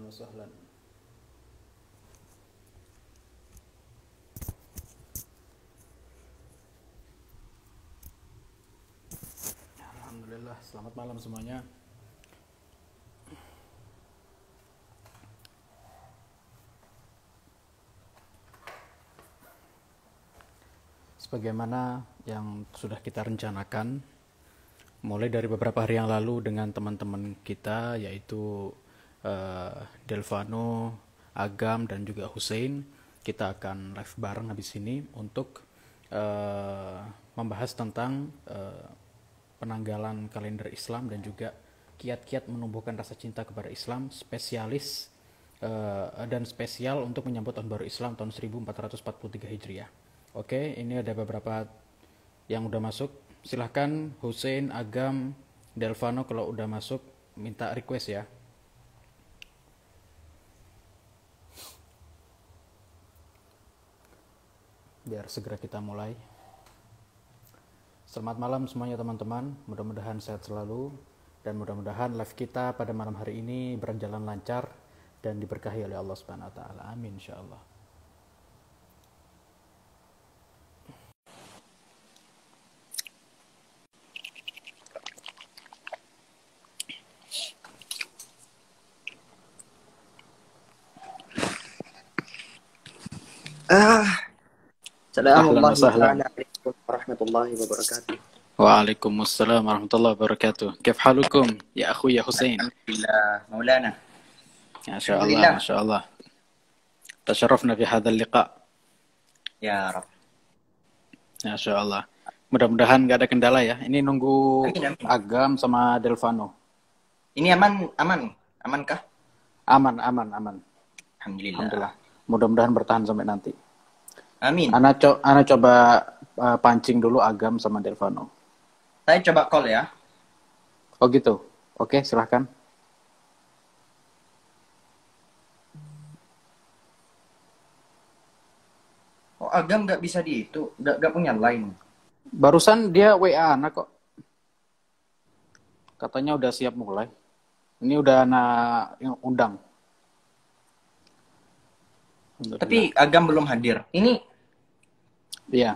wasahlan. Alhamdulillah, selamat malam semuanya. Sebagaimana yang sudah kita rencanakan mulai dari beberapa hari yang lalu dengan teman-teman kita, yaitu Delvano, Agam, dan juga Hussein, kita akan live bareng habis ini untuk membahas tentang penanggalan kalender Islam dan juga kiat-kiat menumbuhkan rasa cinta kepada Islam, spesialis dan spesial untuk menyambut tahun baru Islam tahun 1443 Hijriah. Oke, ini ada beberapa yang udah masuk. Silahkan Hussein, Agam, Delvano kalau udah masuk minta request ya. Biar segera kita mulai. Selamat malam semuanya teman-teman, mudah-mudahan sehat selalu dan mudah-mudahan live kita pada malam hari ini berjalan lancar dan diberkahi oleh Allah Subhanahu wa taala. Amin insyaallah. Assalamualaikum warahmatullahi wabarakatuh. Waalaikumsalam warahmatullahi wabarakatuh. Kif halukum ya akhu ya Hussein? Alhamdulillah Maulana. Masya Allah, Masya Allah. Tasharrafna fi hadzal liqa. Ya Rabb. Masya Allah. Mudah-mudahan nggak ada kendala ya. Ini nunggu Amin. Agam sama Delvano. Ini amankah? Aman. Alhamdulillah. Mudah-mudahan bertahan sampai nanti. Amin. Ana coba pancing dulu Agam sama Delvano. Saya coba call ya. Oh gitu. Oke, silahkan. Oh, Agam nggak bisa di itu, nggak punya line. Barusan dia WA Ana kok. Katanya udah siap mulai. Ini udah Ana yang undang. Tapi Agam belum hadir. Ini iya.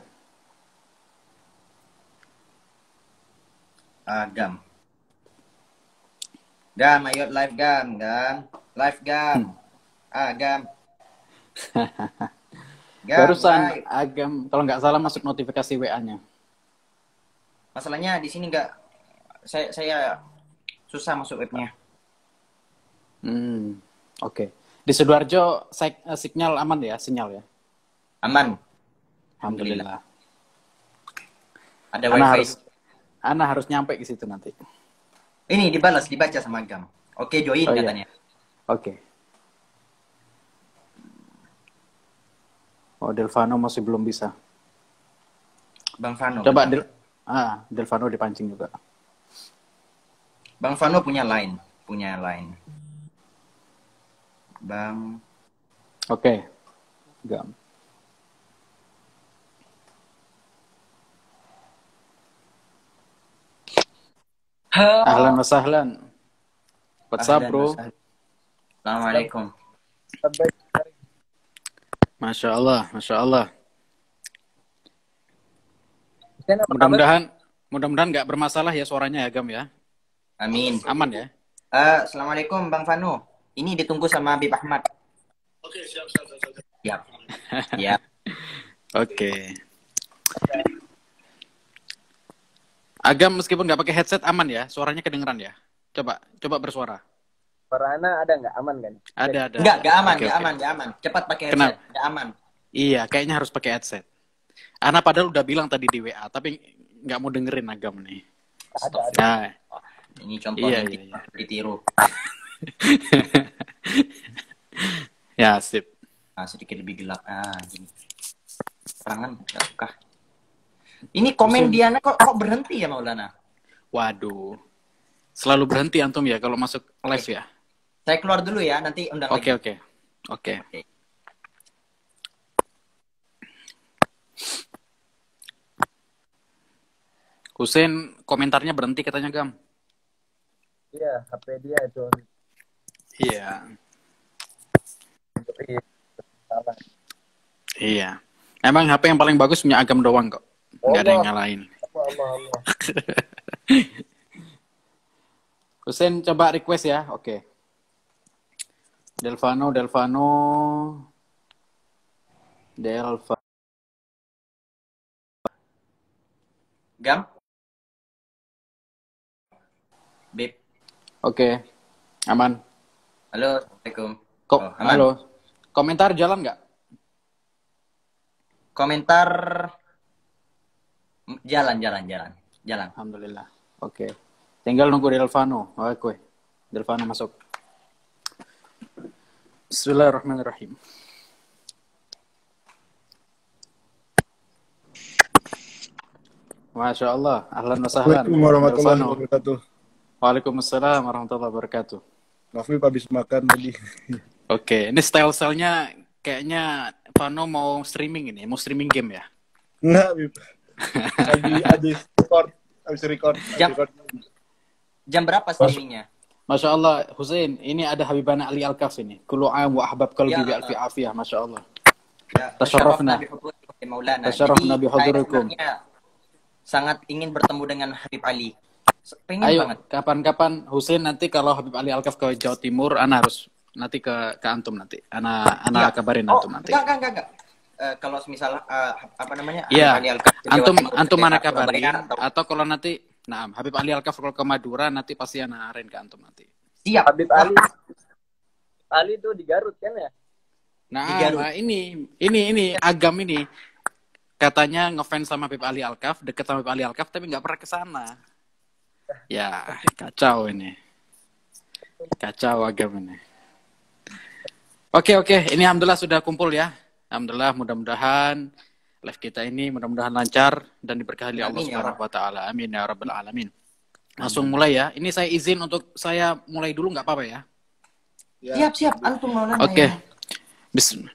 Agam. Gam, ayo live Gam. Live Gam. Agam. Barusan live. Agam, kalau nggak salah masuk notifikasi WA-nya. Masalahnya di sini nggak, saya susah masuk webnya. Oke. Di Sidoarjo sinyal aman ya, sinyal ya? Aman. Alhamdulillah. Ada wifi. Ana harus nyampe ke situ nanti. Ini dibaca sama Agam. Oke, join katanya. Iya. Oke. Oh, Delvano masih belum bisa. Bang Vano. Coba Delvano dipancing juga. Bang Vano punya line. Bang. Oke. Gam. Ahlan wa sahlan. What's up, bro? Assalamualaikum. Masya Allah. Mudah-mudahan nggak bermasalah ya suaranya ya, Gam ya. Amin. Aman ya. Assalamualaikum Bang Vano. Ini ditunggu sama Habib Ahmad. Oke, siap. Ya. Oke. Agam meskipun nggak pakai headset aman ya, suaranya kedengeran ya. Coba bersuara. Suara Ana ada nggak aman kan? Ada. Nggak aman, Oke. nggak aman. Cepat pakai headset. Nggak aman. Iya, kayaknya harus pakai headset. Ana padahal udah bilang tadi di WA, tapi nggak mau dengerin Agam nih. Ada. Nah, Ini contoh Iya. yang ditiru. Ya, sip. Sedikit lebih gelap. Gini. Perangan nggak suka. Ini komen Diana kok berhenti ya Maulana? Waduh. Selalu berhenti antum ya kalau masuk live ya. Saya keluar dulu ya, nanti undang lagi. Oke. Hussein komentarnya berhenti katanya, Gam. Iya, HP dia itu. Iya. Iya, salah. Iya. Emang HP yang paling bagus punya Agam doang kok. Nggak ada yang ngalahin. Allah. Hussein coba request ya. Oke. Delvano. Gam? Bib. Oke. Aman. Halo, Assalamualaikum. Kok Oh, aman. halo. Komentar jalan nggak? Komentar jalan. Alhamdulillah. Oke. Tinggal nunggu Delvano. Oke. Delvano masuk. Bismillahirrahmanirrahim. Masya Allah. Ahlan wa sahlan. Assalamualaikum warahmatullahi Delvano. wabarakatuh. Waalaikumsalam warahmatullahi wabarakatuh. Novi habis makan tadi. Oke. Ini style-stylenya kayaknya Vano mau streaming ini. Mau streaming game ya? Enggak, Bib. Habis record. Jam berapa streamingnya? Masya Allah, Hussein, ini ada Habibana Ali Al-Kaf ini. Kullu am wa ahbab qalbi Ya. bi alfi afiyah, Masya Allah. Ya, Tasyarrafna. bihudurikum, Maulana. Tasyarrafna Jadi, bihudurikum. saya sebenarnya sangat ingin bertemu dengan Habib Ali. Pengen Ayo, banget. kapan-kapan Hussein nanti kalau Habib Ali Al-Kaf ke Jawa Timur, Ana harus nanti ke antum nanti. Ana Iya. kabarin Oh, antum nanti. enggak. Kalau misal apa namanya? Iya, Habib Ali Al-Kaf ke Jawa Timur, antum ke mana Surabaya, kabarin atau- atau kalau nanti Habib Ali Al-Kaf kalau ke Madura nanti pasti Ana arahin ke antum nanti. Siap. Habib Ali. Ali tuh di Garut kan ya? Di Garut. Nah, ini Agam ini katanya ngefans sama Habib Ali Al-Kaf, deket sama Habib Ali Al-Kaf tapi nggak pernah ke sana. Ya, kacau ini. Kacau Agam ini. Oke, ini alhamdulillah sudah kumpul ya. Alhamdulillah, mudah-mudahan live kita ini mudah-mudahan lancar dan diberkahi oleh Allah Amin, ya Subhanahu wa taala. Amin ya rabbal alamin. Langsung mulai ya. Ini saya izin untuk saya mulai dulu nggak apa-apa ya? Siap. Antum Maulana. Oke. ya.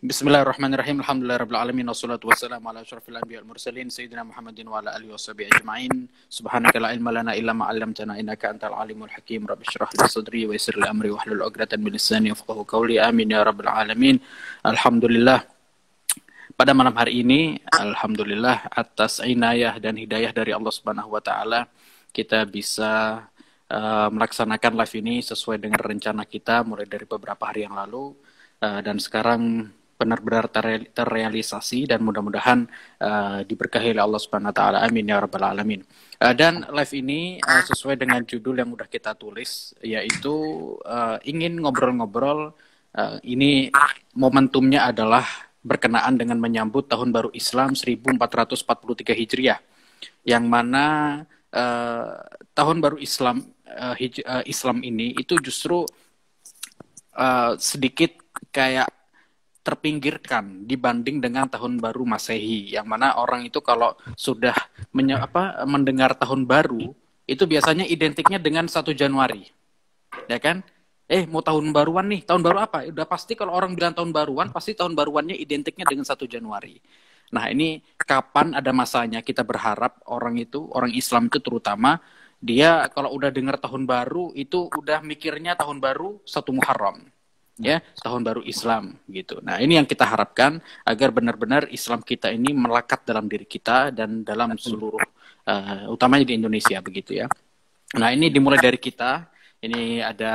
Bismillahirrahmanirrahim. Alhamdulillahirabbil alamin wassalatu wassalamu ala asyrafil anbiya'i wal mursalin sayyidina Muhammadin wa ala alihi washabihi ajmain. Subhanaka la ilma lana illa ma 'allamtana innaka antal alimul hakim. Rabbi shrah li sadri wa yassir li amri wahlul 'uqdatam min lisani yafqahu qawli. Amin ya rabbal alamin. Alhamdulillah. Pada malam hari ini, alhamdulillah atas inayah dan hidayah dari Allah Subhanahu wa taala, kita bisa melaksanakan live ini sesuai dengan rencana kita mulai dari beberapa hari yang lalu, dan sekarang benar-benar terrealisasi dan mudah-mudahan diberkahi oleh Allah Subhanahu wa taala. Amin ya rabbal alamin. Dan live ini sesuai dengan judul yang udah kita tulis, yaitu ingin ngobrol-ngobrol, ini momentumnya adalah berkenaan dengan menyambut tahun baru Islam 1443 Hijriah, yang mana tahun baru Islam Islam ini itu justru sedikit kayak terpinggirkan dibanding dengan tahun baru Masehi, yang mana orang itu kalau sudah mendengar tahun baru itu biasanya identiknya dengan 1 Januari, ya kan? Mau tahun baruan nih, tahun baru apa? Udah pasti kalau orang bilang tahun baruan, pasti tahun baruannya identiknya dengan 1 Januari. Nah, ini kapan ada masanya kita berharap orang Islam itu terutama, dia kalau udah dengar tahun baru, itu udah mikirnya tahun baru 1 Muharram. Ya, tahun baru Islam gitu. Nah, ini yang kita harapkan agar benar-benar Islam kita ini melekat dalam diri kita dan dalam seluruh, utamanya di Indonesia begitu ya. Nah, ini dimulai dari kita. Ini ada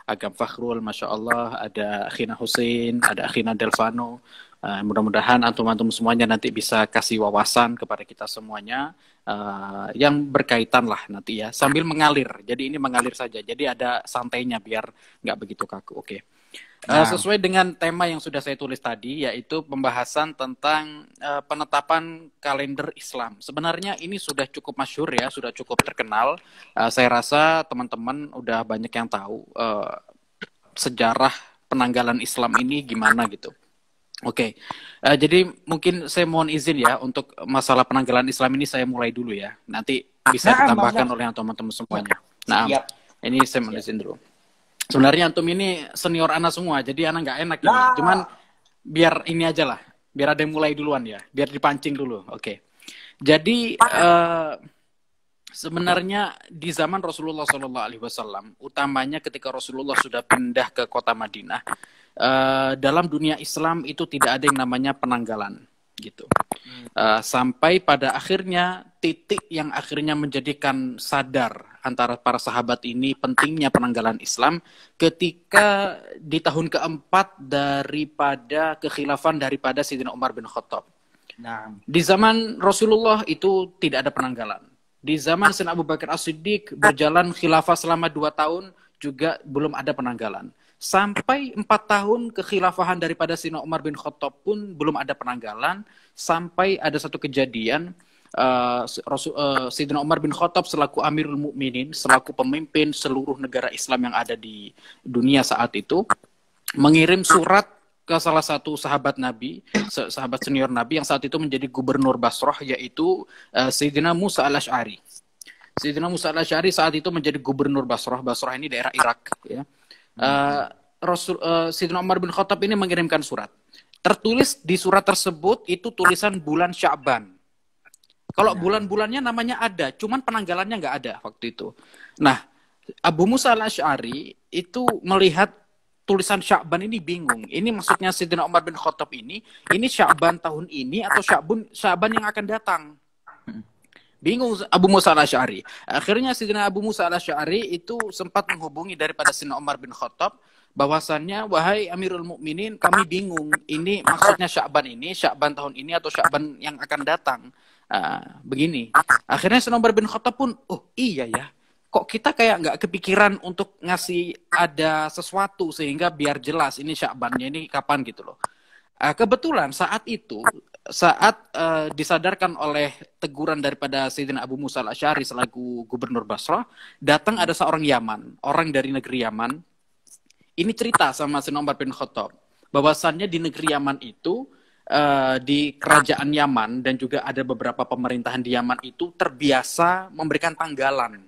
Agam Fakhrul, Masya Allah, ada Akhina Hussein, ada Akhina Delvano. Mudah-mudahan antum-antum semuanya nanti bisa kasih wawasan kepada kita semuanya, yang berkaitan lah nanti ya, sambil mengalir. Jadi ini mengalir saja, jadi ada santainya biar nggak begitu kaku. Oke. Sesuai dengan tema yang sudah saya tulis tadi, yaitu pembahasan tentang penetapan kalender Islam. Sebenarnya ini sudah cukup masyhur ya, sudah cukup terkenal. Saya rasa teman-teman udah banyak yang tahu sejarah penanggalan Islam ini gimana gitu. Oke. Jadi mungkin saya mohon izin ya untuk masalah penanggalan Islam ini saya mulai dulu ya. Nanti bisa ditambahkan oleh teman-teman semuanya. Nah, ini saya mohon izin dulu. Sebenarnya antum ini senior Ana semua, jadi Ana nggak enak ini. Cuman biar ini aja lah, biar ada yang mulai duluan ya, biar dipancing dulu. Oke. Jadi sebenarnya di zaman Rasulullah SAW, utamanya ketika Rasulullah sudah pindah ke kota Madinah, dalam dunia Islam itu tidak ada yang namanya penanggalan gitu. Sampai pada akhirnya titik yang akhirnya menjadikan sadar antara para sahabat ini pentingnya penanggalan Islam ketika di tahun keempat daripada kekhilafan daripada Sayyidina Umar bin Khattab. Nah, Di zaman Rasulullah itu tidak ada penanggalan. Di zaman Sayyidina Abu Bakar As-Siddiq berjalan khilafah selama 2 tahun juga belum ada penanggalan. Sampai 4 tahun kekhilafahan daripada Sayyidina Umar bin Khattab pun belum ada penanggalan. Sampai ada satu kejadian Sayyidina Umar bin Khattab selaku Amirul Mukminin, selaku pemimpin seluruh negara Islam yang ada di dunia saat itu, mengirim surat ke salah satu sahabat Nabi, sahabat senior Nabi yang saat itu menjadi gubernur Basrah, yaitu Sayyidina Musa al-Asy'ari. Sayyidina Musa al-Asy'ari saat itu menjadi gubernur Basrah. Basrah ini daerah Irak. Ya. Sayyidina Umar bin Khattab ini mengirimkan surat. Tertulis di surat tersebut itu tulisan bulan Sya'ban. Kalau bulan-bulannya namanya ada, cuman penanggalannya nggak ada waktu itu. Nah, Abu Musa al-Asy'ari itu melihat tulisan Sya'ban ini bingung. Ini maksudnya Sayyidina Umar bin Khattab ini Sya'ban tahun ini atau Sya'ban yang akan datang. Bingung Abu Musa al-Asy'ari. Akhirnya Sayyidina Abu Musa al-Asy'ari itu sempat menghubungi daripada Sayyidina Umar bin Khattab bahwasannya, wahai Amirul Mukminin, kami bingung. Ini maksudnya Sya'ban tahun ini atau Sya'ban yang akan datang. Begini. Akhirnya Sayyidina Umar bin Khattab pun, oh iya ya, kok kita kayak nggak kepikiran untuk ngasih ada sesuatu sehingga biar jelas ini Sya'bannya ini kapan gitu loh. Kebetulan saat itu, disadarkan oleh teguran daripada Sayyidina Abu Musa al-Asy'ari selaku gubernur Basrah, datang ada seorang Yaman, orang dari negeri Yaman. Ini cerita sama Sayyidina Umar bin Khattab bahwasannya di negeri Yaman itu, di kerajaan Yaman dan juga ada beberapa pemerintahan di Yaman itu terbiasa memberikan tanggalan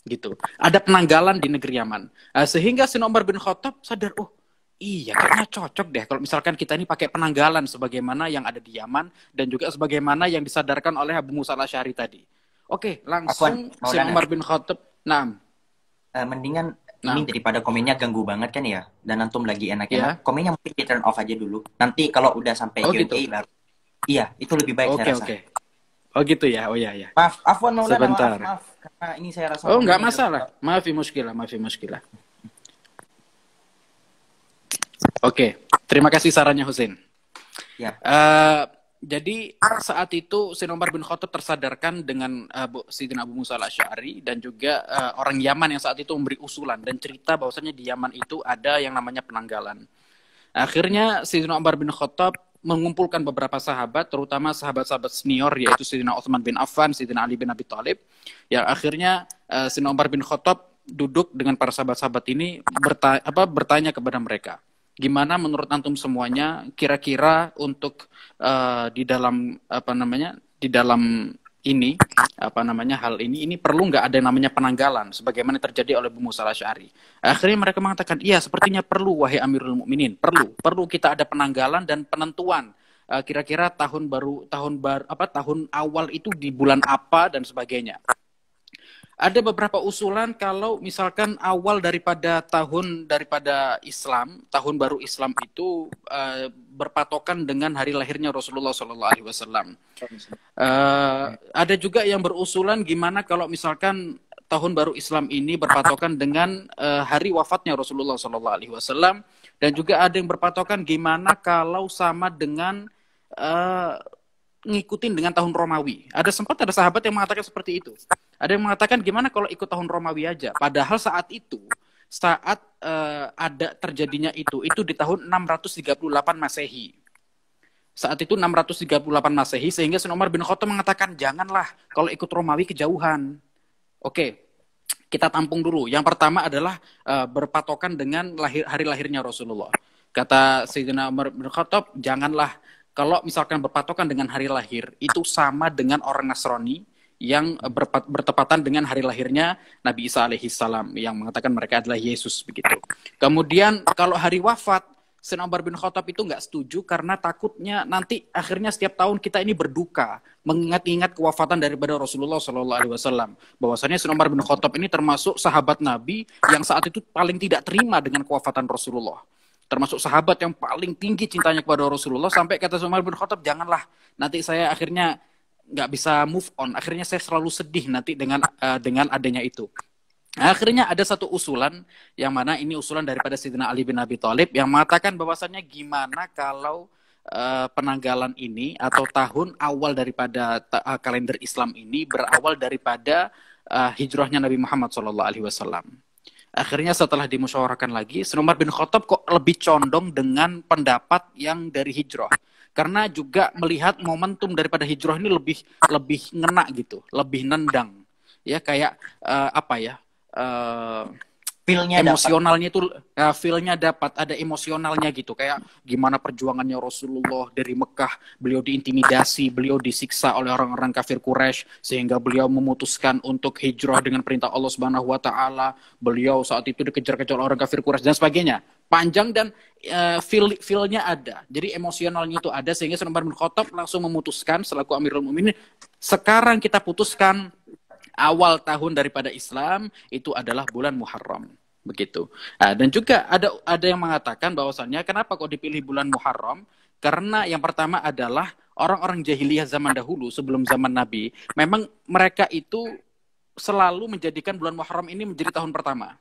gitu. Ada penanggalan di negeri Yaman. Sehingga Sayyidina Umar bin Khattab sadar, oh iya kayaknya cocok deh kalau misalkan kita ini pakai penanggalan sebagaimana yang ada di Yaman dan juga sebagaimana yang disadarkan oleh Abu Musa al-Asy'ari tadi. Oke, langsung Sayyidina Umar bin Khattab, mendingan ini daripada komennya ganggu banget kan ya, dan antum lagi enak-enak, komennya mungkin di turn off aja dulu. Nanti kalau udah sampai Q&A gitu baru. Iya, itu lebih baik saya rasa. Oh gitu ya, oh ya. Maaf, Afwan Maulana, Sebentar. maaf. Karena ini saya rasa. Oh nggak masalah, maafi muskilah. Oke, terima kasih sarannya Husin. Ya. Jadi saat itu Sayyidina Umar bin Khattab tersadarkan dengan Sayyidina Abu Musa al-Asy'ari dan juga orang Yaman yang saat itu memberi usulan dan cerita bahwasanya di Yaman itu ada yang namanya penanggalan. Akhirnya Sayyidina Umar bin Khattab mengumpulkan beberapa sahabat, terutama sahabat-sahabat senior yaitu Sayyidina Utsman bin Affan, Sayyidina Ali bin Abi Thalib, yang akhirnya Sayyidina Umar bin Khattab duduk dengan para sahabat-sahabat ini bertanya kepada mereka. Gimana menurut antum semuanya kira-kira untuk di dalam hal ini perlu nggak ada yang namanya penanggalan sebagaimana terjadi oleh Abu Musa al-Asy'ari. Akhirnya mereka mengatakan, iya sepertinya perlu wahai Amirul Mukminin, perlu kita ada penanggalan dan penentuan kira-kira tahun awal itu di bulan apa dan sebagainya. Ada beberapa usulan kalau misalkan awal daripada tahun baru Islam itu berpatokan dengan hari lahirnya Rasulullah SAW. Ada juga yang berusulan gimana kalau misalkan tahun baru Islam ini berpatokan dengan hari wafatnya Rasulullah SAW, dan juga ada yang berpatokan gimana kalau sama dengan ngikutin dengan tahun Romawi. Ada sahabat yang mengatakan seperti itu. Ada yang mengatakan gimana kalau ikut tahun Romawi aja. Padahal saat ada terjadinya itu di tahun 638 Masehi. Saat itu 638 Masehi, sehingga Sayyidina Umar bin Khattab mengatakan janganlah kalau ikut Romawi kejauhan. Oke, kita tampung dulu. Yang pertama adalah berpatokan dengan hari lahirnya Rasulullah. Kata Sayyidina Umar bin Khattab, janganlah kalau misalkan berpatokan dengan hari lahir, itu sama dengan orang Nasrani yang bertepatan dengan hari lahirnya Nabi Isa alaihissalam, yang mengatakan mereka adalah Yesus begitu. Kemudian kalau hari wafat, Sayyidina Umar bin Khattab itu nggak setuju karena takutnya nanti akhirnya setiap tahun kita ini berduka mengingat-ingat kewafatan daripada Rasulullah SAW. Bahwasanya Sayyidina Umar bin Khattab ini termasuk sahabat Nabi yang saat itu paling tidak terima dengan kewafatan Rasulullah. termasuk sahabat yang paling tinggi cintanya kepada Rasulullah, sampai kata Umar bin Khattab, janganlah nanti saya akhirnya nggak bisa move on, akhirnya saya selalu sedih nanti dengan adanya itu. Akhirnya ada satu usulan, yang mana ini usulan daripada Sayyidina Ali bin Abi Thalib, yang mengatakan bahwasannya gimana kalau penanggalan ini atau tahun awal daripada kalender Islam ini berawal daripada hijrahnya Nabi Muhammad SAW. Akhirnya setelah dimusyawarahkan lagi, Umar bin Khattab kok lebih condong dengan pendapat yang dari hijrah. Karena juga melihat momentum daripada hijrah ini lebih ngena gitu, lebih nendang. Ya kayak feel-nya emosionalnya itu feel-nya dapat, ada emosionalnya gitu, kayak gimana perjuangannya Rasulullah dari Mekah, beliau diintimidasi, beliau disiksa oleh orang-orang kafir Quraisy sehingga beliau memutuskan untuk hijrah dengan perintah Allah Subhanahu wa taala. Beliau saat itu dikejar-kejar orang kafir Quraisy dan sebagainya. Panjang dan feel-nya ada. Jadi emosionalnya itu ada, sehingga Umar bin Khattab langsung memutuskan selaku Amirul Mukminin, sekarang kita putuskan awal tahun daripada Islam itu adalah bulan Muharram, begitu. Nah, dan juga ada yang mengatakan bahwasannya kenapa kok dipilih bulan Muharram? Karena yang pertama adalah orang-orang jahiliyah zaman dahulu sebelum zaman Nabi, memang mereka itu selalu menjadikan bulan Muharram ini menjadi tahun pertama.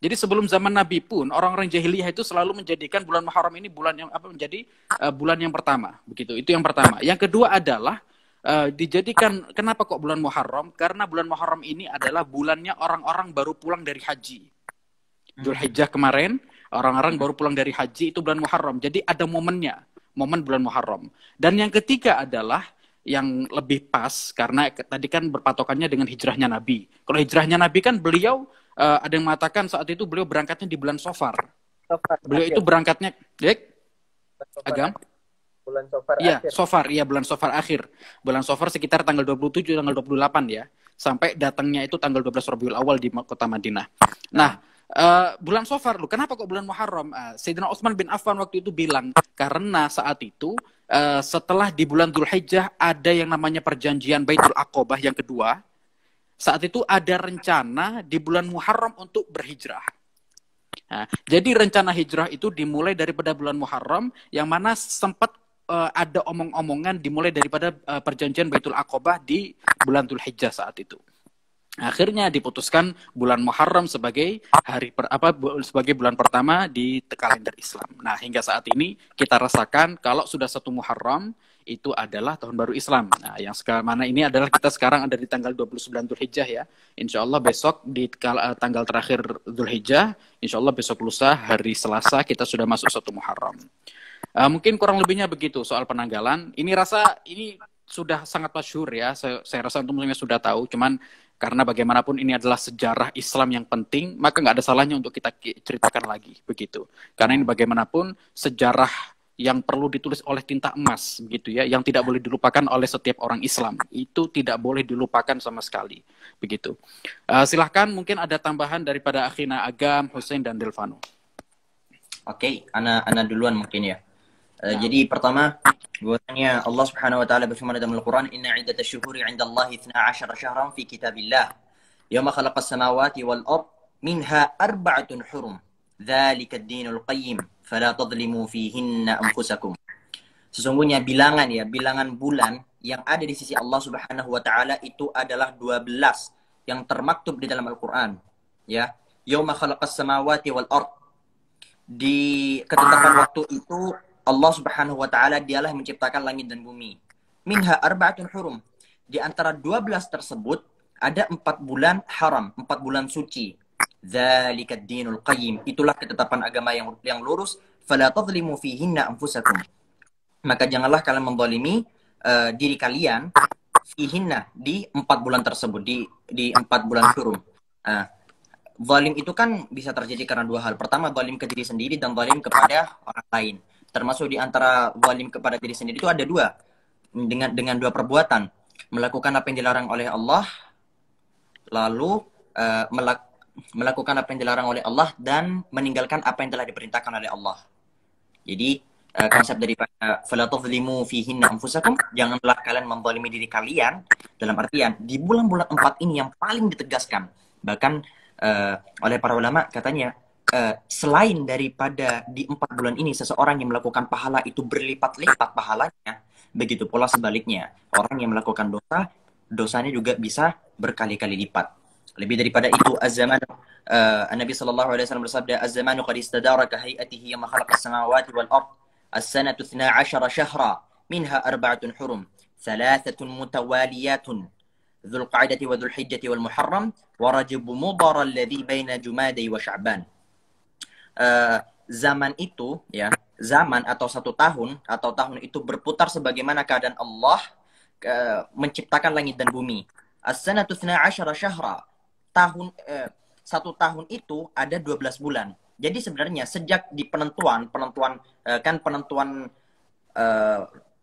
Jadi sebelum zaman Nabi pun orang-orang jahiliyah itu selalu menjadikan bulan Muharram ini menjadi bulan yang pertama, begitu. Itu yang pertama. Yang kedua adalah dijadikan, kenapa kok bulan Muharram? Karena bulan Muharram ini adalah bulannya orang-orang baru pulang dari haji. Dzulhijjah kemarin, orang-orang baru pulang dari haji, itu bulan Muharram. Jadi ada momennya, momen bulan Muharram. Dan yang ketiga adalah yang lebih pas, karena tadi kan berpatokannya dengan hijrahnya Nabi. Kalau hijrahnya Nabi kan beliau, ada yang mengatakan saat itu beliau berangkatnya di bulan Safar. Beliau itu berangkatnya, Agam? Bulan Safar iya, akhir. Bulan Safar akhir. Bulan Safar sekitar tanggal 27, tanggal 28 ya. Sampai datangnya itu tanggal 12 Rabiul Awal di kota Madinah. Nah, bulan Safar loh, kenapa kok bulan Muharram? Sayyidina Utsman bin Affan waktu itu bilang, karena saat itu setelah di bulan Dzulhijjah ada yang namanya perjanjian Baitul Aqabah yang kedua. Saat itu ada rencana di bulan Muharram untuk berhijrah. Nah, jadi rencana hijrah itu dimulai daripada bulan Muharram, yang mana sempat ada omong-omongan dimulai daripada perjanjian Baitul Aqabah di bulan Dzulhijjah saat itu. Akhirnya diputuskan bulan Muharram sebagai sebagai bulan pertama di kalender Islam. Nah, hingga saat ini kita rasakan kalau sudah 1 Muharram itu adalah tahun baru Islam. Nah, yang sekarang mana ini adalah kita sekarang ada di tanggal 29 Dzulhijjah ya. Insya Allah besok di tanggal terakhir Dzulhijjah, insya Allah besok lusa hari Selasa kita sudah masuk 1 Muharram. Mungkin kurang lebihnya begitu soal penanggalan. Ini sudah sangat masyhur ya. Saya rasa untuk muslimnya sudah tahu. Cuman karena bagaimanapun ini adalah sejarah Islam yang penting, maka nggak ada salahnya untuk kita ceritakan lagi begitu. Karena ini bagaimanapun sejarah yang perlu ditulis oleh tinta emas, begitu ya, yang tidak boleh dilupakan oleh setiap orang Islam. Itu tidak boleh dilupakan sama sekali, begitu. Silahkan, mungkin ada tambahan daripada akhina Agam, Hussein dan Delvano. Oke, ana duluan mungkin ya. Jadi pertama, bahwasanya Allah Subhanahu wa taala berfirman dalam Al-Qur'an, "Inna 'iddatash syuhuri 'indallahi 12 syahran fi kitabillah. Yawma khalaqas samawati wal ard minha arba'atun hurum. Dzalika ad-dinul qayyim, fala tadhlimu fihinna anfusakum." Sesungguhnya bilangan bulan yang ada di sisi Allah Subhanahu wa taala itu adalah 12 yang termaktub di dalam Al-Qur'an. Ya, Yawma khalaqas samawati wal ard. Di ketetapan waktu itu Allah Subhanahu wa taala dialah yang menciptakan langit dan bumi. Minha arba'atun hurum. Di antara 12 tersebut ada 4 bulan haram, 4 bulan suci. Dzalika ad-dinul qayyim. Itulah ketetapan agama yang lurus. Fala tadhlimu fihinna anfusakum. Maka janganlah kalian menzalimi diri kalian fihinna di 4 bulan tersebut, di 4 bulan hurum. Zalim itu kan bisa terjadi karena 2 hal. Pertama, zalim ke diri sendiri dan zalim kepada orang lain. Termasuk di antara zalim kepada diri sendiri itu ada 2. Dengan 2 perbuatan. Melakukan apa yang dilarang oleh Allah, lalu melakukan apa yang dilarang oleh Allah, dan meninggalkan apa yang telah diperintahkan oleh Allah. Jadi konsep daripada fala tadhlimu fihinna anfusakum, janganlah kalian menzalimi diri kalian, dalam artian di bulan-bulan 4 ini yang paling ditegaskan. Bahkan oleh para ulama katanya selain daripada di 4 bulan ini seseorang yang melakukan pahala itu berlipat-lipat pahalanya, begitu pula sebaliknya orang yang melakukan dosa, dosanya juga bisa berkali-kali lipat. Lebih daripada itu, az-zaman Nabi sallallahu alaihi wasallam bersabda, az-zamanu qad istadara ka hay'atihi yawma khalaqas samawati wal ard, as-sanatu 12 syahra minha arba'atun hurum, thalathatun mutawaliyatun, Dzul Qa'dati wa Dzul Hijjati wal Muharram wa Rajab Mudhar alladhi baina Jumadai wa Sya'ban. Zaman itu ya, zaman atau 1 tahun atau tahun itu berputar sebagaimana keadaan Allah menciptakan langit dan bumi. As-sanatu 12 syahra. Tahun 1 tahun itu ada 12 bulan. Jadi sebenarnya sejak di penentuan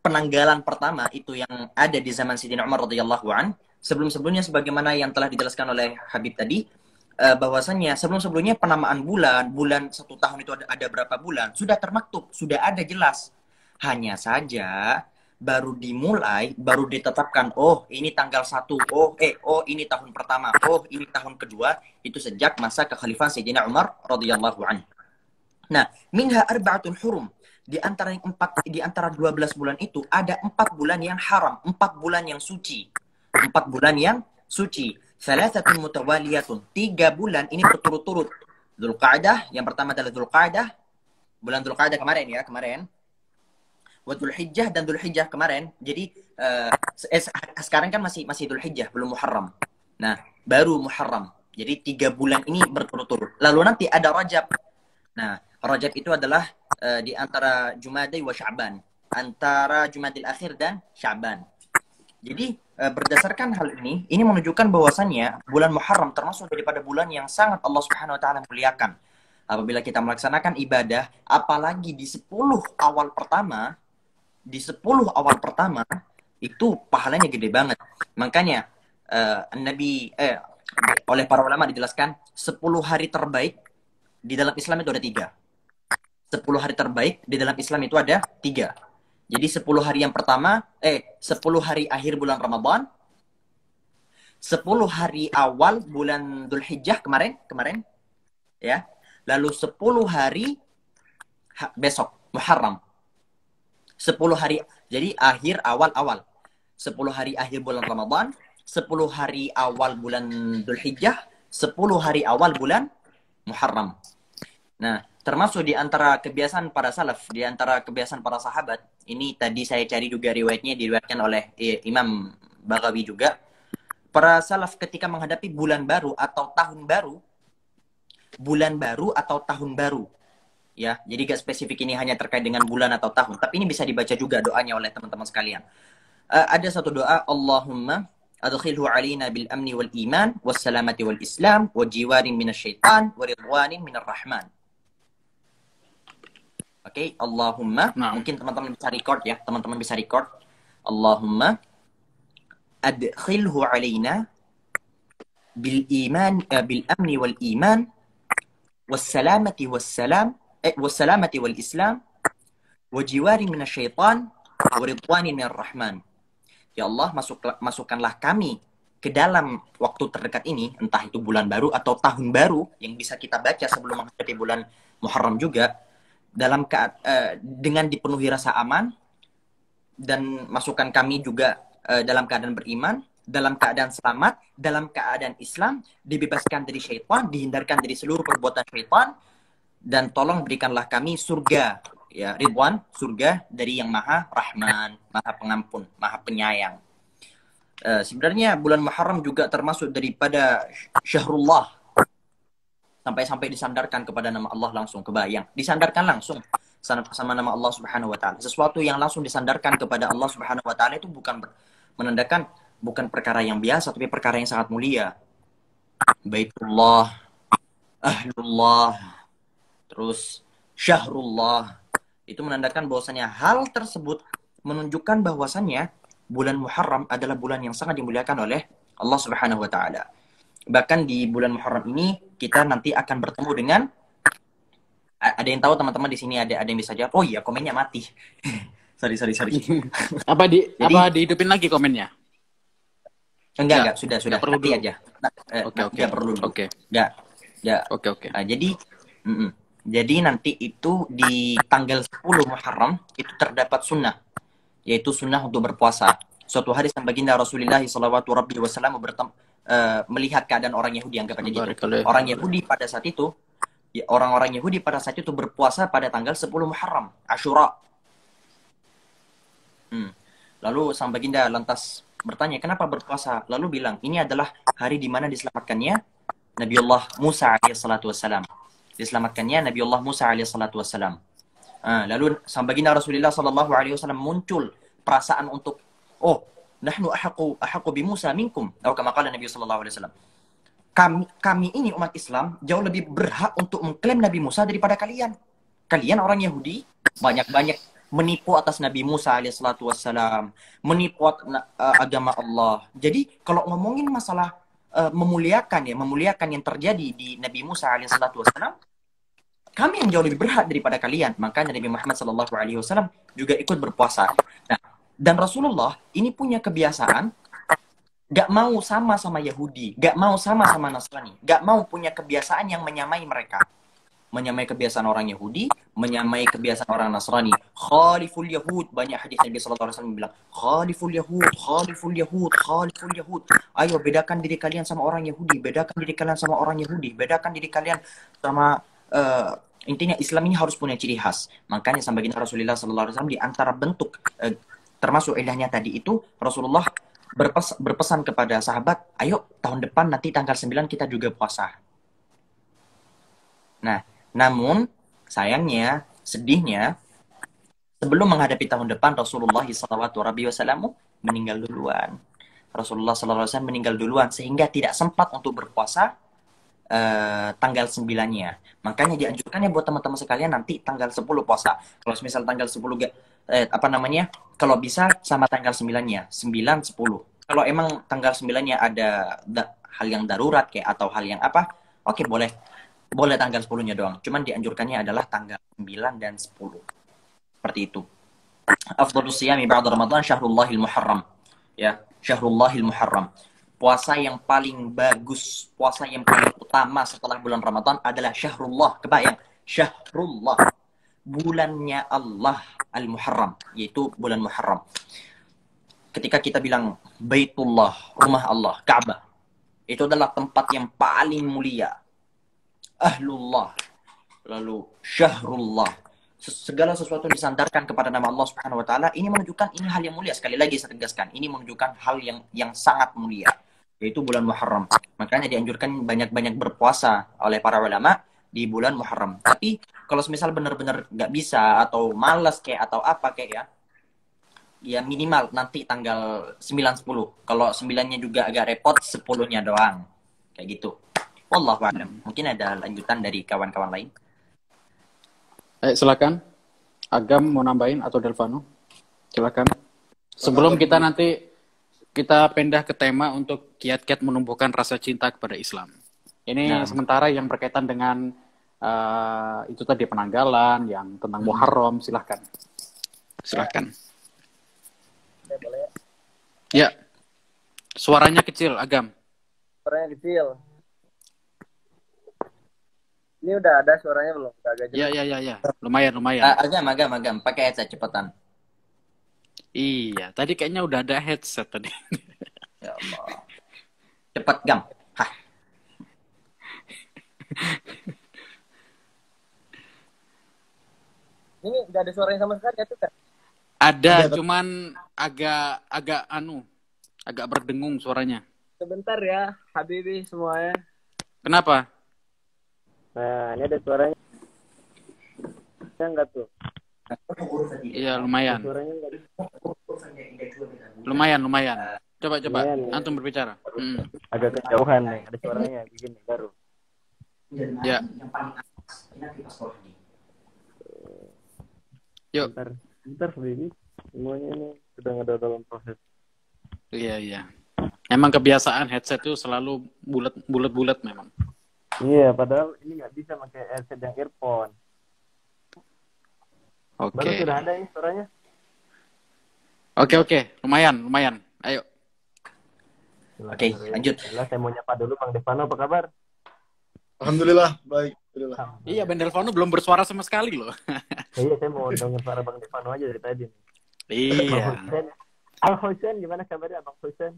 penanggalan pertama itu yang ada di zaman Sayyidina Umar radhiyallahu an, sebelum-sebelumnya sebagaimana yang telah dijelaskan oleh Habib tadi, bahwasannya sebelum-sebelumnya penamaan bulan 1 tahun itu ada berapa bulan, sudah termaktub, sudah ada jelas. Hanya saja baru dimulai, baru ditetapkan, oh ini tanggal 1, oh ini tahun pertama, oh ini tahun kedua, itu sejak masa kekhalifahan Sayyidina Umar radhiyallahu anhu. Nah, minha arba'atun hurum. Di antara 12 bulan itu ada 4 bulan yang haram, 4 bulan yang suci. 4 bulan yang suci. Thalathatun mutawaliyatun. 3 bulan ini berturut-turut. Dzul Qa'dah, yang pertama adalah Dzul Qa'dah. Bulan Dzul Qa'dah kemarin. Wa Dzul Hijjah dan Dzul Hijjah kemarin. Jadi sekarang kan masih Dzul Hijjah, belum Muharram. Nah, baru Muharram. Jadi 3 bulan ini berturut-turut. Lalu nanti ada Rajab. Nah, Rajab itu adalah di antara Jumadai wa Sya'ban. Antara Jumadil Akhir dan Sya'ban. Jadi berdasarkan hal ini menunjukkan bahwasannya bulan Muharram termasuk daripada bulan yang sangat Allah Subhanahu wa taala muliakan. Apabila kita melaksanakan ibadah, apalagi di 10 awal pertama, itu pahalanya gede banget. Makanya oleh para ulama dijelaskan 10 hari terbaik di dalam Islam itu ada 3. 10 hari terbaik di dalam Islam itu ada 3. Jadi 10 hari yang pertama, 10 hari akhir bulan Ramadan, 10 hari awal bulan Dzul Hijjah kemarin, ya. Lalu 10 hari besok, Muharram. 10 hari, jadi akhir, awal. 10 hari akhir bulan Ramadan, 10 hari awal bulan Dzul Hijjah, 10 hari awal bulan Muharram. Nah, termasuk di antara kebiasaan para salaf, di antara kebiasaan para sahabat, ini tadi saya cari juga riwayatnya, diriwayatkan oleh Imam Baghawi juga. Para salaf ketika menghadapi bulan baru atau tahun baru, ya, jadi gak spesifik ini hanya terkait dengan bulan atau tahun, tapi ini bisa dibaca juga doanya oleh teman-teman sekalian. Ada satu doa, Allahumma adkhilhu alaina bil amni wal iman, was salamati wal islam, wa jiwarin minasyaitan, wa ridwanin minar rahman. Oke, Allahumma, mungkin teman-teman bisa record ya, Allahumma adkhilhu alaina bil iman, bil amni wal iman, was salamati was salam, was salamati wal islam, wa jiwarin minasyaitan, wa ridwanin minar rahman. Ya Allah, masukkanlah kami ke dalam waktu terdekat ini, entah itu bulan baru atau tahun baru yang bisa kita baca sebelum menghadapi bulan Muharram juga, dengan dipenuhi rasa aman, dan masukkan kami juga dalam keadaan beriman, dalam keadaan selamat, dalam keadaan Islam, dibebaskan dari syaitan, dihindarkan dari seluruh perbuatan syaitan, dan tolong berikanlah kami surga, ya, Ridwan, surga dari yang Maha Rahman, Maha Pengampun, Maha Penyayang. Sebenarnya bulan Muharram juga termasuk daripada Syahrullah, sampai disandarkan kepada nama Allah langsung, kebayang, disandarkan langsung sama nama Allah Subhanahu wa taala. Sesuatu yang langsung disandarkan kepada Allah Subhanahu wa taala itu bukan menandakan, bukan perkara yang biasa, tapi perkara yang sangat mulia. Baitullah, Ahlullah, terus Syahrullah, itu menandakan bahwasannya hal tersebut menunjukkan bahwasannya bulan Muharram adalah bulan yang sangat dimuliakan oleh Allah Subhanahu wa taala. Bahkan di bulan Muharram ini kita nanti akan bertemu dengan, ada yang tahu teman-teman di sini, ada yang bisa jawab? Oh iya, komennya mati. sorry. Apa dihidupin lagi komennya? Enggak, sudah perlu mati aja. Oke. Enggak perlu. Oke. Enggak. Oke. Jadi Mm-mm. Jadi nanti itu di tanggal 10 Muharram itu terdapat sunnah, yaitu sunnah untuk berpuasa. Suatu hari sang baginda Rasulullah SAW melihat keadaan orang Yahudi, anggap aja gitu. Orang Yahudi pada saat itu, orang-orang Yahudi pada saat itu berpuasa pada tanggal 10 Muharram, Ashura. Lalu sang baginda lantas bertanya, kenapa berpuasa? Lalu bilang, ini adalah hari di mana diselamatkannya Nabiullah Musa alaihissalatu wassalam. Diselamatkannya Nabiullah Musa alaihissalatu wassalam. Lalu sang baginda Rasulullah sallallahu alaihi wasallam muncul perasaan untuk, oh, nahnu ahaqu bi Musa minkum. Atau kama qala Nabi sallallahu alaihi wasallam. Kami ini umat Islam jauh lebih berhak untuk mengklaim Nabi Musa daripada kalian. Kalian orang Yahudi banyak-banyak menipu atas Nabi Musa alaihissalatu wassalam, menipu agama Allah. Jadi kalau ngomongin masalah memuliakan yang terjadi di Nabi Musa alaihissalatu wassalam, kami yang jauh lebih berhak daripada kalian. Makanya Nabi Muhammad sallallahu alaihi wasallam juga ikut berpuasa. Nah, dan Rasulullah ini punya kebiasaan gak mau sama Yahudi, gak mau sama Nasrani, gak mau punya kebiasaan yang menyamai mereka. Menyamai kebiasaan orang Yahudi, menyamai kebiasaan orang Nasrani. Khaliful Yahud, banyak hadis Nabi sallallahu alaihi wasallam bilang, Khaliful Yahud, Khaliful Yahud, Khaliful Yahud. Ayo bedakan diri kalian sama orang Yahudi, bedakan diri kalian sama orang Yahudi, bedakan diri kalian sama intinya Islam ini harus punya ciri khas. Makanya sampai baginda Rasulullah sallallahu alaihi wasallam di antara bentuk termasuk indahnya tadi itu Rasulullah berpesan kepada sahabat, ayo tahun depan nanti tanggal 9 kita juga puasa. Nah, namun sayangnya, sedihnya, sebelum menghadapi tahun depan Rasulullah SAW meninggal duluan. Rasulullah SAW meninggal duluan sehingga tidak sempat untuk berpuasa tanggal 9-nya. Makanya dianjurkannya buat teman-teman sekalian nanti tanggal 10 puasa. Kalau misal tanggal 10 kalau bisa sama tanggal 9-nya, 9 10. Kalau emang tanggal 9-nya ada hal yang darurat kayak atau hal yang apa, oke, boleh tanggal 10-nya doang. Cuman dianjurkannya adalah tanggal 9 dan 10. Seperti itu. Afdhalus siyami ba'da Ramadan syahrullahil muharram. Ya, syahrullahil muharram. Puasa yang paling bagus, puasa yang paling utama setelah bulan Ramadan adalah syahrullah. Kebayang, syahrullah. Bulannya Allah al-Muharram, yaitu bulan Muharram. Ketika kita bilang Baitullah, rumah Allah, Ka'bah, itu adalah tempat yang paling mulia. Ahlullah, lalu syahrullah. Segala sesuatu yang disandarkan kepada nama Allah Subhanahu wa taala ini menunjukkan ini hal yang mulia. Sekali lagi saya tegaskan, ini menunjukkan hal yang sangat mulia, yaitu bulan Muharram. Makanya dianjurkan banyak-banyak berpuasa oleh para ulama di bulan Muharram. Tapi kalau semisal benar-benar nggak bisa atau malas kayak atau apa kayak ya minimal nanti tanggal 9 10. Kalau 9-nya juga agak repot, 10-nya doang. Kayak gitu. Wallahu a'lam. Mungkin ada lanjutan dari kawan-kawan lain. Silakan. Agam mau nambahin atau Delvano? Silakan. Sebelum kita nanti kita pindah ke tema untuk kiat-kiat menumbuhkan rasa cinta kepada Islam. Ini sementara yang berkaitan dengan itu tadi penanggalan, yang tentang Muharram, silahkan. Silahkan. Boleh. Ya. Suaranya kecil, Agam. Suaranya kecil. Ini udah ada suaranya belum? Ya. Lumayan. Agam. Pakai headset cepetan. Iya, tadi kayaknya udah ada headset tadi. Ya Allah. Cepat, Gam. Hah. Ini nggak ada suaranya sama sekali ya tuh kan? Ada, cuman agak berdengung suaranya. Sebentar ya, Habibi semuanya. Kenapa? Nah, ini ada suaranya. Bisa nggak tuh? Iya, lumayan. Suaranya nggak bisa. Lumayan. Coba. Lumayan, ya. Antum berbicara. Agak kejauhan nih, ada suaranya begini baru. Ya. Yuk. Bentar, Habibi. Semuanya ini sedang ada dalam proses. Iya. Emang kebiasaan headset itu selalu bulat memang. Iya, padahal ini nggak bisa pakai headset yang earphone. Oke. Baru sudah ada ini suaranya. Oke. Lumayan. Ayo. Oke, lanjut. Saya mau nyapa dulu Bang Devano, apa kabar? Alhamdulillah baik. Alhamdulillah. Iya, Bang Delvano belum bersuara sama sekali loh. Iya, saya mau denger suara Bang Devano aja dari tadi. Bang Iya. Hussein. Al Hussein, gimana kabarnya Bang Hussein?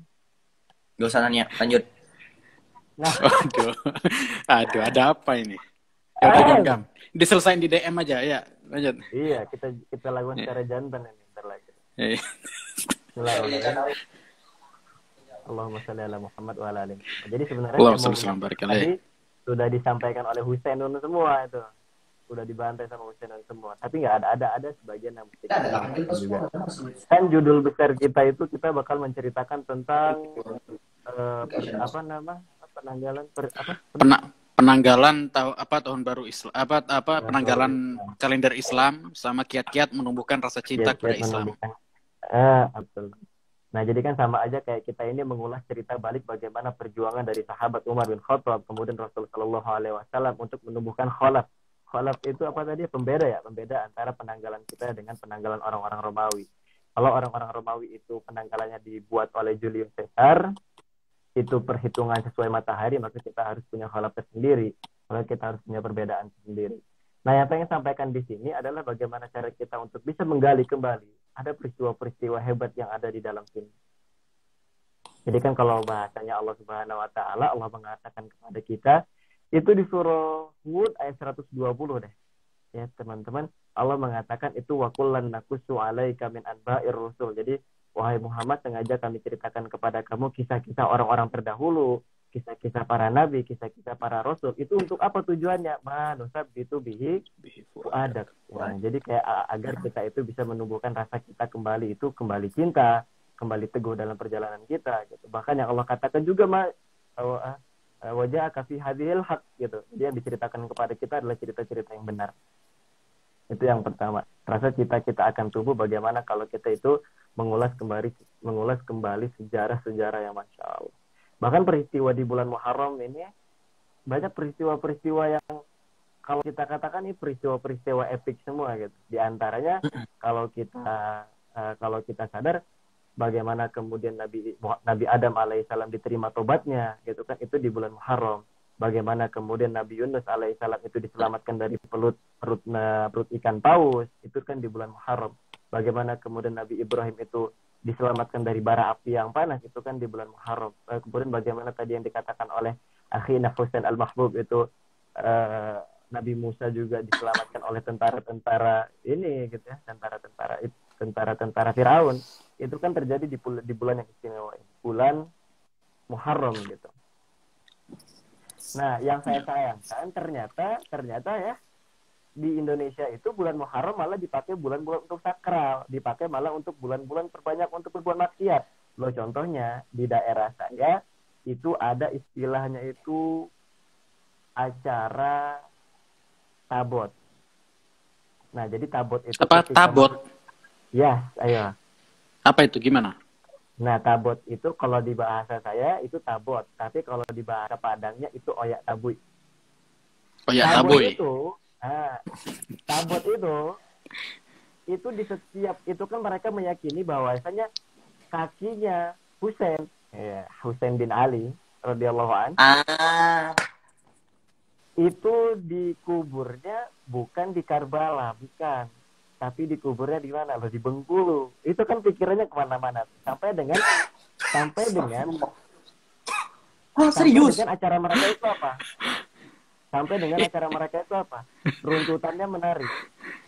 Gak usah nanya, lanjut. Nah, Aduh. Aduh, ada apa ini? Ya udah gam-gam. Diselesain di DM aja ya. Lanjut. iya, kita lakukan secara jantan ini bentar lagi. Iya. Bismillahirrahmanirrahim. Allahumma shalli ala Muhammad wa ala ali Muhammad. Jadi sebenarnya Allahumma saya mau shalli wa barik tadi alaihi. sudah disampaikan oleh Hussein Nun semua itu. Sudah dibantai sama Hussein Nun semua. Tapi nggak ada sebagian yang mesti kita sampaikan juga. Kan judul besar kita itu kita bakal menceritakan tentang Penanggalan tahun baru Islam, penanggalan kalender Islam sama kiat-kiat menumbuhkan rasa cinta kepada Islam. Betul. Nah, jadi kan sama aja kayak kita ini mengulas cerita balik bagaimana perjuangan dari sahabat Umar bin Khattab, kemudian Rasulullah Shallallahu Alaihi Wasallam untuk menumbuhkan khalaf. Khalaf itu apa tadi? Pembeda antara penanggalan kita dengan penanggalan orang-orang Romawi. Kalau orang-orang Romawi itu penanggalannya dibuat oleh Julius Caesar, itu perhitungan sesuai matahari, maka kita harus punya khalaf tersendiri, maka kita harus punya perbedaan sendiri. Nah, yang pengen sampaikan di sini adalah bagaimana cara kita untuk bisa menggali kembali ada peristiwa-peristiwa hebat yang ada di dalam sini. Jadi kan kalau bahasanya Allah Subhanahu wa taala, Allah mengatakan kepada kita itu di surah Hud ayat 120 deh. Ya, teman-teman, Allah mengatakan itu wa kullan naqussu 'alaika min anba'ir rusul. Jadi, wahai Muhammad, sengaja kami ceritakan kepada kamu kisah-kisah orang-orang terdahulu, kisah-kisah para nabi, kisah-kisah para rasul. Itu untuk apa tujuannya? Manusab itu bihi ada. Nah, jadi kayak agar kita itu bisa menumbuhkan rasa kita kembali cinta, kembali teguh dalam perjalanan kita. Gitu. Bahkan yang Allah katakan juga wajah kafi hadhil haq gitu. Dia diceritakan kepada kita adalah cerita-cerita yang benar. Itu yang pertama. Rasa kita akan tumbuh bagaimana kalau kita itu mengulas kembali sejarah-sejarah yang Masya Allah. Bahkan peristiwa di bulan Muharram ini banyak peristiwa-peristiwa yang kalau kita katakan ini peristiwa-peristiwa epik semua gitu. Di antaranya kalau kita sadar bagaimana kemudian Nabi Adam alaihissalam diterima tobatnya gitu kan, itu di bulan Muharram. Bagaimana kemudian Nabi Yunus alaihissalam itu diselamatkan dari perut ikan paus, itu kan di bulan Muharram. Bagaimana kemudian Nabi Ibrahim itu diselamatkan dari bara api yang panas, itu kan di bulan Muharram. Kemudian bagaimana tadi yang dikatakan oleh Akhina Husain Al-Mahbub itu Nabi Musa juga diselamatkan oleh tentara-tentara ini gitu ya, tentara Firaun. Itu kan terjadi di bulan yang istimewa ini, bulan Muharram gitu. Nah, yang saya sayangkan ternyata ya di Indonesia itu bulan Muharram malah dipakai bulan-bulan untuk sakral, dipakai malah untuk bulan-bulan perbanyak untuk berbuat maksiat. Loh, contohnya di daerah saya itu ada istilahnya itu acara tabot. Nah, jadi tabot itu apa tabot? Ya, ayo. Apa itu, gimana? Nah, tabot itu kalau di bahasa saya itu tabot, tapi kalau di bahasa Padangnya itu oyak tabuy. Oyak tabuy. Tabot itu di setiap itu kan mereka meyakini bahwasanya kakinya Husain bin Ali radhiyallahu an itu dikuburnya bukan di Karbala, bukan, tapi dikuburnya di mana? Loh, di Bengkulu. Itu kan pikirannya kemana-mana. Sampai dengan serius? Dengan acara mereka itu apa? Sampai dengan acara mereka itu apa? Runtutannya menarik.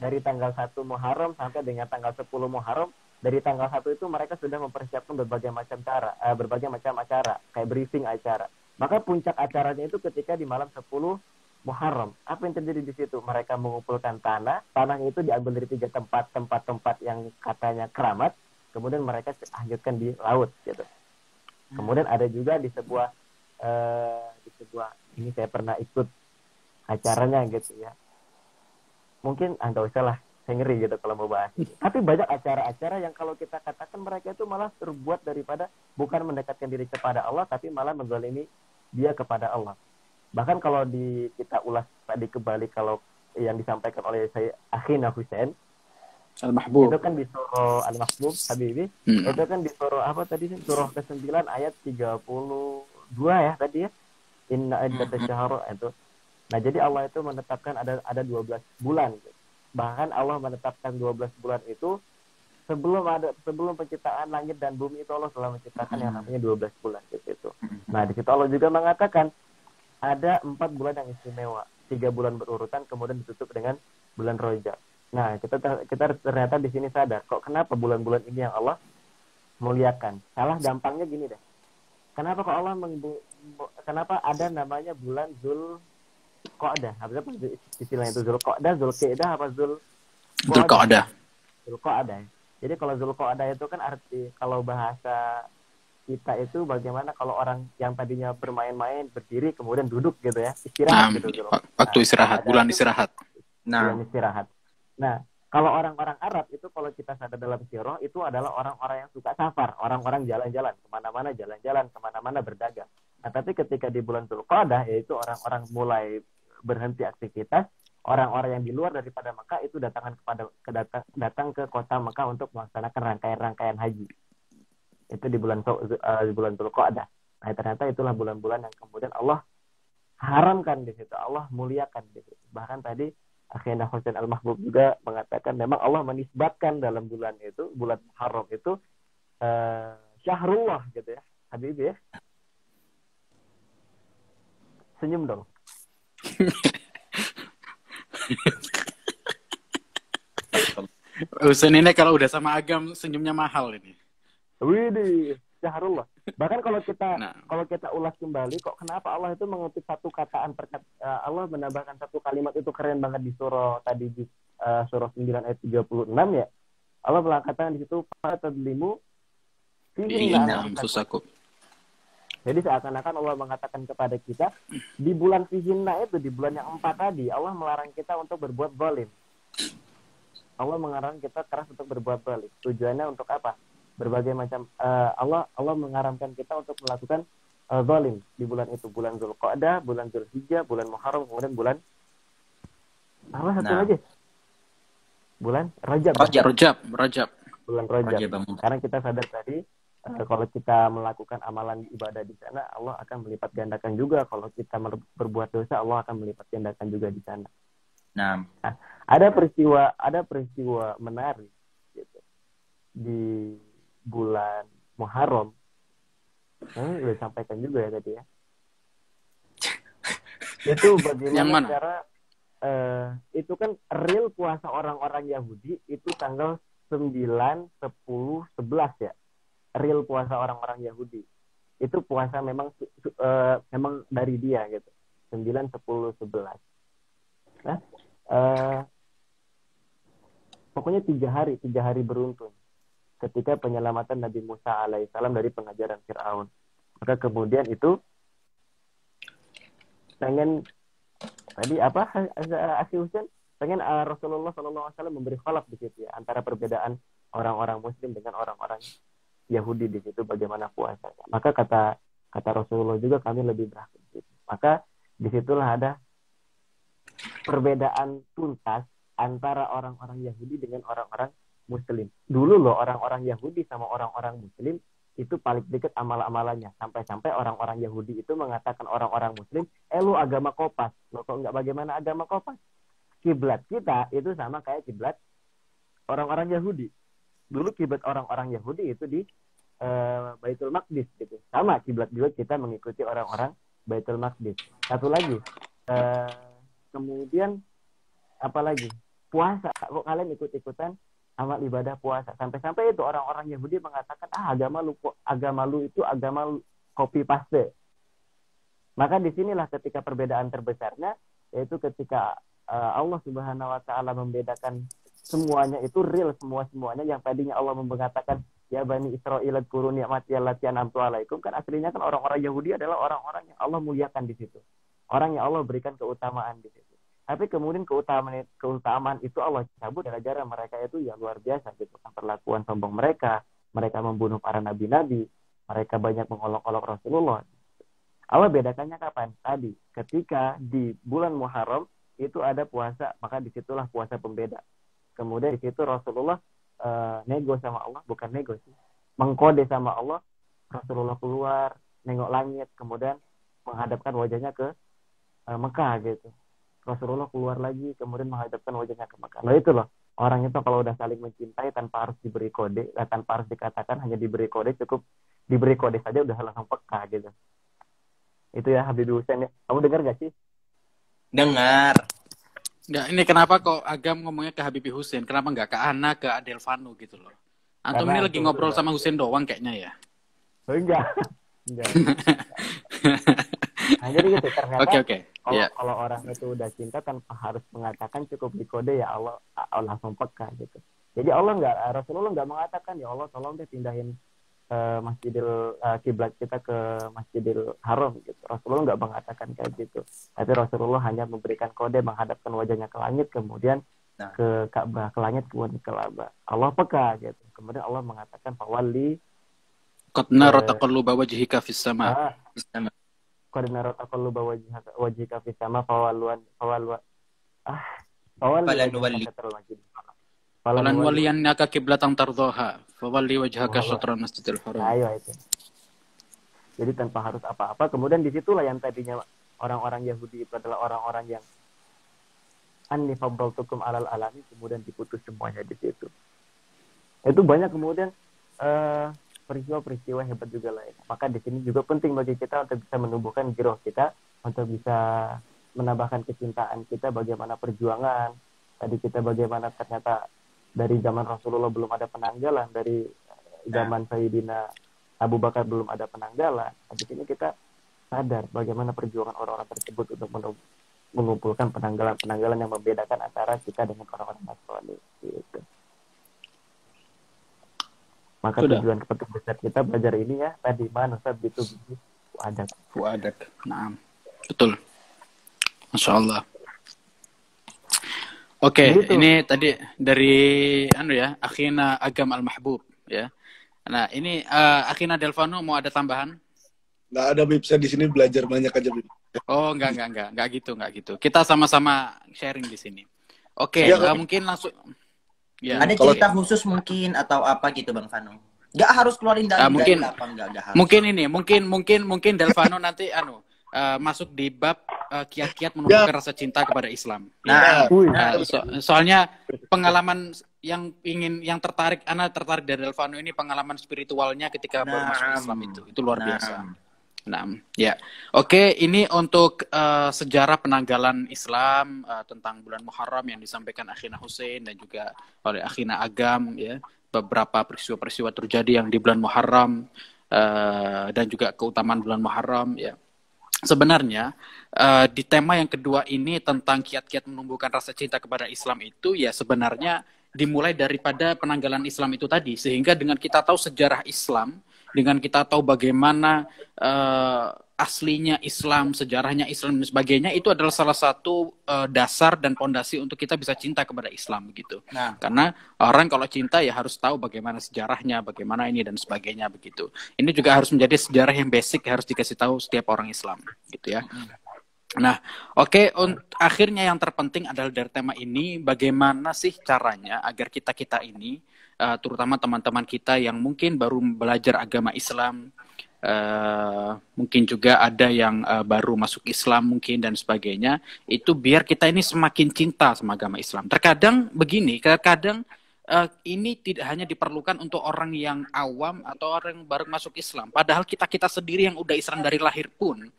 Dari tanggal 1 Muharram sampai dengan tanggal 10 Muharram, dari tanggal 1 itu mereka sudah mempersiapkan berbagai macam acara, kayak briefing acara. Maka puncak acaranya itu ketika di malam 10 Muharram. Apa yang terjadi di situ? Mereka mengumpulkan tanah itu diambil dari 3 tempat yang katanya keramat, kemudian mereka hanyutkan di laut gitu. Kemudian ada juga di sebuah ini saya pernah ikut acaranya gitu ya. Mungkin nggak usah lah, saya ngeri gitu kalau mau bahas. Tapi banyak acara-acara yang kalau kita katakan mereka itu malah terbuat daripada bukan mendekatkan diri kepada Allah, tapi malah menzalimi dia kepada Allah. Bahkan kalau kita ulas tadi kembali kalau yang disampaikan oleh saya Akhina Husain Al-Mahbub. itu kan di surah Al-Mahbub Habibi, itu kan di surah apa tadi? Surah ke-9 ayat 32 ya tadi ya. Inna iddatasyahara itu Nah, jadi Allah itu menetapkan ada 12 bulan. Bahkan Allah menetapkan 12 bulan itu sebelum penciptaan langit dan bumi itu Allah telah menciptakan yang namanya 12 bulan gitu. Nah, di situ Allah juga mengatakan ada 4 bulan yang istimewa, 3 bulan berurutan kemudian ditutup dengan bulan Rajab. Nah, kita ternyata di sini sadar kok kenapa bulan-bulan ini yang Allah muliakan. Salah gampangnya gini deh. Kenapa kok Allah kenapa ada namanya bulan Zulqa'dah? Apa istilahnya itu Zulqa'dah, Zulqa'dah apa Dzulqa'dah. Zulqa'dah. Jadi kalau Zulqa'dah itu kan arti kalau bahasa kita itu bagaimana kalau orang yang tadinya bermain-main berdiri kemudian duduk gitu ya, istirahat gitu. Waktu istirahat, bulan istirahat. Bulan istirahat. Nah, kalau orang-orang Arab itu kalau kita sadar dalam sirah itu adalah orang-orang yang suka safar, orang-orang jalan-jalan kemana-mana berdagang. Nah, tapi ketika di bulan Dzulqa'dah yaitu orang-orang mulai berhenti aktivitas, orang-orang yang di luar daripada Mekah itu datang ke kota Mekah untuk melaksanakan rangkaian haji. Itu di bulan Dzulqa'dah. Nah, ternyata itulah bulan-bulan yang kemudian Allah haramkan di situ, Allah muliakan di situ. Bahkan tadi Akhina Husain Al-Mahbub juga mengatakan memang Allah menisbatkan dalam bulan itu, bulan Muharram itu syahrullah gitu ya. Habibie ya. Senyum dong. Husain ini kalau udah sama Agam senyumnya mahal ini. Widih, syahrullah. Bahkan kalau kita ulas kembali kok kenapa Allah itu mengutip satu kataan Allah menambahkan satu kalimat itu keren banget di surah tadi di surah 9 ayat 36 ya. Allah mengatakan di situ fatadlimu fihinna anfusakum. Jadi seakan-akan Allah mengatakan kepada kita di bulan fihinna itu, di bulan yang 4 tadi Allah melarang kita untuk berbuat zalim. Allah mengarang kita keras untuk berbuat zalim. Tujuannya untuk apa? Berbagai macam Allah mengharamkan kita untuk melakukan zalim di bulan itu, bulan Dzulqa'dah, bulan Dzulhijjah, bulan Muharram, kemudian bulan apa satu lagi? Bulan Rajab. Bulan Rajab. Karena kita sadar tadi kalau kita melakukan amalan ibadah di sana, Allah akan melipat gandakan juga. Kalau kita berbuat dosa, Allah akan melipat gandakan juga di sana. Nah, ada peristiwa menarik gitu di bulan Muharram. Udah sampaikan juga ya tadi ya. Itu bagaimana cara itu kan real puasa orang-orang Yahudi itu tanggal 9, 10, 11 ya. Real puasa orang-orang Yahudi. Itu puasa memang dari dia gitu. 9, 10, 11. Nah, pokoknya 3 hari beruntun ketika penyelamatan Nabi Musa alaihissalam dari pengajaran Fir'aun. Maka kemudian itu pengen tadi apa Asyik Husain pengen Rasulullah SAW memberi kholaf di situ ya, antara perbedaan orang-orang Muslim dengan orang-orang Yahudi di situ bagaimana puasanya. Maka kata Rasulullah juga kami lebih berhak di situ. Maka disitulah ada perbedaan tuntas antara orang-orang Yahudi dengan orang-orang Muslim. Dulu loh orang-orang Yahudi sama orang-orang Muslim itu paling dekat amal-amalannya. Sampai-sampai orang-orang Yahudi itu mengatakan orang-orang Muslim, lu agama kopas. Lo kok nggak bagaimana agama kopas? Kiblat kita itu sama kayak kiblat orang-orang Yahudi. Dulu kiblat orang-orang Yahudi itu di Baitul Maqdis gitu. Sama kiblat juga kita mengikuti orang-orang Baitul Maqdis. Satu lagi, kemudian apa lagi? Puasa. Kok kalian ikut-ikutan amal ibadah puasa? Sampai-sampai itu orang-orang Yahudi mengatakan agama lu itu agama copy paste. Maka disinilah ketika perbedaan terbesarnya, yaitu ketika Allah Subhanahu Wa Taala membedakan semuanya itu real semuanya yang tadinya Allah mengatakan ya Bani Israil dzkuru ni'mati allati an'amtu 'alaikum, kan aslinya kan orang-orang Yahudi adalah orang-orang yang Allah muliakan di situ. Orang yang Allah berikan keutamaan di situ. Tapi kemudian keutamaan itu Allah cabut gara-gara mereka itu ya luar biasa gitu. Perlakuan sombong mereka membunuh para nabi-nabi, mereka banyak mengolok-olok Rasulullah. Allah bedakannya kapan? Tadi, ketika di bulan Muharram itu ada puasa, maka disitulah puasa pembeda. Kemudian di situ Rasulullah nego sama Allah, bukan nego sih, mengkode sama Allah. Rasulullah keluar, nengok langit, kemudian menghadapkan wajahnya ke Mekah gitu. Rasulullah keluar lagi kemudian menghadapkan wajahnya ke Mekah. Nah itu loh, orang itu kalau udah saling mencintai tanpa harus diberi kode, tanpa harus dikatakan, hanya diberi kode, cukup diberi kode saja udah langsung peka gitu. Itu ya Habibie Hussein ya. Kamu dengar gak sih? Dengar. Nggak, ini kenapa kok Agam ngomongnya ke Habibie Hussein? Kenapa nggak ke Ana, ke Adelvano gitu loh? Antum Karena ini lagi antum ngobrol sudah- sama Hussein doang kayaknya ya. Oh, enggak. Enggak. Nah, jadi gitu ternyata Oke. kalau Ya. kalau orang itu udah cinta tanpa harus mengatakan, cukup di kode ya Allah, langsung peka gitu. Jadi Rasulullah nggak mengatakan ya Allah tolong deh pindahin Masjidil kiblat kita ke Masjidil Haram gitu. Rasulullah nggak mengatakan kayak gitu. Tapi Rasulullah hanya memberikan kode, menghadapkan wajahnya ke langit, kemudian Nah. ke Ka'bah, ke langit, kemudian ke Ka'bah. Allah peka gitu. Kemudian Allah mengatakan fawalli Qad nara taqalluba wajhika fis sama. Bisa. koordinat taqalluba wajhika fis sama fawalli Falanwalli. Falan waliyannaka qiblatan tardhaha, fawalli wajhaka syatran masjidil haram. Ayo itu. Jadi tanpa harus apa-apa. Kemudian disitulah yang tadinya orang-orang Yahudi itu adalah orang-orang yang anni faddaltukum alal alami, kemudian diputus semuanya di situ. Itu banyak kemudian peristiwa-peristiwa hebat juga lain. Maka di sini juga penting bagi kita untuk bisa menumbuhkan giroh kita, untuk bisa menambahkan kecintaan kita, bagaimana perjuangan. Tadi kita bagaimana ternyata dari zaman Rasulullah belum ada penanggalan, dari zaman Sayyidina Abu Bakar belum ada penanggalan. Di sini kita sadar bagaimana perjuangan orang-orang tersebut untuk mengumpulkan penanggalan yang membedakan antara kita dengan orang-orang Nasrani. Gitu. Maka Sudah. tujuan besar kita belajar ini ya tadi manusab itu ada. Fuadak. Naam. Betul. Masya Allah. Oke, Gitu. ini tadi dari Akhina Agam Al-Mahbub ya. Nah, ini Akhina Delvano mau ada tambahan? Nggak ada, Bib. Saya di sini belajar banyak aja, Bib. Oh, enggak gitu. Kita sama-sama sharing di sini. Oke, Ya, mungkin langsung ya. Ada oke. cerita khusus mungkin atau apa gitu Bang Fano? Nggak harus keluarin dari mungkin- apa enggak harus. Mungkin Delvano nanti masuk di bab kiat-kiat menumbuhkan rasa cinta kepada Islam. Nah, Soalnya pengalaman yang tertarik dari Delvano ini pengalaman spiritualnya ketika baru masuk Islam itu luar biasa. Nah, ya. Oke, ini untuk sejarah penanggalan Islam tentang bulan Muharram yang disampaikan Akhina Hussein dan juga oleh Akhina Agam ya. Beberapa peristiwa-peristiwa terjadi yang di bulan Muharram dan juga keutamaan bulan Muharram ya. Sebenarnya di tema yang kedua ini tentang kiat-kiat menumbuhkan rasa cinta kepada Islam itu ya sebenarnya dimulai daripada penanggalan Islam itu tadi, sehingga dengan kita tahu sejarah Islam, dengan kita tahu bagaimana aslinya Islam, sejarahnya Islam dan sebagainya, itu adalah salah satu dasar dan pondasi untuk kita bisa cinta kepada Islam begitu. Nah. Karena orang kalau cinta ya harus tahu bagaimana sejarahnya, bagaimana ini dan sebagainya begitu. Ini juga harus menjadi sejarah yang basic, harus dikasih tahu setiap orang Islam gitu ya. Nah, oke, akhirnya yang terpenting adalah dari tema ini, bagaimana sih caranya agar kita ini, terutama teman-teman kita yang mungkin baru belajar agama Islam, mungkin juga ada yang baru masuk Islam mungkin dan sebagainya, itu biar kita ini semakin cinta sama agama Islam. Terkadang begini, ini tidak hanya diperlukan untuk orang yang awam atau orang yang baru masuk Islam. Padahal kita sendiri yang udah Islam dari lahir pun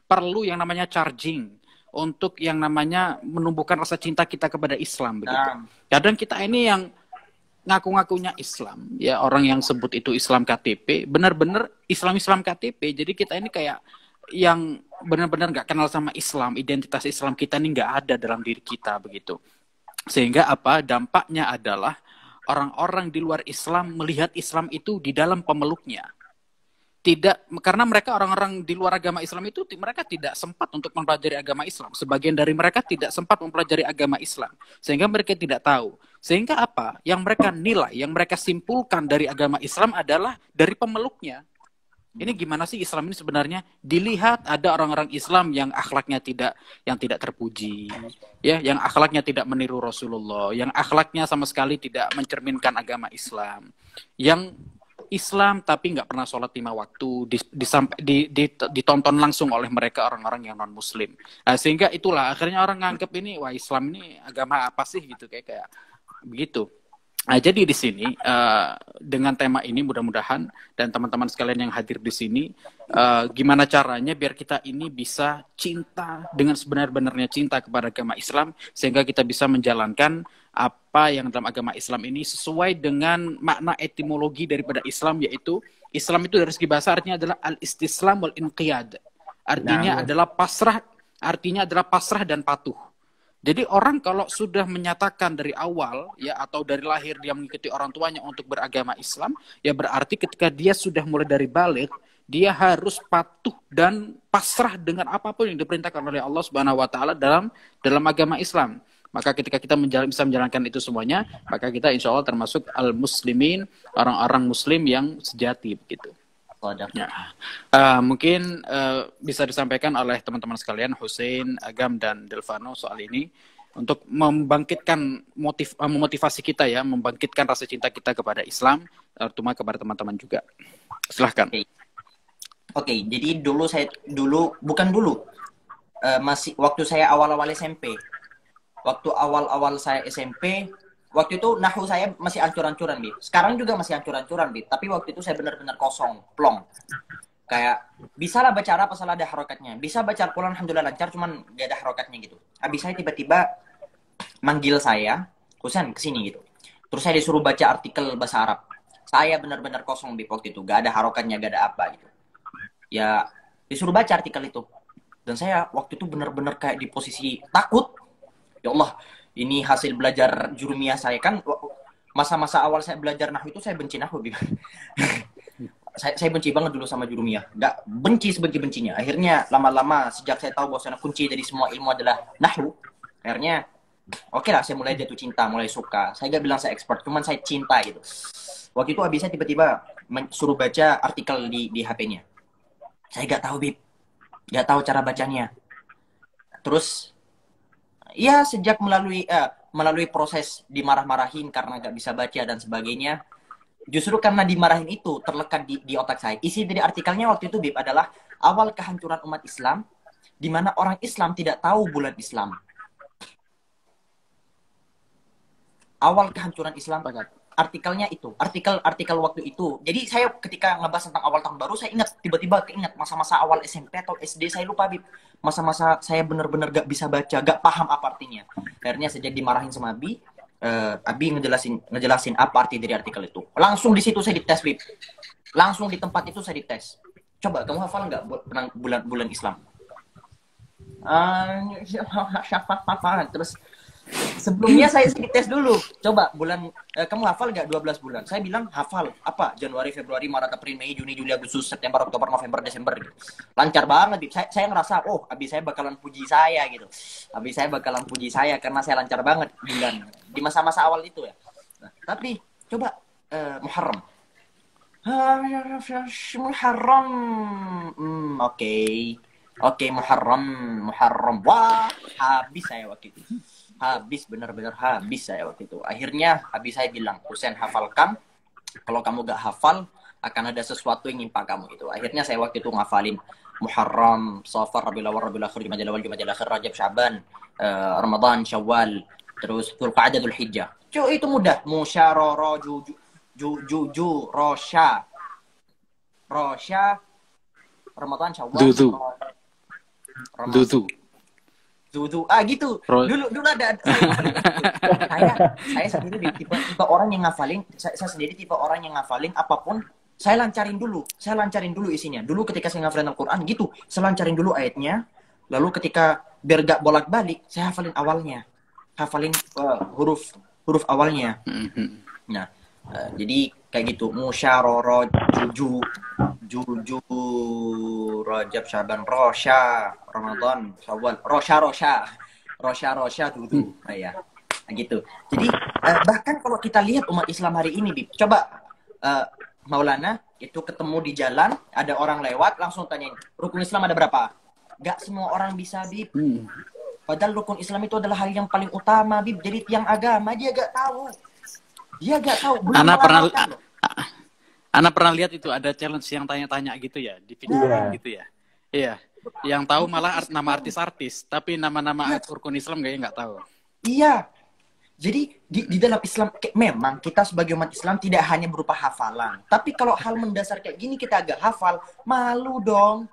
perlu yang namanya charging untuk yang namanya menumbuhkan rasa cinta kita kepada Islam begitu. Kadang kita ini yang ngaku-ngakunya Islam, ya orang yang sebut itu Islam KTP, benar-benar Islam KTP. Jadi kita ini kayak yang benar-benar nggak kenal sama Islam, identitas Islam kita ini nggak ada dalam diri kita begitu. Sehingga apa dampaknya adalah orang-orang di luar Islam melihat Islam itu di dalam pemeluknya. Tidak, karena mereka orang-orang di luar agama Islam itu mereka tidak sempat untuk mempelajari agama Islam. Sebagian dari mereka tidak sempat mempelajari agama Islam, sehingga mereka tidak tahu. Sehingga apa? Yang mereka nilai, yang mereka simpulkan dari agama Islam adalah dari pemeluknya. Ini gimana sih Islam ini sebenarnya? Dilihat ada orang-orang Islam yang akhlaknya tidak terpuji, ya, yang akhlaknya tidak meniru Rasulullah, yang akhlaknya sama sekali tidak mencerminkan agama Islam, yang Islam tapi nggak pernah sholat 5 waktu, ditonton langsung oleh mereka orang-orang yang non Muslim. Nah, sehingga itulah akhirnya orang nganggep ini, wah Islam ini agama apa sih gitu, kayak begitu. Nah, jadi di sini dengan tema ini mudah-mudahan dan teman-teman sekalian yang hadir di sini, gimana caranya biar kita ini bisa cinta dengan sebenar-benarnya cinta kepada agama Islam, sehingga kita bisa menjalankan apa yang dalam agama Islam ini sesuai dengan makna etimologi daripada Islam, yaitu Islam itu dari segi bahasa artinya adalah al-istislam wal inqiyad. Artinya adalah pasrah, artinya adalah pasrah dan patuh. Jadi orang kalau sudah menyatakan dari awal ya atau dari lahir dia mengikuti orang tuanya untuk beragama Islam, ya berarti ketika dia sudah mulai dari balik, dia harus patuh dan pasrah dengan apapun yang diperintahkan oleh Allah Subhanahu wa taala dalam agama Islam. Maka ketika kita bisa menjalankan itu semuanya, maka kita insya Allah termasuk al-muslimin, orang-orang muslim yang sejati begitu. Ya. Mungkin bisa disampaikan oleh teman-teman sekalian, Hussein, Agam, dan Delvano soal ini untuk membangkitkan memotivasi kita ya, membangkitkan rasa cinta kita kepada Islam, terutama kepada teman-teman juga. Silahkan. Oke, jadi masih waktu saya awal-awal SMP, waktu itu nahu saya masih ancur-ancuran, Bib. Sekarang juga masih ancur-ancuran, Bib. Tapi waktu itu saya benar-benar kosong, plong. Kayak, bisa lah baca Arab asal ada harokatnya. Bisa baca Al-Quran, alhamdulillah lancar, cuman gak ada harokatnya gitu. Habis saya tiba-tiba manggil saya, Husain, kesini gitu. Terus saya disuruh baca artikel bahasa Arab. Saya benar-benar kosong, Bib, waktu itu. Gak ada harokatnya, gak ada apa gitu. Ya, disuruh baca artikel itu. Dan saya waktu itu benar-benar kayak di posisi takut. Ya Allah, ini hasil belajar jurumiyah saya. Kan masa-masa awal saya belajar nahwu itu saya benci nahwu. saya benci banget dulu sama jurumiyah. Nggak benci sebenci-bencinya. Akhirnya lama-lama sejak saya tahu bahwa kunci dari semua ilmu adalah nahwu, akhirnya oke lah, saya mulai jatuh cinta, mulai suka. Saya nggak bilang saya expert, cuman saya cinta gitu. Waktu itu habis saya tiba-tiba suruh baca artikel di HP-nya. Saya nggak tahu, Bib. Nggak tahu cara bacanya. Terus ya sejak melalui proses dimarah-marahin karena nggak bisa baca dan sebagainya, justru karena dimarahin itu terlekat di otak saya. Isi dari artikelnya waktu itu, Bib, adalah awal kehancuran umat Islam, di mana orang Islam tidak tahu bulan Islam. Awal kehancuran Islam, artikelnya itu, artikel waktu itu. Jadi saya ketika ngebahas tentang awal tahun baru, saya tiba-tiba keinget masa-masa awal SMP atau SD, saya lupa, Bib. Masa-masa saya benar-benar gak bisa baca, gak paham apa artinya. Akhirnya sejak dimarahin sama Abi ngejelasin apa arti dari artikel itu. Langsung di situ saya dites, Bib. Langsung di tempat itu saya dites. Coba, kamu hafal nggak bulan Islam? Terus sebelumnya saya dites dulu. Coba kamu hafal nggak 12 bulan? Saya bilang hafal. Apa? Januari, Februari, Maret, April, Mei, Juni, Juli, Agustus, September, Oktober, November, Desember. Lancar banget, Bib. Saya ngerasa, abi saya bakalan puji saya gitu. Abi saya bakalan puji saya karena saya lancar banget bulan di masa-masa awal itu ya. Nah, tapi coba Muharram. Muharram. Oke, Muharram. Wah, habis saya waktu itu. Benar-benar habis saya waktu itu. Akhirnya habis saya bilang, Husain, hafalkan. Kalau kamu gak hafal, akan ada sesuatu yang nimpa kamu itu. Akhirnya saya waktu itu ngafalin Muharram, Safar, Rabiul Awwal, Rabiul Akhir, Jumadil Awal, Jumadil Akhir, Rajab, Syaban, Ramadan, Syawal, terus Dzulqa'dah, Dzulhijjah. Itu mudah. Musyarara, Rosya, Ramadan, Syawal, Zuzu, gitu. Dulu ada. Saya sendiri tipe orang yang ngafalin. Saya sendiri tipe orang yang ngafalin apapun. Saya lancarin dulu isinya. Dulu ketika saya ngafalin Al-Quran gitu, saya lancarin dulu ayatnya. Lalu ketika biar gak bolak-balik, saya hafalin awalnya, huruf awalnya. Nah, jadi kayak gitu. Musyarara, Juju, Rajab, Syaban, Rosya, Ramadan, Syawal, Rosya, Dudu, ya, gitu. Jadi bahkan kalau kita lihat umat Islam hari ini, Bib, coba Maulana itu ketemu di jalan, ada orang lewat, langsung tanyain, rukun Islam ada berapa? Gak semua orang bisa, Bib. Padahal rukun Islam itu adalah hal yang paling utama, Bib. Jadi tiang agama dia gak tahu. Belum Ana pernah lihat itu ada challenge yang tanya-tanya gitu ya di video Iya. gitu ya. Iya. Yang tahu malah nama artis-artis, tapi nama-nama rukun Islam nggak tahu. Iya. Jadi di dalam Islam memang kita sebagai umat Islam tidak hanya berupa hafalan. Tapi kalau hal mendasar kayak gini kita agak hafal, malu dong.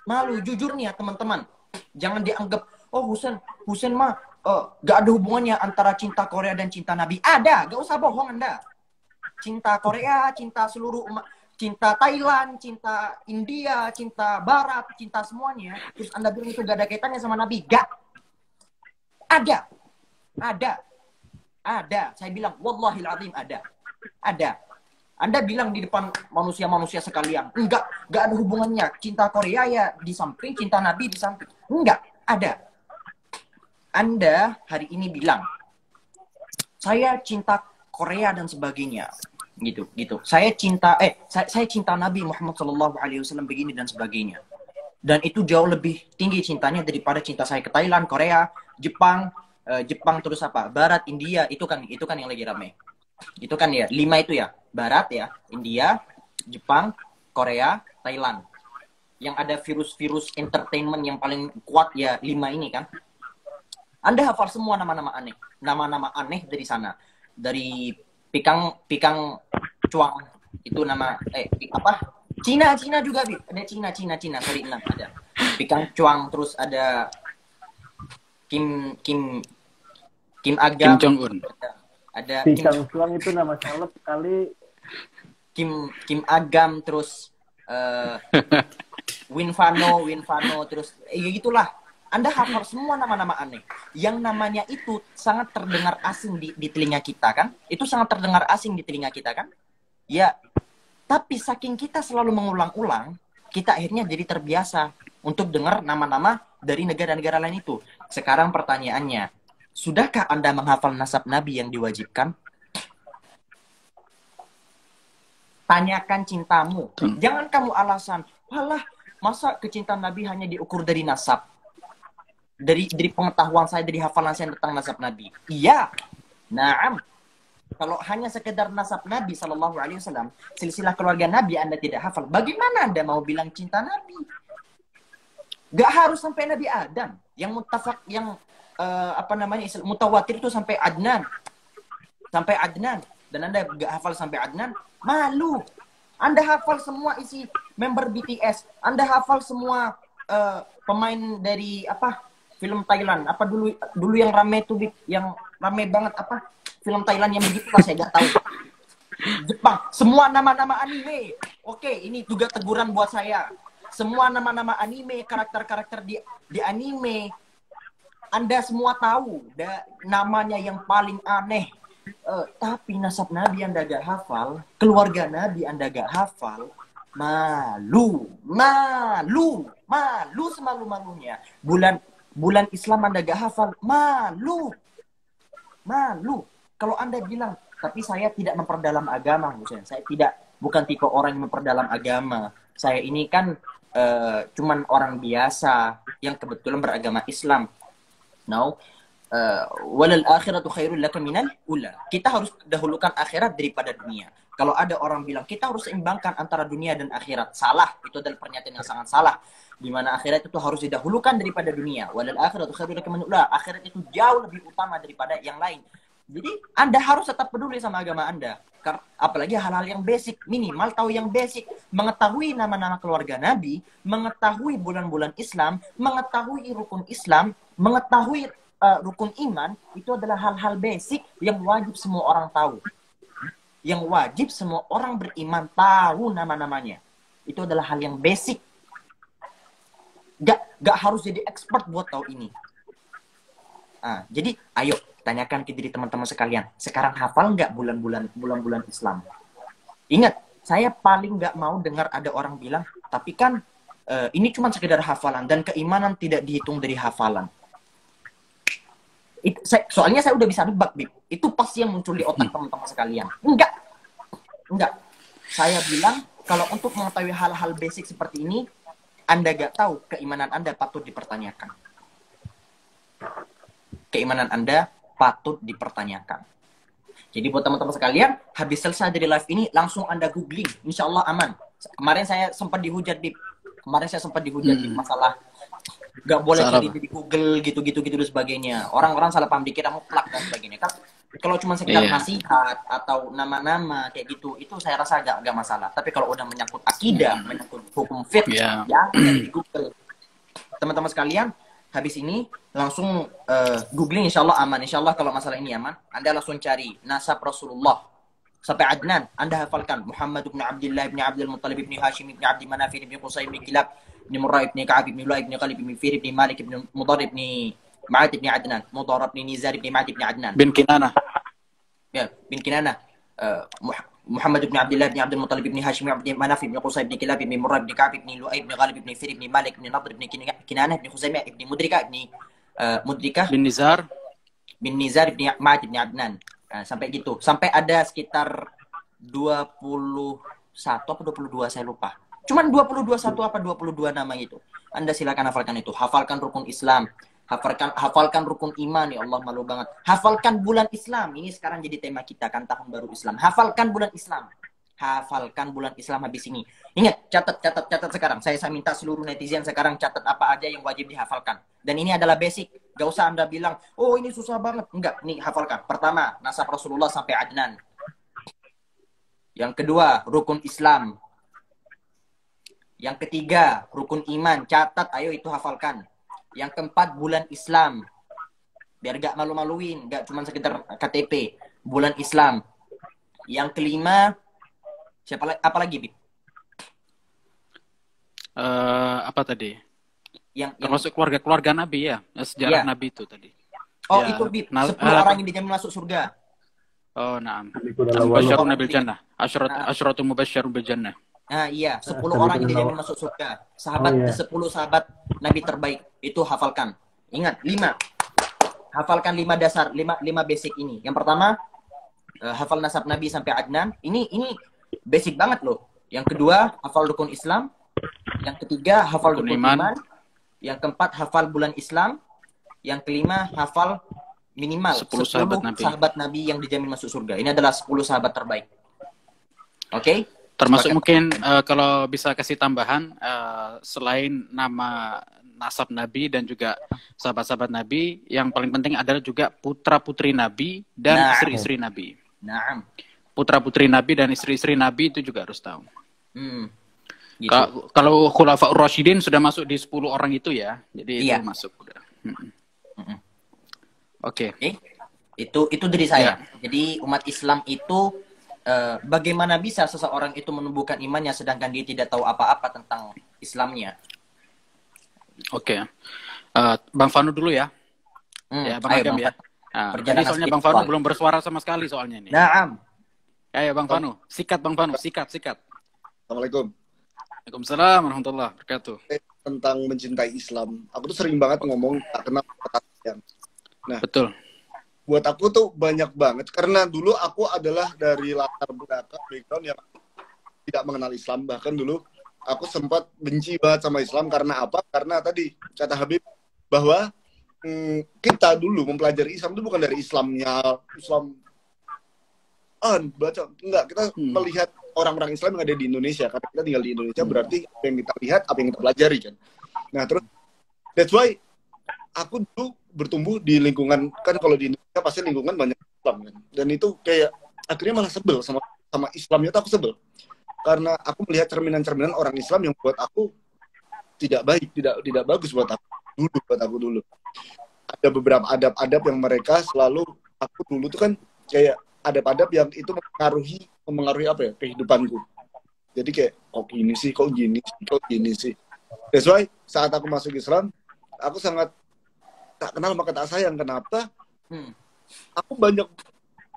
Malu, jujur nih ya teman-teman. Jangan dianggap, oh Husen mah gak ada hubungannya antara cinta Korea dan cinta Nabi. Ada, gak usah bohong Anda. Cinta Korea, cinta seluruh umat, cinta Thailand, cinta India, cinta Barat, cinta semuanya. Terus Anda bilang itu gak ada kaitannya sama Nabi. Gak. Ada. Saya bilang, wallahil azim ada. Anda bilang di depan manusia-manusia sekalian, enggak ada hubungannya. Cinta Korea ya di samping, cinta Nabi di samping. Enggak, ada. Anda hari ini bilang, saya cinta Korea dan sebagainya. Gitu. Saya cinta Nabi Muhammad SAW begini dan sebagainya. Dan itu jauh lebih tinggi cintanya daripada cinta saya ke Thailand, Korea, Jepang terus apa? Barat, India, itu kan yang lagi rame. Itu kan ya, 5 itu ya. Barat ya, India, Jepang, Korea, Thailand. Yang ada virus-virus entertainment yang paling kuat ya 5 ini kan. Anda hafal semua nama-nama aneh. Nama-nama aneh dari sana. Dari Pikang Cuang. Itu nama apa? Cina juga, Bib. Ada Cina. Sorry, 6 ada. Pikang Cuang, terus ada Kim Agam. Kim Jong Un. Ada Pikang Cuang itu nama salep sekali. Kim Agam, terus Winfano, terus ya gitulah. Anda hafal semua nama-nama aneh. Yang namanya itu sangat terdengar asing di telinga kita kan? Itu sangat terdengar asing di telinga kita kan? Ya, tapi saking kita selalu mengulang-ulang, kita akhirnya jadi terbiasa untuk dengar nama-nama dari negara-negara lain itu. Sekarang pertanyaannya, sudahkah Anda menghafal nasab Nabi yang diwajibkan? Tanyakan cintamu. Jangan kamu alasan, walah, masa kecintaan Nabi hanya diukur dari nasab? Dari pengetahuan saya, dari hafalan saya tentang nasab Nabi. Iya. Naam. Kalau hanya sekedar nasab Nabi SAW, silsilah keluarga Nabi Anda tidak hafal, bagaimana Anda mau bilang cinta Nabi? Gak harus sampai Nabi Adam. Yang mutafak, yang mutawatir itu sampai Adnan. Dan Anda gak hafal sampai Adnan, malu. Anda hafal semua isi member BTS. Anda hafal semua pemain dari film Thailand. Apa dulu yang rame tuh, yang rame banget film Thailand yang begitu lah, saya gak tahu. Jepang, semua nama-nama anime. Oke, ini juga teguran buat saya. Semua nama-nama anime, karakter-karakter di anime, Anda semua tahu. Namanya yang paling aneh. Tapi nasab Nabi Anda gak hafal, keluarga Nabi Anda gak hafal, malu semalu-malunya. Bulan Islam Anda gak hafal, malu. Kalau Anda bilang, tapi saya tidak memperdalam agama, misalnya, saya bukan tipe orang yang memperdalam agama. Saya ini kan cuman orang biasa yang kebetulan beragama Islam. No, walal akhiratu khairul laka minal ula. Kita harus dahulukan akhirat daripada dunia. Kalau ada orang bilang kita harus seimbangkan antara dunia dan akhirat, salah. Itu adalah pernyataan yang sangat salah. Di mana akhirat itu harus didahulukan daripada dunia. Walal akhiratu khairul laka minal ula. Akhirat itu jauh lebih utama daripada yang lain. Jadi Anda harus tetap peduli sama agama Anda. Apalagi hal-hal yang basic, minimal tahu yang basic, mengetahui nama-nama keluarga Nabi, mengetahui bulan-bulan Islam, mengetahui rukun Islam, mengetahui rukun iman, itu adalah hal-hal basic yang wajib semua orang tahu. Yang wajib semua orang beriman tahu nama-namanya. Itu adalah hal yang basic. Gak harus jadi expert buat tahu ini. Jadi ayo tanyakan ke diri teman-teman sekalian. Sekarang hafal nggak bulan-bulan Islam? Ingat, saya paling nggak mau dengar ada orang bilang, tapi kan ini cuma sekedar hafalan dan keimanan tidak dihitung dari hafalan. Soalnya saya udah bisa nebak, Bib. Itu pasti yang muncul di otak teman-teman sekalian. Enggak. Saya bilang, kalau untuk mengetahui hal-hal basic seperti ini, Anda nggak tahu, keimanan Anda patut dipertanyakan. Keimanan Anda patut dipertanyakan. Jadi buat teman-teman sekalian, habis selesai dari live ini, langsung Anda googling. Insya Allah aman. Kemarin saya sempat dihujat di masalah nggak boleh Salah, cari Pak. di Google gitu dan sebagainya. Orang-orang salah paham dikira mutlak dan sebagainya. Kan kalau cuma sekedar Iya. nasihat atau nama-nama kayak gitu, itu saya rasa nggak masalah. Tapi kalau udah menyangkut akidah, menyangkut hukum fiqh, Iya. ya cari di Google. Teman-teman sekalian, habis ini langsung googling, insya Allah aman. Insya Allah kalau masalah ini aman, Anda langsung cari nasab Rasulullah sampai Adnan. Anda hafalkan Muhammad bin Abdullah bin Abdul Muttalib bin Hashim bin Abdi Manaf bin Qusay bin Kilab bin Murrah bin Ka'ab bin Lu'ay bin Ghalib bin Fir bin Malik bin Mudar bin Ma'ad bin Adnan, Mudar bin Nizar bin Ma'ad bin Adnan. Bin Kinana. Ya, bin Kinana. Muhammad bin Abdullah bin Abdul Muttalib bin Hashim bin Abdi Manaf bin Qusay bin Kilab bin Murrah bin Ka'ab bin Lu'ay bin Ghalib bin Fir bin Malik bin Nadr bin Kinana bin Khuzaimah bin Mudrikah Bin Nizar. bin Nizar bin Ma'ad bin Adnan. Sampai gitu. Sampai ada sekitar 21 apa 22 saya lupa. Cuman 21 apa 22 nama itu. Anda silakan hafalkan itu. Hafalkan rukun Islam. Hafalkan rukun iman. Ya Allah, malu banget. Hafalkan bulan Islam. Ini sekarang jadi tema kita kan, tahun baru Islam. Hafalkan bulan Islam. Hafalkan bulan Islam habis ini. Ingat, catat sekarang. Saya minta seluruh netizen sekarang catat apa aja yang wajib dihafalkan. Dan ini adalah basic. Gak usah Anda bilang, oh ini susah banget. Enggak, nih hafalkan. Pertama, nasab Rasulullah sampai Adnan. Yang kedua, rukun Islam. Yang ketiga, rukun iman. Catat, ayo itu hafalkan. Yang keempat, bulan Islam. Biar gak malu-maluin. Gak cuma sekedar KTP. Bulan Islam. Yang kelima, apa lagi, Bib? Apa tadi? Yang Termasuk keluarga Nabi ya, sejarah Iya. Nabi itu tadi. Oh, Ya, itu, Bib. nah, 10 orang yang dijamin masuk surga. Oh, naam. Ikut dalam walau. Mubasysyarun bil jannah. Asyratu mubasysyarun bil jannah. Nah, iya. 10 orang yang dijamin masuk surga. Oh, iya. 10 sahabat Nabi terbaik. Itu hafalkan. Ingat, 5. Hafalkan 5 dasar, 5 basic ini. Yang pertama, hafal nasab Nabi sampai Adnan. Ini basic banget loh. Yang kedua, hafal rukun Islam. Yang ketiga, hafal Rukun rukun iman. iman. Yang keempat, hafal bulan Islam. Yang kelima, hafal minimal 10 sahabat Nabi yang dijamin masuk surga. Ini adalah 10 sahabat terbaik. Oke? Termasuk Sepakat. mungkin kalau bisa kasih tambahan, selain nama nasab Nabi dan juga sahabat-sahabat Nabi, yang paling penting adalah juga putra-putri Nabi dan Nah. istri-istri Nabi. Naam. Putra-putri Nabi dan istri-istri Nabi itu juga harus tahu. Gitu. Kalau Khulafaur Rasyidin sudah masuk di 10 orang itu ya. Jadi Iya. itu masuk udah. Oke. Oke. Itu dari saya. Jadi umat Islam itu bagaimana bisa seseorang itu menumbuhkan imannya sedangkan dia tidak tahu apa-apa tentang Islamnya. Oke. Bang Fanu dulu ya. Ya, Bang Ayo, Agam Bang ya. Fanu. Nah, Perjalanan tadi soalnya spiritual. Bang Fanu belum bersuara sama sekali soalnya ini. Naam. Ayo Bang Fanu, sikat Bang Fanu, sikat. Assalamualaikum. Waalaikumsalam warahmatullahi wabarakatuh. Tentang mencintai Islam. Aku tuh sering banget ngomong tak kenal kata sayang. Betul. Buat aku tuh banyak banget. Karena dulu aku adalah dari latar belakang background yang tidak mengenal Islam. Bahkan dulu aku sempat benci banget sama Islam. Karena apa? Karena tadi kata Habib bahwa kita dulu mempelajari Islam itu bukan dari Islamnya. Islam baca. Enggak, kita melihat orang-orang Islam yang ada di Indonesia. Karena kita tinggal di Indonesia, berarti apa yang kita lihat, apa yang kita pelajari kan. Nah, terus that's why aku dulu bertumbuh di lingkungan, kan kalau di Indonesia pasti lingkungan banyak Islam kan. Dan itu kayak akhirnya malah sebel sama Islamnya tuh aku sebel. Karena aku melihat cerminan-cerminan orang Islam yang buat aku tidak baik, tidak bagus buat aku dulu. Ada beberapa adab-adab yang mereka selalu, aku dulu tuh kan kayak adab-adab yang itu mempengaruhi apa ya, kehidupanku. Jadi kayak, kok gini sih. That's why saat aku masuk Islam, aku sangat tak kenal maka tak sayang. Kenapa? Aku banyak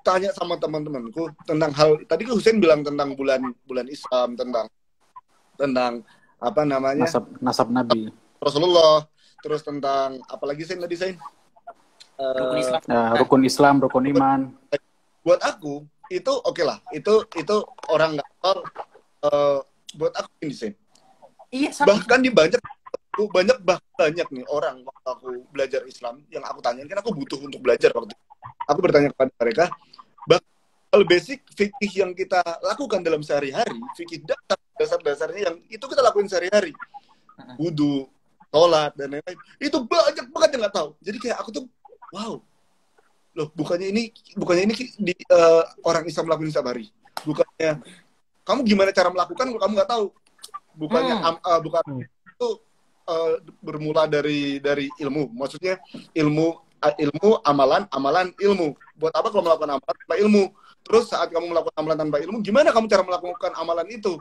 tanya sama teman-temanku tentang hal, tadi kan Hussein bilang tentang bulan Islam, tentang apa namanya? Nasab Nabi. Rasulullah, terus tentang apalagi tadi Rukun Islam. Rukun Islam, rukun iman. Buat aku itu oke lah, itu orang nggak tahu. Buat aku ini sih. Iya, sama. Bahkan di banyak nih orang waktu aku belajar Islam yang aku tanyain, kan aku butuh untuk belajar waktu itu. Aku bertanya kepada mereka, hal basic fikih yang kita lakukan dalam sehari-hari, fikih dasar-dasarnya yang itu kita lakuin sehari-hari, wudu, sholat dan lain-lain, itu banyak banget yang nggak tahu. Jadi kayak aku tuh wow, loh bukannya ini di, orang Islam lakuin setiap hari, bukannya kamu gimana cara melakukan kalau kamu nggak tahu, bukannya bukan itu bermula dari ilmu, maksudnya ilmu amalan ilmu. Buat apa kalau melakukan amalan tanpa ilmu? Terus saat kamu melakukan amalan tanpa ilmu, gimana kamu cara melakukan amalan itu?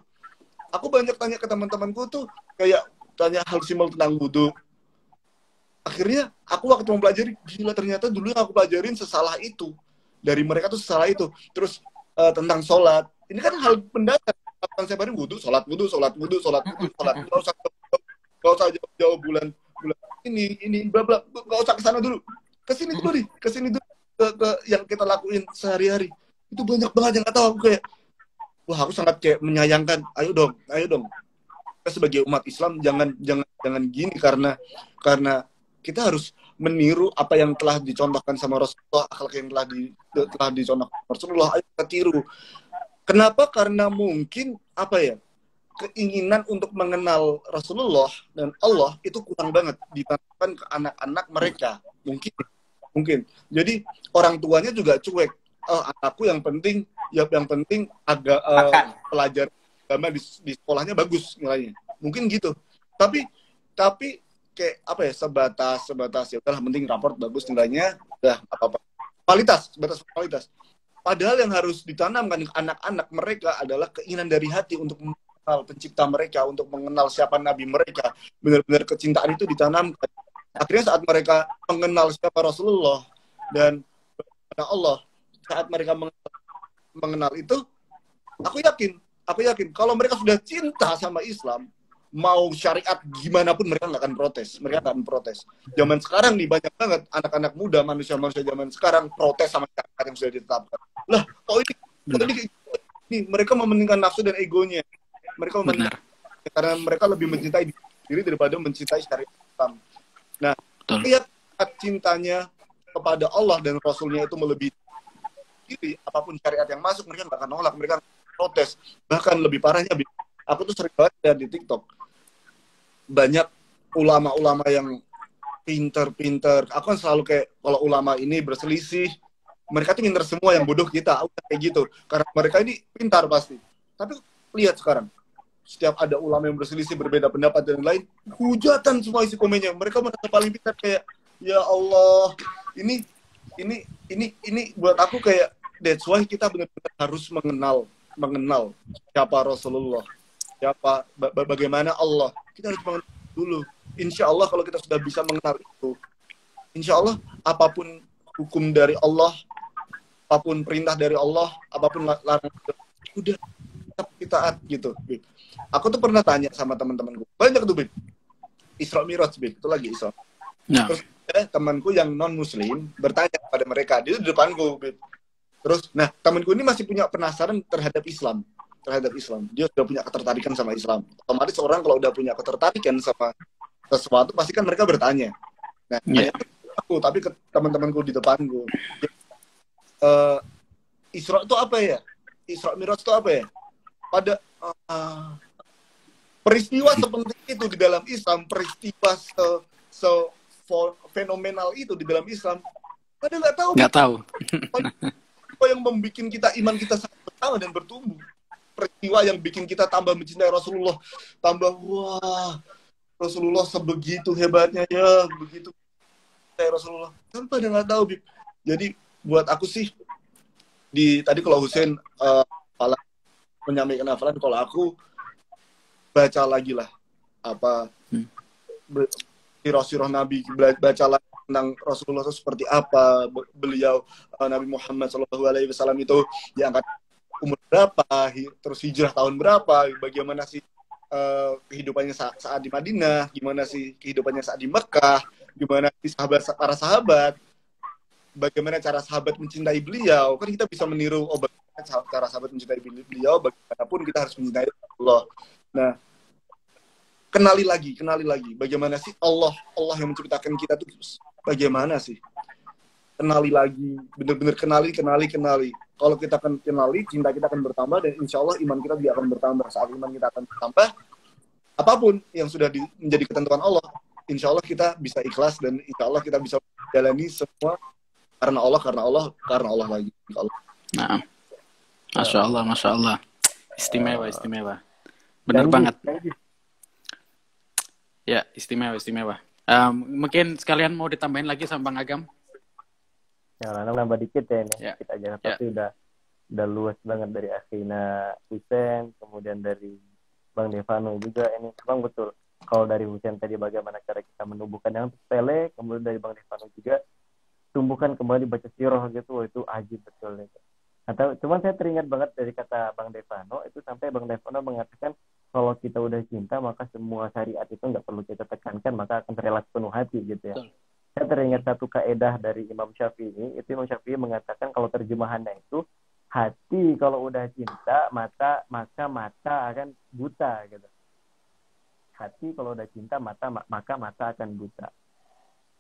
Aku banyak tanya ke teman-temanku tuh, kayak tanya hal simpel tentang wudhu. Akhirnya aku waktu mempelajari, gila ternyata dulu yang aku pelajarin sesalah itu. Dari mereka tuh sesalah itu. Terus tentang sholat, ini kan hal mendasar. Setiap hari wudhu, sholat. Gak usah jauh bulan ini bla bla, gak usah kesana dulu. Kesini dulu ke yang kita lakuin sehari-hari. Itu banyak banget yang nggak tahu. Aku kayak, wah aku sangat kayak menyayangkan. Ayo dong. Kita sebagai umat Islam jangan gini, karena kita harus meniru apa yang telah dicontohkan sama Rasulullah, akhlak yang telah dicontohkan Rasulullah. Ayo kita tiru. Kenapa? Karena mungkin keinginan untuk mengenal Rasulullah dan Allah itu kurang banget ditanamkan ke anak-anak mereka. Mungkin. Jadi orang tuanya juga cuek. Anakku yang penting agak pelajar agama di sekolahnya bagus nilainya. Mungkin gitu. Tapi kayak sebatas ya udahlah, penting raport bagus nilainya, udah apa-apa. Sebatas kualitas. Padahal yang harus ditanamkan ke anak-anak mereka adalah keinginan dari hati untuk mengenal pencipta mereka, untuk mengenal siapa nabi mereka. Benar-benar kecintaan itu ditanamkan. Akhirnya saat mereka mengenal siapa Rasulullah dan Allah, saat mereka mengenal itu, aku yakin kalau mereka sudah cinta sama Islam, mau syariat gimana pun mereka nggak akan protes. Zaman sekarang nih banyak banget anak-anak muda, manusia-manusia zaman sekarang protes sama syariat yang sudah ditetapkan. Lah, ini mereka mementingkan nafsu dan egonya. Mereka karena mereka lebih mencintai diri daripada mencintai syariat Islam. Nah, lihat cintanya kepada Allah dan Rasulnya itu melebihi diri, apapun syariat yang masuk mereka nggak akan nolak, mereka protes. Bahkan lebih parahnya, aku tuh sering banget lihat di TikTok banyak ulama-ulama yang pinter. Aku kan selalu kayak, kalau ulama ini berselisih, mereka tuh pinter semua, yang bodoh kita, kayak gitu. Karena mereka ini pintar pasti. Tapi lihat sekarang, setiap ada ulama yang berselisih, berbeda pendapat dan lain, hujatan semua isi komennya. Mereka merasa paling pintar, kayak ya Allah, ini buat aku kayak, that's why kita benar-benar harus mengenal siapa Rasulullah, bagaimana Allah. Kita harus mengenal dulu. Insya Allah kalau kita sudah bisa mengenal itu, insya Allah apapun hukum dari Allah, apapun perintah dari Allah, apapun larangan, udah kita taat gitu. Aku tuh pernah tanya sama teman-temanku, banyak tuh Isra Miraj, itu lagi Isra. Nah. Terus temanku yang non Muslim bertanya kepada mereka, dia di depanku. Terus, nah temanku ini masih punya penasaran terhadap Islam. Dia sudah punya ketertarikan sama Islam. Otomatis orang kalau udah punya ketertarikan sama sesuatu, pasti kan mereka bertanya. Nah, aku, tapi ke teman-temanku di depanku, Isra itu apa ya? Isra Miraj itu apa ya? Pada peristiwa sepenting itu di dalam Islam, peristiwa fenomenal itu di dalam Islam, pada nggak tahu. Apa yang membuat kita, iman kita sangat bertambah dan bertumbuh. Peristiwa yang bikin kita tambah mencintai Rasulullah, tambah wah Rasulullah sebegitu hebatnya ya, begitu mencintai Rasulullah. Kan pada nggak tahu, Bib. Jadi buat aku sih, tadi kalau Hussein menyampaikan hafalan, kalau aku baca lagi lah sirah Nabi, baca lagi tentang Rasulullah itu seperti apa, beliau Nabi Muhammad SAW itu diangkat umur berapa, terus hijrah tahun berapa, bagaimana sih kehidupannya saat di Madinah, gimana sih kehidupannya saat di Mekah, gimana sih para sahabat, bagaimana cara sahabat mencintai beliau. Kan kita bisa meniru, bagaimana cara sahabat mencintai beliau, bagaimanapun kita harus mencintai Allah. Nah, kenali lagi bagaimana sih Allah yang menciptakan kita tuh bagaimana sih. Kenali lagi, bener-bener kenali. kalau kita akan kenali, cinta kita akan bertambah, dan insya Allah iman kita juga akan bertambah. Saat iman kita akan bertambah, apapun yang sudah menjadi ketentuan Allah, insya Allah kita bisa ikhlas, dan insya Allah kita bisa jalani semua karena Allah, karena Allah, karena Allah lagi. Nah, masya Allah, istimewa. Benar banget. Ya, istimewa. Mungkin sekalian mau ditambahin lagi sama Bang Agam? Ya, nambah dikit ya ini. Ya. Kita aja tapi udah luas banget dari Akhina Husen, kemudian dari Bang Devano juga ini. Bang betul. Kalau dari Husen tadi bagaimana cara kita menumbuhkan yang sepele, kemudian dari Bang Devano juga tumbuhkan kembali baca sirah gitu, itu ajib betul itu. Atau cuman saya teringat banget dari kata Bang Devano itu, sampai Bang Devano mengatakan kalau kita udah cinta maka semua syariat itu nggak perlu kita tekankan, maka akan terrelasi penuh hati gitu ya. Betul. Saya teringat satu kaedah dari Imam Syafi'i, itu Imam Syafi'i mengatakan kalau terjemahannya itu hati kalau udah cinta maka mata akan buta gitu. Hati kalau udah cinta maka mata akan buta.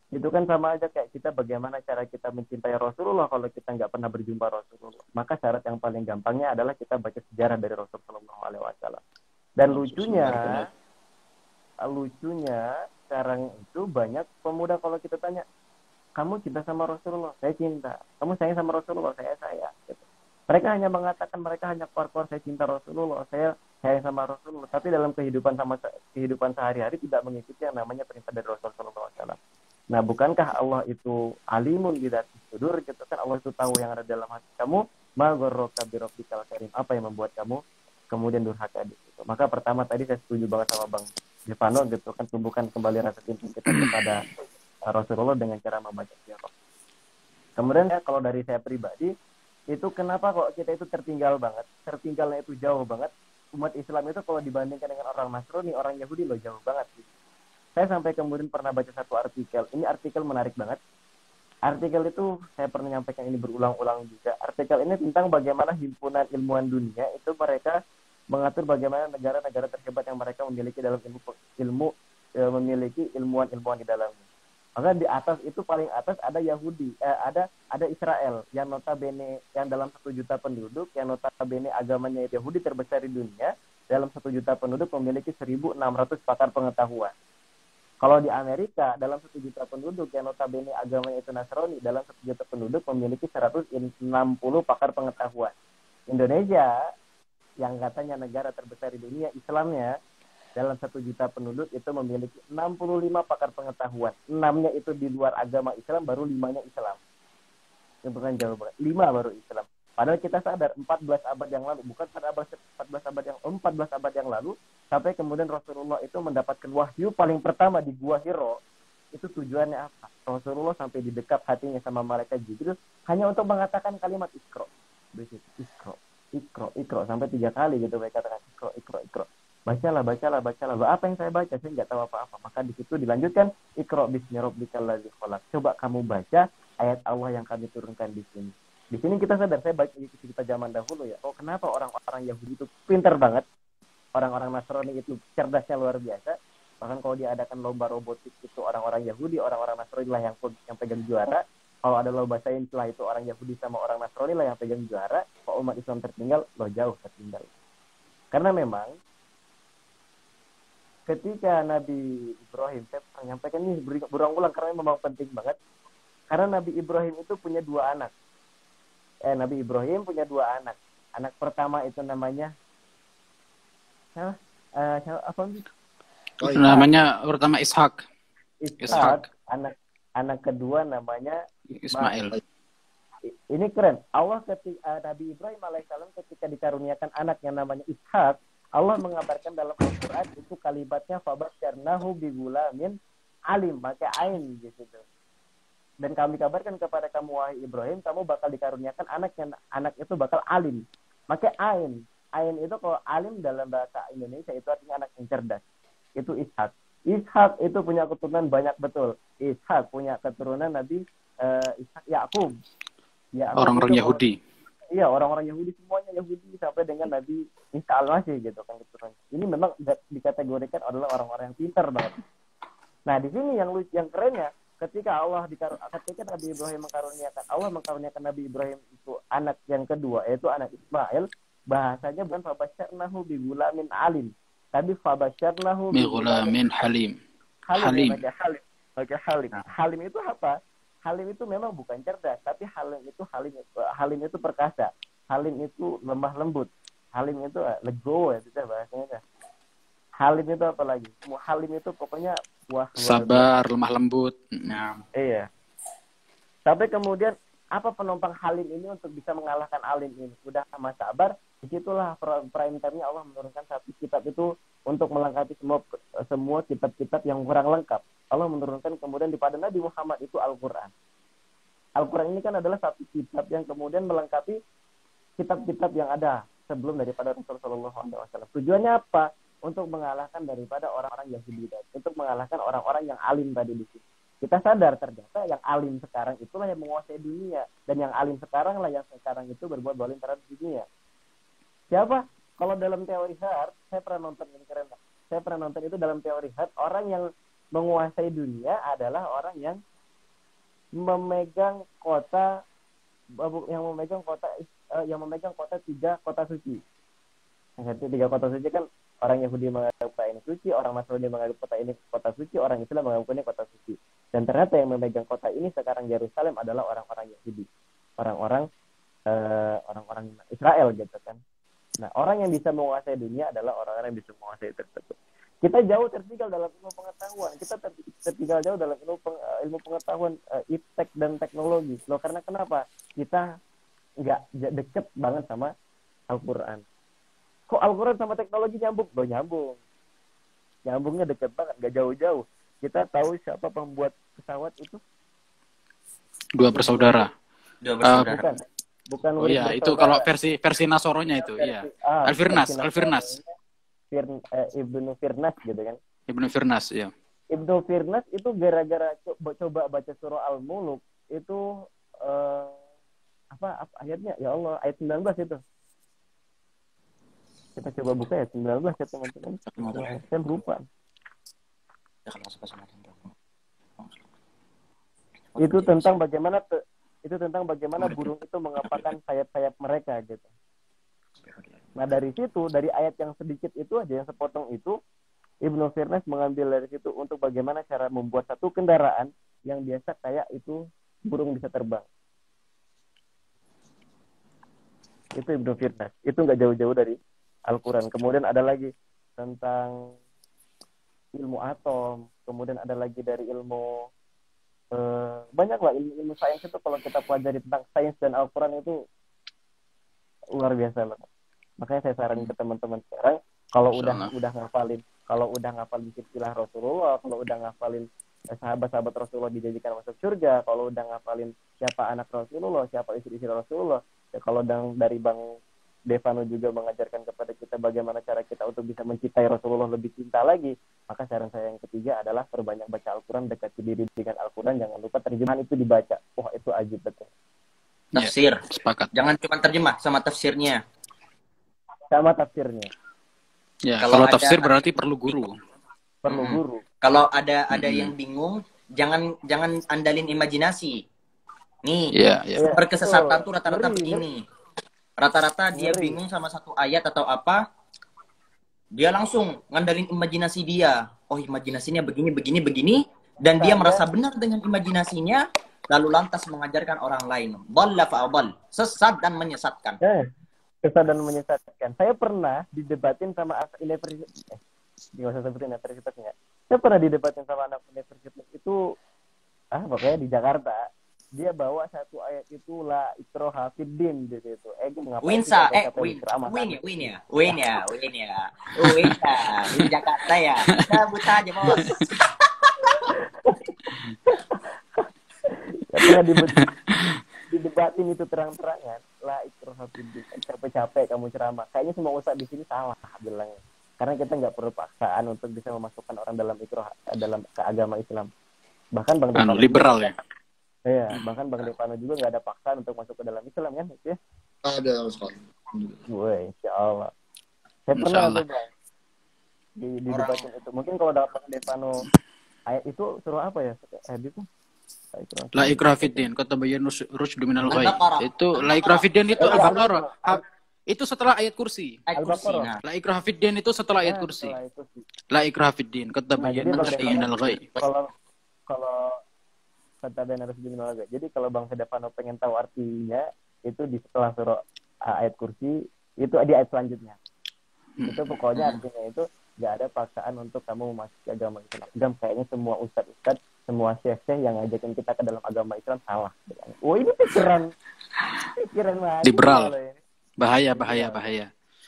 Itu kan sama aja kayak kita bagaimana cara kita mencintai Rasulullah kalau kita nggak pernah berjumpa Rasulullah. Maka syarat yang paling gampangnya adalah kita baca sejarah dari Rasulullah SAW. Dan lucunya sekarang itu banyak pemuda kalau kita tanya, kamu cinta sama Rasulullah? Saya cinta. Kamu sayang sama Rasulullah? Saya sayang. Gitu. Mereka hanya mengatakan, mereka hanya keluar-keluar saya cinta Rasulullah, saya sayang sama Rasulullah. Tapi dalam kehidupan sehari-hari tidak mengikuti yang namanya perintah dari Rasulullah SAW. Nah, bukankah Allah itu alimun bidzati sudur gitu kan? Allah itu tahu yang ada dalam hati kamu. Ma gharraka bi rabbikal karim. Apa yang membuat kamu kemudian durhaka di situ? Maka pertama tadi saya setuju banget sama Bang Devano gitu kan, tumbuhkan kembali rasa cinta kita kepada Rasulullah dengan cara membaca sirah. Kemudian ya, kalau dari saya pribadi itu kenapa kok kita itu tertinggalnya itu jauh banget. Umat Islam itu kalau dibandingkan dengan orang Nasrani, orang Yahudi loh jauh banget gitu. Saya sampai kemudian pernah baca satu artikel. Ini artikel menarik banget. Artikel itu saya pernah menyampaikan ini berulang-ulang juga. Artikel ini tentang bagaimana himpunan ilmuwan dunia itu mereka mengatur bagaimana negara-negara terhebat yang mereka memiliki dalam memiliki ilmuwan-ilmuwan di dalamnya. Maka di atas itu paling atas ada Yahudi, ada Israel yang notabene yang dalam 1 juta penduduk, yang notabene agamanya Yahudi terbesar di dunia, dalam 1 juta penduduk memiliki 1.600 pakar pengetahuan. Kalau di Amerika dalam 1 juta penduduk yang notabene agamanya itu Nasrani, dalam 1 juta penduduk memiliki 160 pakar pengetahuan. Indonesia yang katanya negara terbesar di dunia Islamnya, dalam 1 juta penduduk itu memiliki 65 pakar pengetahuan. 6-nya itu di luar agama Islam, baru 5-nya Islam. Itu bukan jauh banget. 5 baru Islam. Padahal kita sadar 14 abad yang lalu, bukan 14 abad yang lalu, sampai kemudian Rasulullah itu mendapatkan wahyu paling pertama di Gua Hiro. Itu tujuannya apa? Rasulullah sampai di dekat hatinya sama malaikat Jibril hanya untuk mengatakan kalimat Iqra. Iqra sampai 3 kali gitu mereka katakan Iqra. Bacalah. Apa yang saya baca? Saya nggak tahu apa-apa. Maka di situ dilanjutkan Iqra bismi rabbikal ladzi khalaq. Coba kamu baca ayat Allah yang kami turunkan di sini. Di sini kita sadar, saya baca kita zaman dahulu ya. Oh, kenapa orang-orang Yahudi itu pintar banget? Orang-orang Nasrani itu cerdasnya luar biasa. Bahkan kalau diadakan lomba robotik itu orang-orang Yahudi, orang-orang Nasrani lah yang pegang juara. Kalau ada lomba sains lah itu orang Yahudi sama orang Nasrani lah yang pegang juara. Kalau umat Islam tertinggal, jauh tertinggal. Karena memang ketika Nabi Ibrahim, saya pernah menyampaikan ini berulang-ulang karena memang penting banget. Karena Nabi Ibrahim itu punya 2 anak. Nabi Ibrahim punya 2 anak. Anak pertama itu namanya namanya pertama Ishak. Anak kedua namanya Ismail. Ini keren. Allah ketika Nabi Ibrahim alaihissalam ketika dikaruniakan anak yang namanya Ishak, Allah mengabarkan dalam Al-Quran itu kalimatnya fabasyarnahu bigulamin alim, pakai ain di situ. Dan kami kabarkan kepada kamu wahai Ibrahim, kamu bakal dikaruniakan anak itu bakal alim. Pakai ain. Ain itu kalau alim dalam bahasa Indonesia itu artinya anak yang cerdas. Itu Ishak. Ishak itu punya keturunan banyak betul. Ishak punya keturunan Nabi Ishak Yakub. Orang-orang Yahudi. Iya, orang-orang Yahudi semuanya Yahudi sampai dengan Nabi Isa al-Masih gitu kan keturunan. Ini memang dikategorikan adalah orang-orang yang pintar banget. Nah, di sini yang kerennya ketika ketika Nabi Ibrahim Allah mengkaruniakan Nabi Ibrahim itu anak yang kedua, yaitu anak Ismail, bahasanya bukan fabasyarnahu bi gulamin alim, tapi fabasyarnahu bi Gulamin halim. halim. Pakai halim. Halim itu apa? Halim itu memang bukan cerdas, tapi halim itu perkasa. Halim itu lemah lembut. Halim itu legowo ya, itu bahasanya. Halim itu apa lagi? Halim itu pokoknya wah, Sabar, lemah lembut. Nah, iya. Tapi kemudian apa penopang halim ini untuk bisa mengalahkan alim ini? Udah sama sabar, disitulah prime time-nya Allah menurunkan satu kitab itu untuk melengkapi semua kitab-kitab yang kurang lengkap. Allah menurunkan kemudian pada Nabi Muhammad itu Al-Quran. Al-Quran ini kan adalah satu kitab yang kemudian melengkapi kitab-kitab yang ada sebelum daripada Rasulullah SAW. Tujuannya apa? Untuk mengalahkan daripada orang-orang Yahudi tadi, untuk mengalahkan orang-orang yang alim tadi di sini. Kita sadar ternyata yang alim sekarang itulah yang menguasai dunia, dan yang alim sekarang lah yang sekarang itu berbuat zalim terhadap dunia. Siapa? Kalau dalam teori Hart, saya pernah nonton ini keren. Saya pernah nonton itu dalam teori Hart, orang yang menguasai dunia adalah orang yang memegang kota tiga kota suci. Yang 3 kota suci kan orang Yahudi menganggap kota ini suci, orang Nasrani menganggap kota ini kota suci, orang Islam menganggap ini kota suci. Dan ternyata yang memegang kota ini sekarang Yerusalem adalah orang-orang Yahudi, orang-orang Israel gitu kan. Nah, orang yang bisa menguasai dunia adalah orang-orang yang bisa menguasai tersebut. Kita jauh tertinggal dalam ilmu pengetahuan. Kita tertinggal jauh dalam ilmu pengetahuan iptek dan teknologi. Loh, karena kenapa? Kita nggak deket banget sama Al-Quran. Kok Al-Quran sama teknologi nyambung? Loh, nyambung. Nyambungnya deket banget, nggak jauh-jauh. Kita tahu siapa pembuat pesawat itu? 2 bersaudara. Bukan. Oh iya, itu kalau versi Nasoronya itu, iya. Al-Firnas. Ibnu Firnas gitu kan. Ibnu Firnas, iya. Ibnu Firnas itu gara-gara coba baca surah Al-Muluk itu apa ayatnya? Ya Allah, ayat 19 itu. Kita coba buka ayat 19 ya teman-teman. Saya lupa. Itu tentang bagaimana burung itu mengepakkan sayap-sayap mereka gitu. Nah, dari situ, dari ayat yang sedikit itu aja, yang sepotong itu, Ibnu Firnas mengambil dari situ untuk bagaimana cara membuat satu kendaraan yang biasa kayak itu burung bisa terbang. Itu Ibnu Firnas. Itu nggak jauh-jauh dari Al-Quran. Kemudian ada lagi tentang ilmu atom. Kemudian ada lagi dari ilmu banyak lah ilmu sains itu. Kalau kita pelajari tentang sains dan Al-Quran itu luar biasa banget. Makanya saya saranin ke teman-teman sekarang, kalau udah ngafalin silsilah Rasulullah, kalau udah ngafalin sahabat-sahabat Rasulullah dijadikan masuk surga, kalau udah ngafalin siapa anak Rasulullah, siapa istri-istri Rasulullah, ya kalau dari Bang Devano juga mengajarkan kepada kita bagaimana cara kita untuk bisa mencintai Rasulullah lebih cinta lagi, maka saran saya yang ketiga adalah perbanyak baca Al-Quran, dekati diri dengan Al-Quran, jangan lupa terjemahan itu dibaca. Wah, itu ajib betul. Tafsir. Ya, sepakat. Jangan cuma terjemah, sama tafsirnya. Ya, kalau tafsir berarti perlu guru. Kalau ada yang bingung, jangan andalin imajinasi. Nih, berkesesatan tuh rata-rata begini. Rata-rata dia bingung sama satu ayat atau apa, dia langsung ngandalin imajinasi dia. Oh, imajinasinya begini, dan dia merasa benar dengan imajinasinya, lalu lantas mengajarkan orang lain. Dhalla fa'adhal, sesat dan menyesatkan. Sesat dan menyesatkan. Saya pernah didebatin sama universitas. Nggak usah sebutin universitasnya. Saya pernah didebatin sama anak universitas itu, pokoknya di Jakarta. Dia bawa satu ayat itu la ikroha fiddin gitu itu. Winsa, Win ya. Di Jakarta ya. Kita buta aja, Bos. Pernah didebatin itu terang-terangan. La ikroha fiddin. Capek-capek kamu ceramah. Kayaknya semua ustaz di sini salah bilangnya. Karena kita nggak perlu paksaan untuk bisa memasukkan orang dalam ikroha, dalam ke agama Islam. Bahkan Bang Devano liberal ya. Iya, bahkan Bang Devano juga nggak ada paksaan untuk masuk ke dalam Islam kan, itu ya? Ada sekali. Woi, insya Allah. Saya pernah tuh Bang di debatin itu. Mungkin kalau dapat Bang Devano ayat itu suruh apa ya? Ayat itu La ikraha fiddin, kata bayan rusydu minal ghai. Al-Baqarah. Itu la ikraha fiddin itu Al-Baqarah. Itu setelah ayat kursi. Ayat kursi. Nah. La ikraha fiddin itu setelah ayat kursi. La ikraha fiddin, kata bayan rusydu minal ghai. Kalau kata bayan rusydu minal ghai. Jadi kalau Bang Sedapano pengen tahu artinya, itu di setelah surah ayat kursi, itu di ayat selanjutnya. Itu pokoknya artinya itu nggak ada paksaan untuk kamu memasuki agama Islam. Kayaknya semua ustadz, semua syekh-syekh yang ngajakin kita ke dalam agama Islam salah. Oh, ini pikiran banget. Liberal. Bahaya.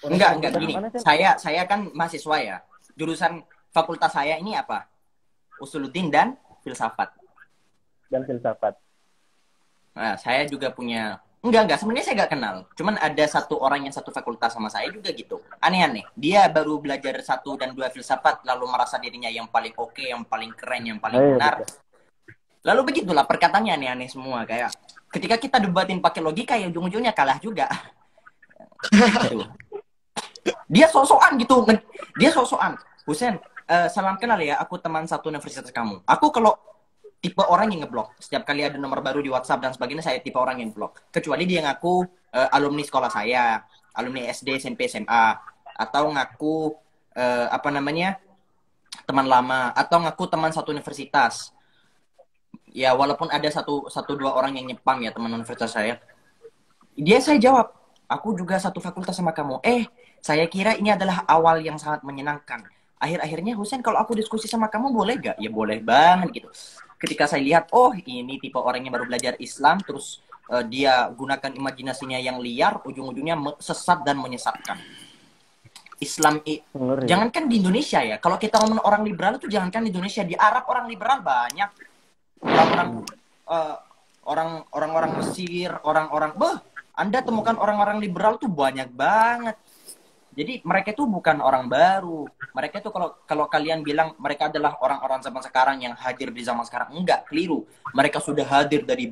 Enggak gini. Saya kan mahasiswa ya. Jurusan fakultas saya ini apa? Usuluddin dan filsafat. Nah, saya juga punya Enggak. Sebenarnya saya nggak kenal. Cuman ada satu orang yang satu fakultas sama saya juga gitu. Aneh-aneh. Dia baru belajar 1 dan 2 filsafat, lalu merasa dirinya yang paling oke, yang paling keren, yang paling benar. Lalu begitulah perkataannya aneh-aneh semua. Kayak ketika kita debatin pakai logika, ya ujung-ujungnya kalah juga. Gitu. Dia sok-sokan gitu. Dia sok-sokan. Husen, salam kenal ya. Aku teman satu universitas kamu. Aku kalau tipe orang yang ngeblok. Setiap kali ada nomor baru di WhatsApp dan sebagainya, saya tipe orang yang blok. Kecuali dia ngaku alumni sekolah saya, alumni SD, SMP, SMA, atau ngaku teman lama, atau ngaku teman satu universitas. Ya walaupun ada satu dua orang yang nyepang ya teman universitas saya. Saya jawab, aku juga satu fakultas sama kamu. Saya kira ini adalah awal yang sangat menyenangkan. Akhir-akhirnya, Husen, kalau aku diskusi sama kamu boleh gak? Ya boleh banget gitu. Ketika saya lihat, oh ini tipe orang yang baru belajar Islam, terus dia gunakan imajinasinya yang liar, ujung-ujungnya sesat dan menyesatkan. Islam, jangankan di Indonesia ya, kalau kita ngomong orang liberal itu jangankan di Indonesia, di Arab orang liberal banyak. Orang-orang Mesir, Anda temukan orang-orang liberal tuh banyak banget. Jadi mereka itu bukan orang baru. Mereka itu kalau kalian bilang mereka adalah orang-orang zaman sekarang yang hadir di zaman sekarang, enggak, keliru. Mereka sudah hadir dari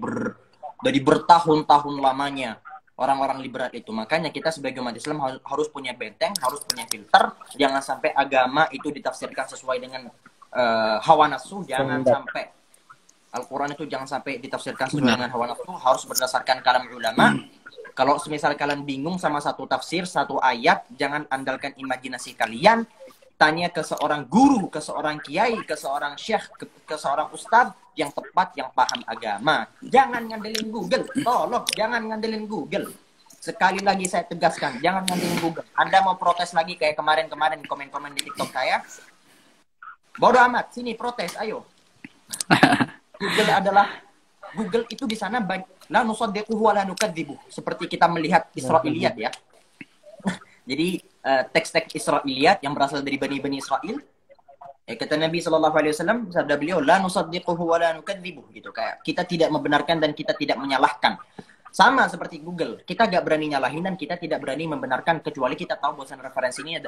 bertahun-tahun lamanya. Orang-orang liberal itu. Makanya kita sebagai umat Islam harus punya benteng, harus punya filter. Jangan sampai agama itu ditafsirkan sesuai dengan hawa nafsu. Jangan sampai Al-Quran itu jangan sampai ditafsirkan sesuai dengan hawa nafsu. Harus berdasarkan kalam ulama. Kalau semisal kalian bingung sama satu tafsir, satu ayat, jangan andalkan imajinasi kalian. Tanya ke seorang guru, ke seorang kiai, ke seorang syekh, ke seorang ustadz yang tepat, yang paham agama. Jangan ngandelin Google. Tolong, jangan ngandelin Google. Sekali lagi saya tegaskan, jangan ngandelin Google. Anda mau protes lagi kayak kemarin-kemarin komen-komen di TikTok saya. Bodoh amat, sini protes, ayo. Google itu di sana la nusaddiquhu wa la nukadzibuh. Seperti kita melihat Israiliyat ya. Jadi teks-teks Israiliyat yang berasal dari bani Israel. Kata Nabi SAW, sabda beliau, la nusaddiquhu wa la nukadzibuh gitu. Kayak kita tidak membenarkan dan kita tidak menyalahkan. Sama seperti Google, kita gak berani nyalahin dan kita tidak berani membenarkan kecuali kita tahu bahwa referensi ini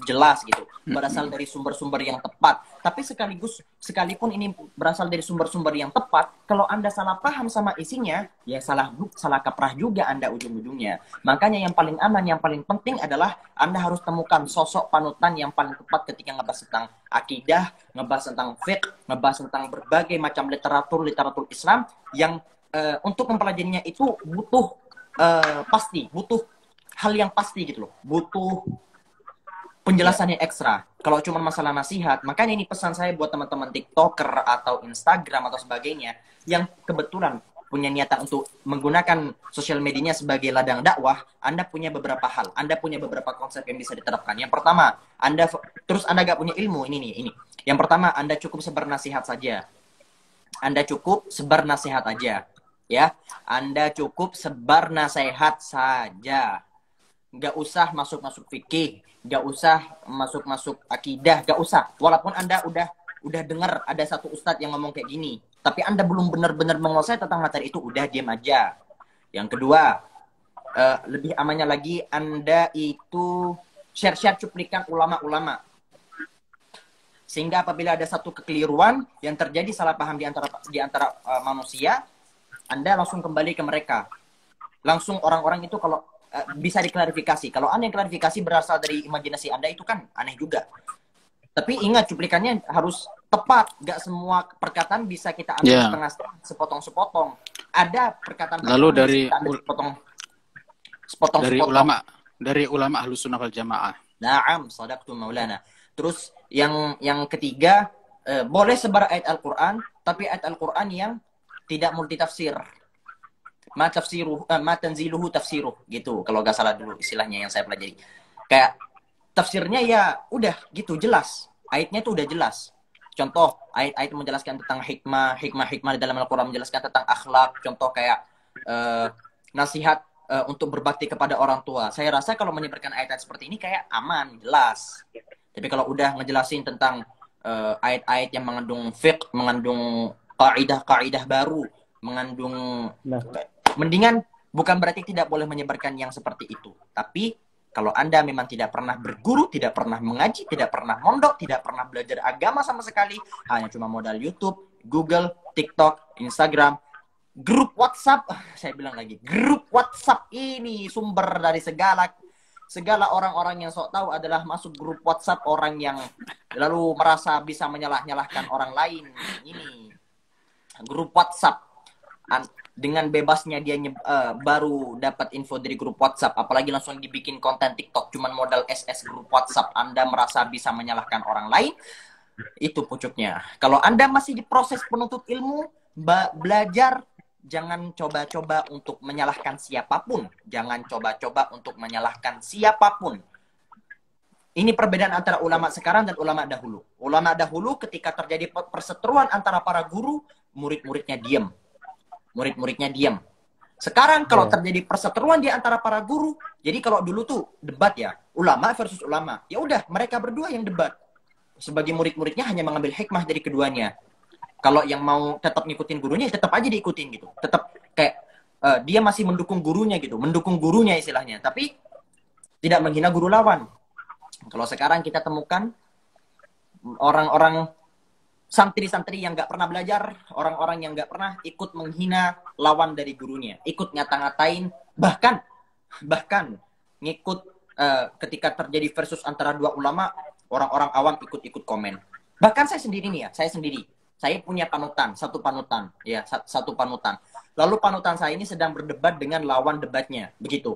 jelas gitu, berasal dari sumber-sumber yang tepat. Tapi sekalipun ini berasal dari sumber-sumber yang tepat, kalau Anda salah paham sama isinya, ya salah kaprah juga Anda ujung-ujungnya. Makanya yang paling aman, yang paling penting adalah Anda harus temukan sosok panutan yang paling tepat ketika ngebahas tentang akidah, ngebahas tentang fiqh, ngebahas tentang berbagai macam literatur Islam yang untuk mempelajarinya itu butuh butuh hal yang pasti gitu loh, butuh penjelasannya ekstra. Kalau cuma masalah nasihat, makanya ini pesan saya buat teman-teman TikToker atau Instagram atau sebagainya yang kebetulan punya niatan untuk menggunakan sosial medianya sebagai ladang dakwah. Anda punya beberapa hal, Anda punya beberapa konsep yang bisa diterapkan. Yang pertama, Anda gak punya ilmu, ini. Yang pertama, Anda cukup sebar nasihat saja. Anda cukup sebar nasihat aja. Ya, Anda cukup sebar nasihat saja. Nggak usah masuk-masuk fikih, nggak usah masuk-masuk akidah, nggak usah. Walaupun Anda udah dengar ada satu ustadz yang ngomong kayak gini, tapi Anda belum benar-benar menguasai tentang materi itu, udah diam aja. Yang kedua, lebih amannya lagi, Anda itu share-share cuplikan ulama-ulama. Sehingga apabila ada satu kekeliruan yang terjadi salah paham di antara manusia, Anda langsung kembali ke mereka. Langsung orang-orang itu kalau bisa diklarifikasi. Kalau Anda yang klarifikasi berasal dari imajinasi Anda, itu kan aneh juga. Tapi ingat, cuplikannya harus tepat. Nggak semua perkataan bisa kita ambil Ya. setengah-setengah, sepotong-sepotong. Ada perkataan Lalu yang dari bisa kita ambil sepotong-sepotong. dari ulama Ahlus Sunnah wal Jamaah. Naam, sadaqtu maulana. Terus yang ketiga, boleh sebar ayat Al-Qur'an, tapi ayat Al-Qur'an yang tidak multitafsir. Ma tanziluhu tafsiruh gitu. Kalau nggak salah dulu istilahnya yang saya pelajari. Kayak tafsirnya ya udah gitu jelas. Ayatnya tuh udah jelas. Contoh, ayat-ayat menjelaskan tentang hikmah di dalam Al-Qur'an, menjelaskan tentang akhlak. Contoh kayak nasihat untuk berbakti kepada orang tua. Saya rasa kalau menyebarkan ayat-ayat seperti ini kayak aman, jelas. Tapi kalau udah ngejelasin tentang ayat-ayat yang mengandung fiqh, mengandung kaidah-kaidah baru, mengandung mendingan bukan berarti tidak boleh menyebarkan yang seperti itu. Tapi kalau Anda memang tidak pernah berguru, tidak pernah mengaji, tidak pernah mondok, tidak pernah belajar agama sama sekali, hanya cuma modal YouTube, Google, TikTok, Instagram, grup WhatsApp, saya bilang lagi, grup WhatsApp ini sumber dari segala orang-orang yang sok tahu adalah masuk grup WhatsApp orang yang lalu merasa bisa menyalah-nyalahkan orang lain. Ini grup WhatsApp. Dengan bebasnya dia baru dapat info dari grup WhatsApp, apalagi langsung dibikin konten TikTok cuman modal SS grup WhatsApp, Anda merasa bisa menyalahkan orang lain, itu pucuknya. Kalau Anda masih di proses penuntut ilmu, belajar, jangan coba-coba untuk menyalahkan siapapun. Jangan coba-coba untuk menyalahkan siapapun. Ini perbedaan antara ulama sekarang dan ulama dahulu. Ulama dahulu ketika terjadi perseteruan antara para guru, murid-muridnya diam. Murid-muridnya diam. Sekarang kalau terjadi perseteruan di antara para guru, jadi kalau dulu tuh debat ya, ulama versus ulama, ya udah mereka berdua yang debat. Sebagai murid-muridnya hanya mengambil hikmah dari keduanya. Kalau yang mau tetap ngikutin gurunya, tetap aja diikutin gitu. Tetap kayak dia masih mendukung gurunya gitu, mendukung gurunya istilahnya, tapi tidak menghina guru lawan. Kalau sekarang kita temukan orang-orang santri-santri yang nggak pernah belajar, orang-orang yang nggak pernah ikut menghina lawan dari gurunya, ikut ngata-ngatain, bahkan ngikut ketika terjadi versus antara dua ulama, orang-orang awam ikut-ikut komen. Bahkan saya sendiri nih ya, saya punya panutan, satu panutan. Lalu panutan saya ini sedang berdebat dengan lawan debatnya, begitu.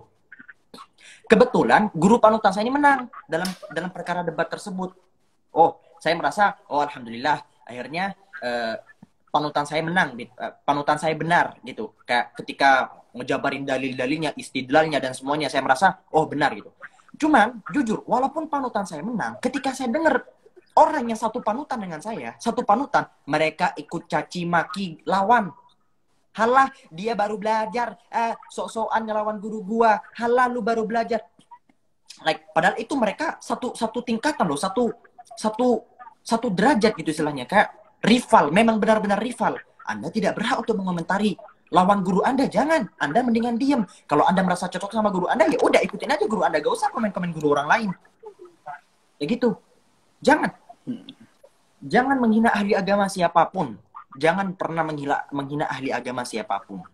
Kebetulan guru panutan saya ini menang dalam perkara debat tersebut. Oh, saya merasa, alhamdulillah, akhirnya panutan saya menang, panutan saya benar gitu. Kayak ketika ngejabarin dalil-dalilnya, istidlalnya dan semuanya, saya merasa benar gitu. Cuman jujur, walaupun panutan saya menang, ketika saya dengar orang yang satu panutan dengan saya, mereka ikut caci maki lawan. Halah, dia baru belajar, sok-sokan ngelawan guru gua. Halah, lu baru belajar. Padahal itu mereka satu tingkatan loh, satu derajat gitu istilahnya, kayak rival, memang benar-benar rival. Anda tidak berhak untuk mengomentari lawan guru Anda, jangan. Anda mendingan diam. Kalau Anda merasa cocok sama guru Anda, ya udah ikutin aja guru Anda, gak usah komen-komen guru orang lain. Ya gitu. Jangan menghina ahli agama siapapun. Jangan pernah menghina ahli agama siapapun.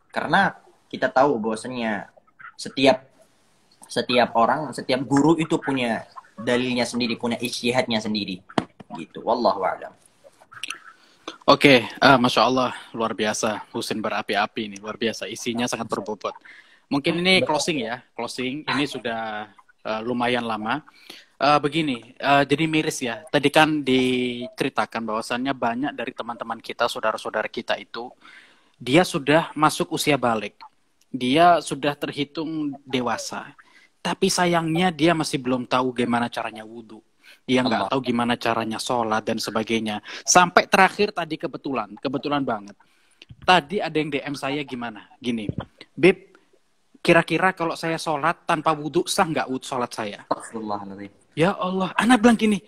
Karena kita tahu bahwasanya setiap orang, setiap guru itu punya dalilnya sendiri, punya ijtihadnya sendiri. Gitu. Wallahu a'lam. Oke, Masya Allah, luar biasa. Husin berapi-api ini, luar biasa. Isinya sangat berbobot. Mungkin ini closing ya. Closing, ini sudah lumayan lama. Begini, jadi miris ya. Tadi kan diceritakan bahwasannya banyak dari teman-teman kita, saudara-saudara kita itu, dia sudah masuk usia balik. Dia sudah terhitung dewasa. Tapi sayangnya dia masih belum tahu gimana caranya wudhu. Dia nggak tahu gimana caranya sholat dan sebagainya. Sampai terakhir tadi kebetulan banget. Tadi ada yang DM saya gimana? Gini, Bib, kira-kira kalau saya sholat tanpa wudhu sah nggak sholat saya? Ya Allah, anak bilang gini,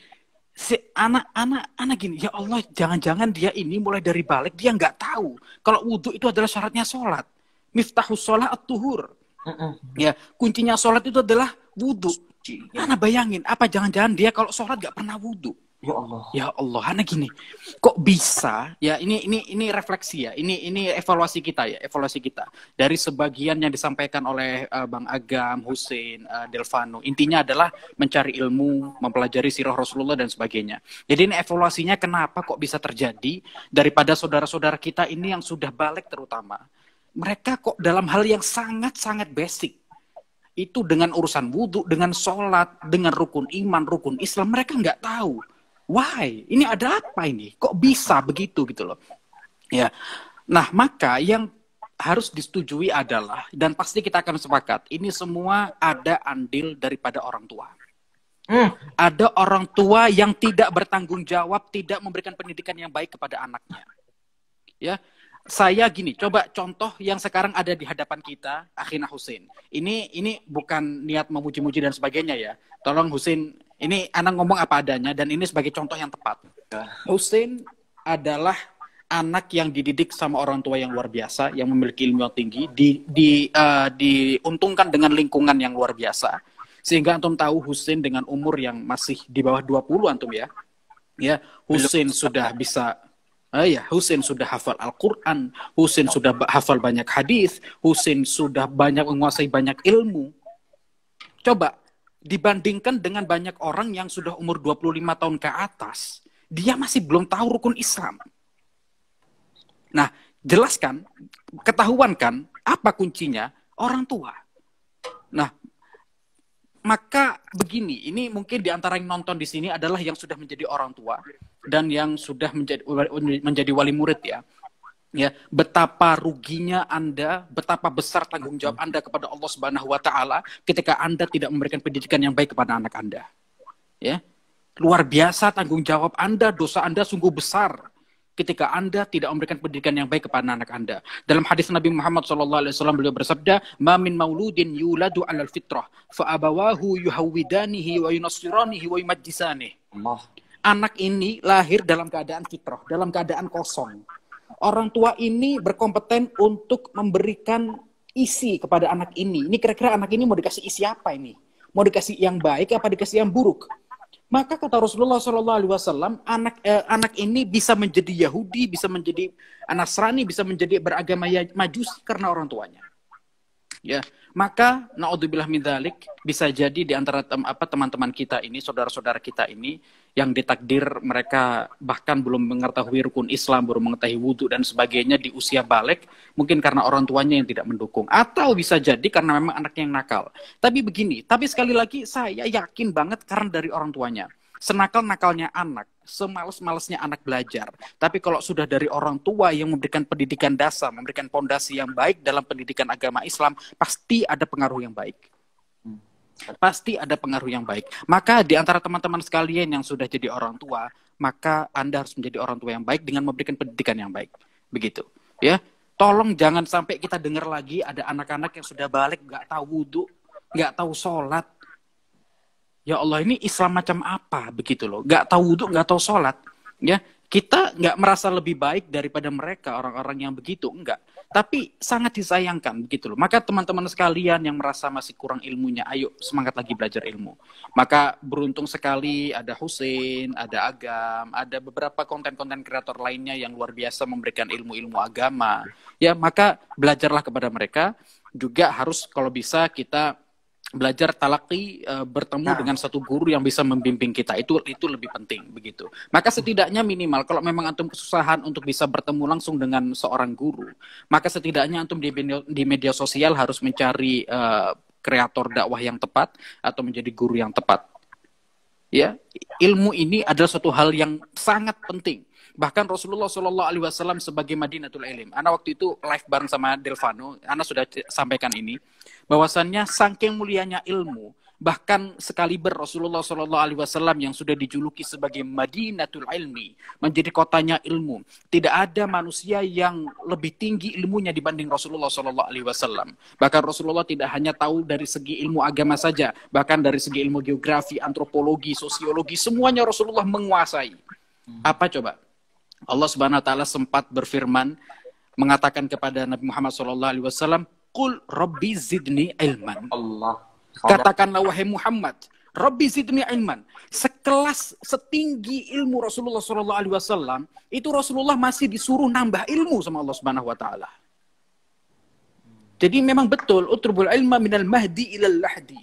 anak gini, ya Allah, jangan-jangan dia ini mulai dari balik dia nggak tahu kalau wudhu itu adalah syaratnya sholat. Miftahus sholat at-tuhur. Ya, kuncinya sholat itu adalah wudhu. Anak bayangin, apa jangan-jangan dia kalau sholat nggak pernah wudhu? Ya Allah. Ya Allah, anak gini, kok bisa? Ya ini refleksi ya, ini evaluasi kita ya, evaluasi kita dari sebagian yang disampaikan oleh Bang Agam, Husein, Delvano. Intinya adalah mencari ilmu, mempelajari sirah Rasulullah dan sebagainya. Jadi ini evaluasinya kenapa kok bisa terjadi daripada saudara-saudara kita ini yang sudah balik terutama. Mereka kok dalam hal yang sangat-sangat basic itu dengan urusan wudhu, dengan sholat, dengan rukun iman, rukun Islam mereka nggak tahu. Why? Ini ada apa ini? Kok bisa begitu gitu loh? Ya. Nah, maka yang harus disetujui adalah dan pasti kita akan sepakat, ini semua ada andil daripada orang tua. Ada orang tua yang tidak bertanggung jawab, tidak memberikan pendidikan yang baik kepada anaknya. Ya. Saya gini, coba contoh yang sekarang ada di hadapan kita, Akhina Husein. Ini bukan niat memuji-muji dan sebagainya ya. Tolong Husein, ini anak ngomong apa adanya dan ini sebagai contoh yang tepat. Husein adalah anak yang dididik sama orang tua yang luar biasa, yang memiliki ilmu yang tinggi, diuntungkan dengan lingkungan yang luar biasa. Sehingga antum tahu Husein dengan umur yang masih di bawah 20 antum ya. Ya, Husein sudah bisa Husein sudah hafal Al-Quran, Husein sudah hafal banyak hadis, Husein sudah banyak menguasai banyak ilmu. Coba dibandingkan dengan banyak orang yang sudah umur 25 tahun ke atas, dia masih belum tahu rukun Islam. Nah, jelaskan, ketahuan kan apa kuncinya? Orang tua. Nah, maka begini, ini mungkin di antara yang nonton di sini adalah yang sudah menjadi orang tua dan yang sudah menjadi wali murid ya. Ya, betapa ruginya Anda, betapa besar tanggung jawab Anda kepada Allah Subhanahu wa taala ketika Anda tidak memberikan pendidikan yang baik kepada anak Anda. Ya. Luar biasa tanggung jawab Anda, dosa Anda sungguh besar ketika Anda tidak memberikan pendidikan yang baik kepada anak Anda. Dalam hadis Nabi Muhammad SAW beliau bersabda, "Ma min mauludin yuladu 'alal fitrah, fa abawahu yuhawwidanihi wa yunassiranihi wa yumajjisanihi." Anak ini lahir dalam keadaan fitrah, dalam keadaan kosong. Orang tua ini berkompeten untuk memberikan isi kepada anak ini. Ini kira-kira anak ini mau dikasih isi apa ini? Mau dikasih yang baik apa dikasih yang buruk? Maka kata Rasulullah SAW, anak ini bisa menjadi Yahudi, bisa menjadi Nasrani, bisa menjadi beragama Majusi karena orang tuanya. Ya, maka naudzubillah min dzalik, bisa jadi di antara teman-teman kita ini, saudara-saudara kita ini yang ditakdir mereka bahkan belum mengetahui rukun Islam, belum mengetahui wudhu dan sebagainya di usia balik, mungkin karena orang tuanya yang tidak mendukung, atau bisa jadi karena memang anaknya yang nakal. Tapi begini, tapi sekali lagi saya yakin banget karena dari orang tuanya. Senakal-nakalnya anak, semales-malesnya anak belajar. Tapi kalau sudah dari orang tua yang memberikan pendidikan dasar, memberikan pondasi yang baik dalam pendidikan agama Islam, pasti ada pengaruh yang baik. Pasti ada pengaruh yang baik. Maka di antara teman-teman sekalian yang sudah jadi orang tua, maka Anda harus menjadi orang tua yang baik dengan memberikan pendidikan yang baik. Begitu. Ya, tolong jangan sampai kita dengar lagi ada anak-anak yang sudah balik nggak tahu wudhu, nggak tahu sholat. Ya Allah, ini Islam macam apa begitu loh? Nggak tahu wudhu, nggak tahu sholat. Ya, kita nggak merasa lebih baik daripada mereka orang-orang yang begitu, enggak. Tapi sangat disayangkan begitu loh. Maka teman-teman sekalian yang merasa masih kurang ilmunya, ayo semangat lagi belajar ilmu. Maka beruntung sekali ada Husein, ada Agam, ada beberapa konten-konten kreator lainnya yang luar biasa memberikan ilmu-ilmu agama. Ya, maka belajarlah kepada mereka. Juga harus kalau bisa kita belajar talaki, bertemu dengan satu guru yang bisa membimbing kita, itu lebih penting begitu. Maka setidaknya minimal kalau memang antum kesusahan untuk bisa bertemu langsung dengan seorang guru, maka setidaknya antum di media sosial harus mencari kreator dakwah yang tepat atau menjadi guru yang tepat. Ya, ilmu ini adalah suatu hal yang sangat penting. Bahkan Rasulullah SAW sebagai Madinatul Ilm, Ana waktu itu live bareng sama Delvano, Ana sudah sampaikan ini, bahwasannya saking mulianya ilmu, bahkan sekaliber Rasulullah SAW yang sudah dijuluki sebagai Madinatul Ilmi, menjadi kotanya ilmu. Tidak ada manusia yang lebih tinggi ilmunya dibanding Rasulullah SAW. Bahkan Rasulullah tidak hanya tahu dari segi ilmu agama saja, bahkan dari segi ilmu geografi, antropologi, sosiologi, semuanya Rasulullah menguasai. Apa coba? Allah Subhanahu wa taala sempat berfirman mengatakan kepada Nabi Muhammad SAW, "Qul rabbi zidni ilman." Allah. Katakanlah wahai Muhammad, Rabbi zidni ilman. Sekelas, setinggi ilmu Rasulullah SAW, itu Rasulullah masih disuruh nambah ilmu sama Allah Subhanahu Wa Taala. Jadi memang betul, utrubul ilma minal mahdi ilal lahdi.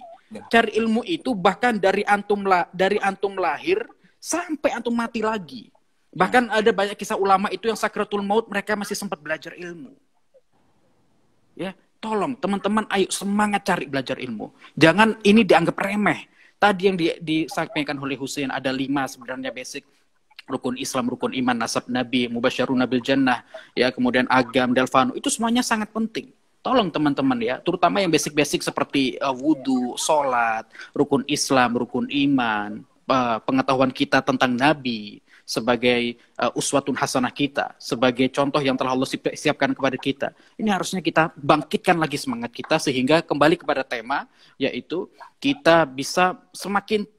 Cari ilmu itu bahkan dari antum lahir sampai antum mati lagi. Bahkan ada banyak kisah ulama itu yang sakratul maut mereka masih sempat belajar ilmu. Ya, tolong teman-teman, ayo semangat cari belajar ilmu. Jangan ini dianggap remeh. Tadi yang disampaikan oleh Husain ada 5 sebenarnya basic rukun Islam, rukun iman, nasab Nabi, mubasyaruna bil jannah, ya, kemudian agam, delfanu, itu semuanya sangat penting. Tolong teman-teman ya, terutama yang basic-basic seperti wudu, sholat, rukun Islam, rukun iman, pengetahuan kita tentang Nabi sebagai uswatun hasanah kita, sebagai contoh yang telah Allah siapkan kepada kita. Ini harusnya kita bangkitkan lagi semangat kita sehingga kembali kepada tema, yaitu kita bisa semakin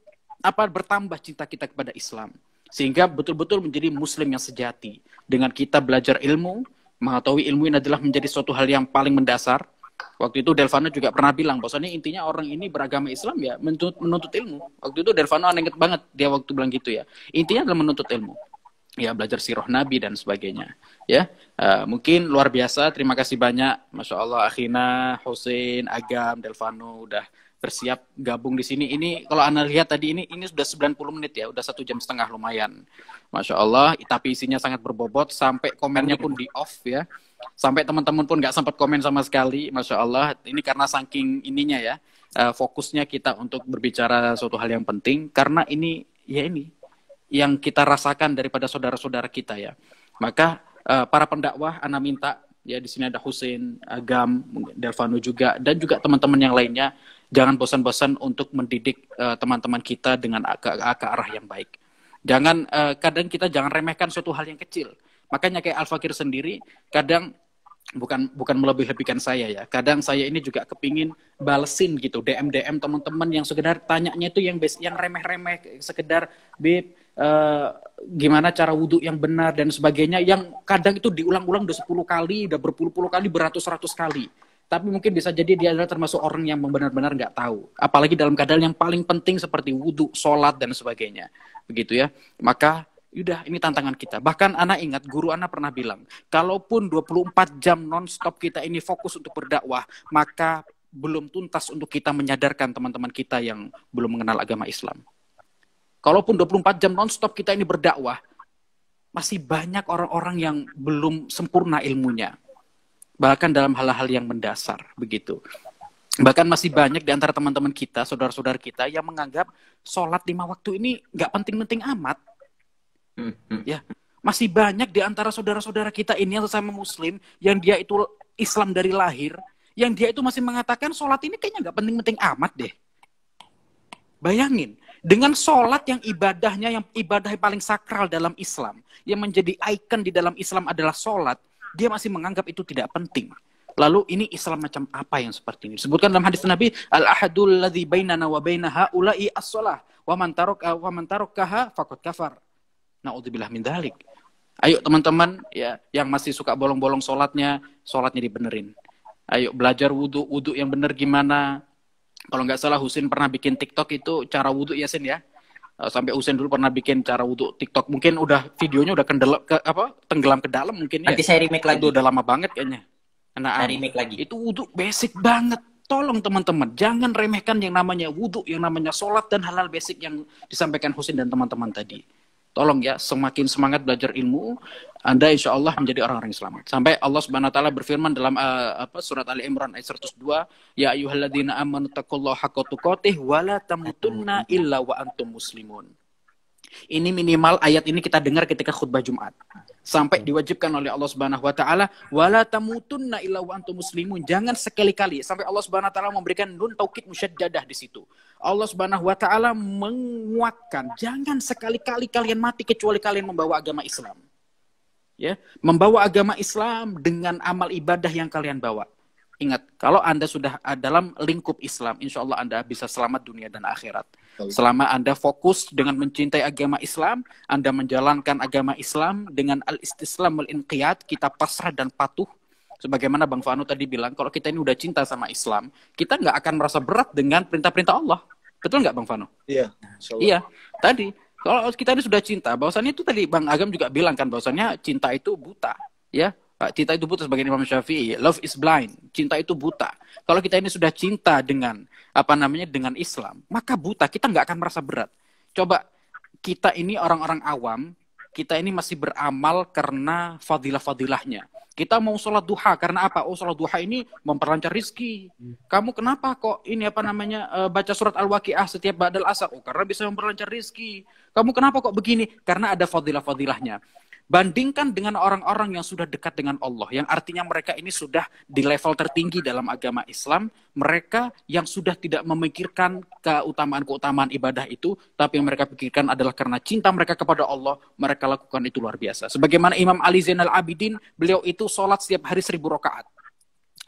bertambah cinta kita kepada Islam. Sehingga betul-betul menjadi muslim yang sejati. Dengan kita belajar ilmu, mengetahui ilmu ini adalah menjadi suatu hal yang paling mendasar. Waktu itu Delvano juga pernah bilang, bahwasanya intinya orang ini beragama Islam ya menuntut ilmu. Waktu itu Delvano inget banget dia waktu bilang gitu ya. Intinya adalah menuntut ilmu. Ya, belajar sirah Nabi dan sebagainya. Ya, mungkin luar biasa. Terima kasih banyak, Masya Allah, Akhina, Husain, Agam, Delvano udah bersiap gabung di sini. Ini kalau Anda lihat tadi ini sudah 90 menit ya, udah 1,5 jam lumayan. Masya Allah, tapi isinya sangat berbobot sampai komennya pun di off ya. Sampai teman-teman pun nggak sempat komen sama sekali. Masya Allah, ini karena saking ininya ya, fokusnya kita untuk berbicara suatu hal yang penting. Karena ini yang kita rasakan daripada saudara-saudara kita ya. Maka para pendakwah, Ana minta ya, di sini ada Husain, Agam, Delvano juga, dan juga teman-teman yang lainnya, jangan bosan-bosan untuk mendidik teman-teman kita dengan ke arah yang baik. Jangan kadang kita jangan remehkan suatu hal yang kecil. Makanya kayak Al-Fakir sendiri, kadang bukan melebih-lebihkan saya ya. Kadang saya ini juga kepingin balesin gitu DM teman-teman yang sekedar tanyanya itu yang remeh-remeh, sekedar Bib, gimana cara wudhu yang benar dan sebagainya, yang kadang itu diulang-ulang udah 10 kali, udah berpuluh-puluh kali, beratus-ratus kali. Tapi mungkin bisa jadi dia adalah termasuk orang yang benar-benar nggak tahu. Apalagi dalam keadaan yang paling penting seperti wudhu, sholat, dan sebagainya. Begitu ya. Maka, yaudah, ini tantangan kita. Bahkan Ana ingat, guru Ana pernah bilang, kalaupun 24 jam non-stop kita ini fokus untuk berdakwah, maka belum tuntas untuk kita menyadarkan teman-teman kita yang belum mengenal agama Islam. Kalaupun 24 jam non-stop kita ini berdakwah, masih banyak orang-orang yang belum sempurna ilmunya. Bahkan dalam hal-hal yang mendasar, begitu. Bahkan masih banyak di antara teman-teman kita, saudara-saudara kita, yang menganggap sholat 5 waktu ini nggak penting-penting amat. Ya, masih banyak di antara saudara-saudara kita ini yang sesama muslim, yang dia itu Islam dari lahir, yang dia itu masih mengatakan sholat ini kayaknya nggak penting-penting amat deh. Bayangin, dengan sholat yang ibadahnya, yang ibadah paling sakral dalam Islam, yang menjadi ikon di dalam Islam adalah sholat, dia masih menganggap itu tidak penting. Lalu ini Islam macam apa yang seperti ini? Disebutkan dalam hadis Nabi, al-ahadul ladzi bainana wa bainaha ula'i as-shalah wa man tarakaha faqad kafar. Na'udzubillah min dzalik. Ayo teman-teman ya, yang masih suka bolong-bolong sholatnya dibenerin. Ayo belajar wudhu yang benar gimana. Kalau nggak salah Husain pernah bikin TikTok itu cara wudhu ya, Sin ya. Sampai Husain dulu pernah bikin cara wudhu TikTok. Mungkin udah videonya udah tenggelam ke dalam mungkin ya. Nanti saya remake lagi. Itu udah lama banget kayaknya. Saya remake lagi. Itu wudhu basic banget. Tolong teman-teman, jangan remehkan yang namanya wudhu, yang namanya sholat, dan hal-hal basic yang disampaikan Husain dan teman-teman tadi. Tolong ya, semakin semangat belajar ilmu, Anda insya Allah menjadi orang-orang yang selamat. Sampai Allah Subhanahu Wa Taala berfirman dalam surat Ali Imran ayat 102, ya ayyuhalladzina amanu taqullaha haqqa tuqatih wa la tamutunna illa wa antum muslimun. Ini minimal ayat ini kita dengar ketika khutbah Jumat. Sampai diwajibkan oleh Allah Subhanahu Wa Taala, wa la tamutunna illa wa antum muslimun. Jangan sekali-kali, sampai Allah Subhanahu Wa Taala memberikan nun taukid musyaddadah di situ. Allah Subhanahu Wa Taala menguatkan, jangan sekali-kali kalian mati kecuali kalian membawa agama Islam. Ya, membawa agama Islam dengan amal ibadah yang kalian bawa. Ingat, kalau Anda sudah dalam lingkup Islam, insya Allah Anda bisa selamat dunia dan akhirat. Selama Anda fokus dengan mencintai agama Islam, Anda menjalankan agama Islam dengan al-istislam wal-inqiyad, kita pasrah dan patuh. Sebagaimana Bang Fanu tadi bilang, kalau kita ini udah cinta sama Islam, kita nggak akan merasa berat dengan perintah-perintah Allah. Betul nggak Bang Vano? Iya, insyaallah. Iya, tadi kalau kita ini sudah cinta, bahwasannya itu tadi Bang Agam juga bilang kan bahwasannya cinta itu buta, ya. Cinta itu buta sebagai Imam Syafi'i, love is blind, cinta itu buta. Kalau kita ini sudah cinta dengan dengan Islam, maka buta, kita nggak akan merasa berat. Coba kita ini orang-orang awam, kita ini masih beramal karena fadilah-fadilahnya. Kita mau sholat duha karena apa? Oh, sholat duha ini memperlancar rizki. Kamu kenapa kok ini baca surat Al-Waqiah setiap ba'dal asar? Oh, karena bisa memperlancar rizki. Kamu kenapa kok begini? Karena ada fadilah-fadilahnya. Bandingkan dengan orang-orang yang sudah dekat dengan Allah, yang artinya mereka ini sudah di level tertinggi dalam agama Islam, mereka yang sudah tidak memikirkan keutamaan-keutamaan ibadah itu, tapi yang mereka pikirkan adalah karena cinta mereka kepada Allah, mereka lakukan itu luar biasa. Sebagaimana Imam Ali Zainal Abidin, beliau itu sholat setiap hari 1000 rakaat.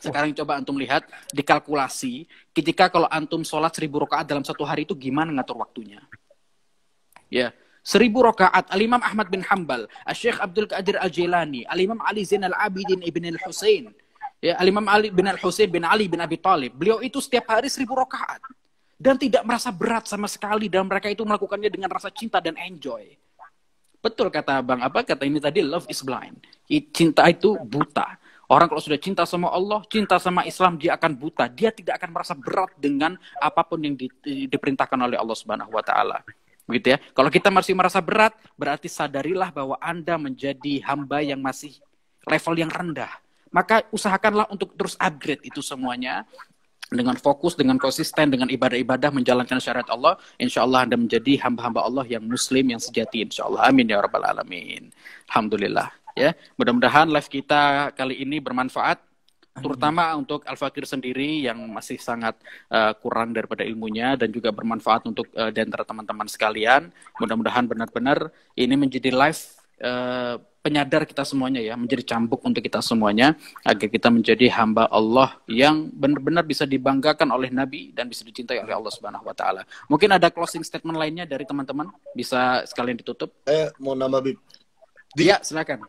Sekarang coba antum lihat, dikalkulasi, ketika kalau antum sholat 1000 rakaat dalam satu hari itu gimana ngatur waktunya? Ya. 1000 rakaat. Al-Imam Ahmad bin Hanbal, Al-Syekh Abdul Qadir Al-Jilani, Al-Imam Ali Zainal Abidin Ibn Al-Husain, ya, Al-Imam Ali bin Al-Husain bin Ali bin Abi Thalib. Beliau itu setiap hari 1000 rakaat. Dan tidak merasa berat sama sekali. Dan mereka itu melakukannya dengan rasa cinta dan enjoy. Betul kata Bang, kata ini tadi, love is blind. Cinta itu buta. Orang kalau sudah cinta sama Allah, cinta sama Islam, dia akan buta. Dia tidak akan merasa berat dengan apapun yang diperintahkan oleh Allah Subhanahu wa Ta'ala. Gitu ya. Kalau kita masih merasa berat, berarti sadarilah bahwa Anda menjadi hamba yang masih level yang rendah. Maka usahakanlah untuk terus upgrade itu semuanya dengan fokus, dengan konsisten, dengan ibadah-ibadah menjalankan syariat Allah. Insya Allah Anda menjadi hamba-hamba Allah yang muslim, yang sejati. Insya Allah. Amin ya rabbal alamin. Alhamdulillah. Ya, mudah-mudahan live kita kali ini bermanfaat. Terutama untuk Al-Fakir sendiri yang masih sangat kurang daripada ilmunya dan juga bermanfaat untuk di antara teman-teman sekalian. Mudah-mudahan benar-benar ini menjadi live penyadar kita semuanya ya, menjadi cambuk untuk kita semuanya agar kita menjadi hamba Allah yang benar-benar bisa dibanggakan oleh Nabi dan bisa dicintai oleh Allah Subhanahu wa Ta'ala. Mungkin ada closing statement lainnya dari teman-teman, bisa sekalian ditutup. Mau nambah Bib. Iya, silakan.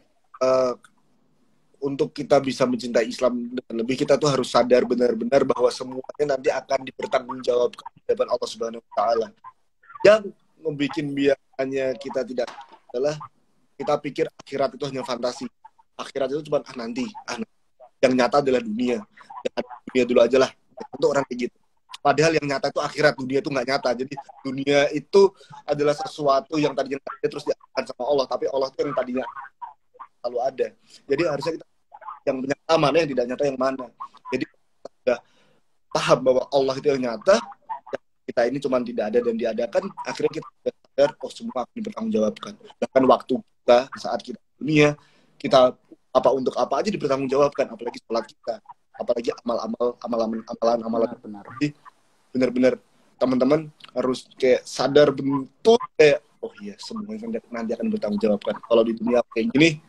Untuk kita bisa mencintai Islam dengan lebih, kita tuh harus sadar benar-benar bahwa semuanya nanti akan dipertanggungjawabkan di hadapan Allah Subhanahu wa Ta'ala. Yang membuat biarnya kita tidak adalah kita pikir akhirat itu hanya fantasi. Akhirat itu cuma nanti. Yang nyata adalah dunia. Dunia dulu aja lah. Untuk orang kayak gitu. Padahal yang nyata itu akhirat, dunia itu nggak nyata. Jadi dunia itu adalah sesuatu yang tadinya ada terus diakan sama Allah, tapi Allah itu yang tadinya selalu ada. Jadi harusnya kita yang nyata mana, yang tidak nyata yang mana. Jadi kita sudah paham bahwa Allah itu yang nyata, kita ini cuma tidak ada dan diadakan, akhirnya kita sadar, oh semua akan dipertanggungjawabkan. Bahkan waktu kita, saat kita di dunia, kita untuk apa aja dipertanggungjawabkan, apalagi sholat kita, apalagi amalan. Jadi benar-benar teman-teman harus kayak sadar bentuk kayak, oh iya semuanya nanti akan bertanggungjawabkan. Kalau di dunia kayak gini,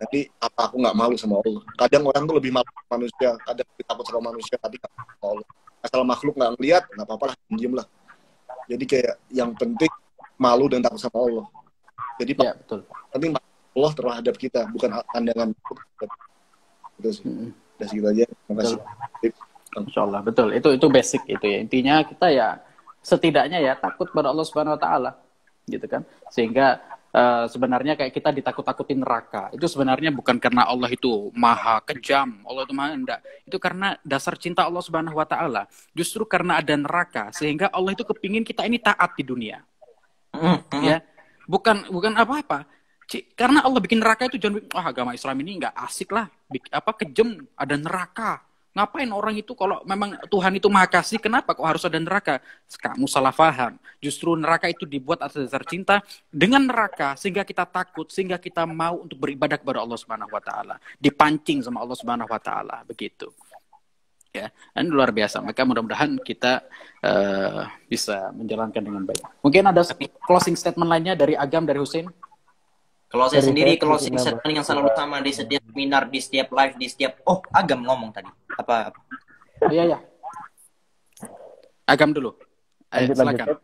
nanti apa aku nggak malu sama Allah. Kadang orang tuh lebih malu sama manusia, kadang lebih takut sama manusia, tapi nggak sama Allah. Asal makhluk nggak ngeliat, nggak apa-apa lah, diem lah. Jadi kayak yang penting malu dan takut sama Allah. Jadi ya, betul. Penting Allah terhadap kita, bukan pandangan. Itu sih. Udah segitu aja. Terima kasih. Insya Allah, betul. Itu basic itu ya. Intinya kita ya setidaknya ya takut pada Allah Subhanahu wa Ta'ala, gitu kan. Sehingga sebenarnya kayak kita ditakut-takutin neraka. Itu sebenarnya bukan karena Allah itu maha kejam, Allah itu maha enggak. Itu karena dasar cinta Allah Subhanahu wa Ta'ala. Justru karena ada neraka, sehingga Allah itu kepingin kita ini taat di dunia. Ya, bukan apa-apa. Karena Allah bikin neraka itu jangan, agama Islam ini enggak asik lah, kejam, ada neraka. Ngapain orang itu kalau memang Tuhan itu maha kasih, kenapa kok harus ada neraka? Kamu salah paham. Justru neraka itu dibuat atas dasar cinta dengan neraka, sehingga kita takut, sehingga kita mau untuk beribadah kepada Allah Subhanahu wa Ta'ala. Dipancing sama Allah Subhanahu wa Ta'ala, begitu. Ya, dan luar biasa. Maka mudah-mudahan kita bisa menjalankan dengan baik. Mungkin ada closing statement lainnya dari Agam, dari Hussein? Kalau saya sendiri closing statement yang selalu sama di setiap seminar, di setiap live, di setiap Agam ngomong tadi. Apa? Iya. Agam dulu. Ayo, silakan.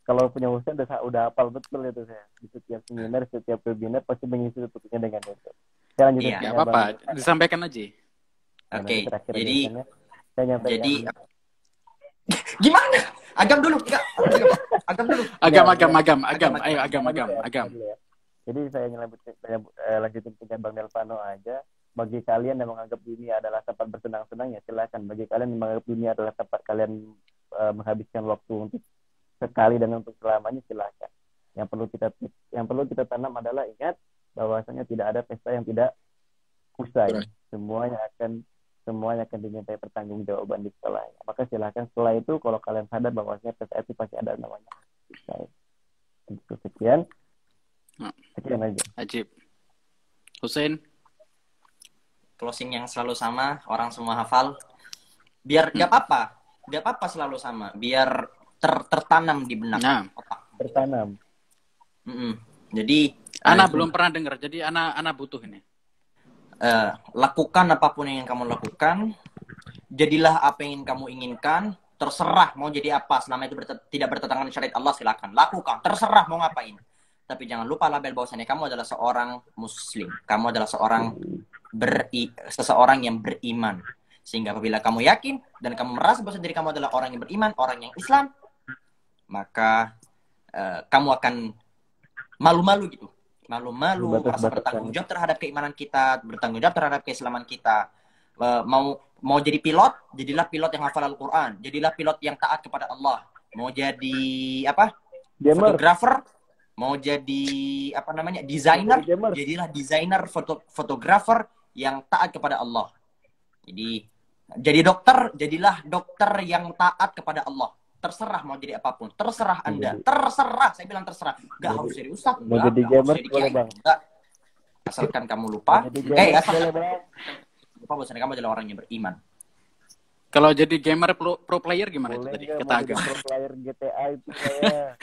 Kalau punya Hussein udah hafal betul itu saya. Di setiap seminar, setiap webinar pasti mengisi tutupnya dengan itu. Saya lanjutin. Iya, apa-apa. Disampaikan aja. Oke. Jadi Gimana? Agam dulu, enggak. Agam dulu. Agam. Ayo agam. Ya. Jadi saya lanjutin ke Bang Delvano aja. Bagi kalian yang menganggap dunia adalah tempat bersenang-senang, ya silakan. Bagi kalian yang menganggap dunia adalah tempat kalian menghabiskan waktu untuk sekali dan untuk selamanya, silakan. Yang perlu kita tanam adalah ingat bahwasanya tidak ada pesta yang tidak usai. Semuanya akan dimintai pertanggungjawaban di setelahnya. Maka silakan setelah itu kalau kalian sadar bahwasanya pesta itu pasti ada namanya usai. Itu sekian aja. Ajib. Hussein. Closing yang selalu sama, orang semua hafal. Biar gak apa-apa selalu sama. Biar tertanam di benak otak. Tertanam. Jadi Ana belum pernah dengar, jadi Ana butuh ini. Lakukan apapun yang ingin kamu lakukan. Jadilah apa yang ingin kamu inginkan. Terserah mau jadi apa, selama itu tidak bertentangan dengan syariat Allah, silakan lakukan. Terserah mau ngapain. Tapi jangan lupa label bahwasannya kamu adalah seorang muslim. Kamu adalah seseorang yang beriman. Sehingga apabila kamu yakin dan kamu merasa bahwa diri kamu adalah orang yang beriman, orang yang Islam, maka kamu akan malu-malu gitu. Malu-malu, merasa bertanggung jawab terhadap keimanan kita, bertanggung jawab terhadap keislaman kita. Mau jadi pilot, jadilah pilot yang hafal Al-Quran. Jadilah pilot yang taat kepada Allah. Mau jadi fotografer, mau jadi desainer, jadilah desainer fotografer yang taat kepada Allah. Jadi dokter, jadilah dokter yang taat kepada Allah. Terserah mau jadi apapun, terserah Anda, terserah, saya bilang terserah. Gak harus jadi ustaz, mau jadi gamer boleh Bang. Asalkan kamu lupa, lupa bahwasanya kamu adalah orang yang beriman. Kalau jadi gamer pro player gimana itu tadi? Kata agak. Pro player GTA itu saya.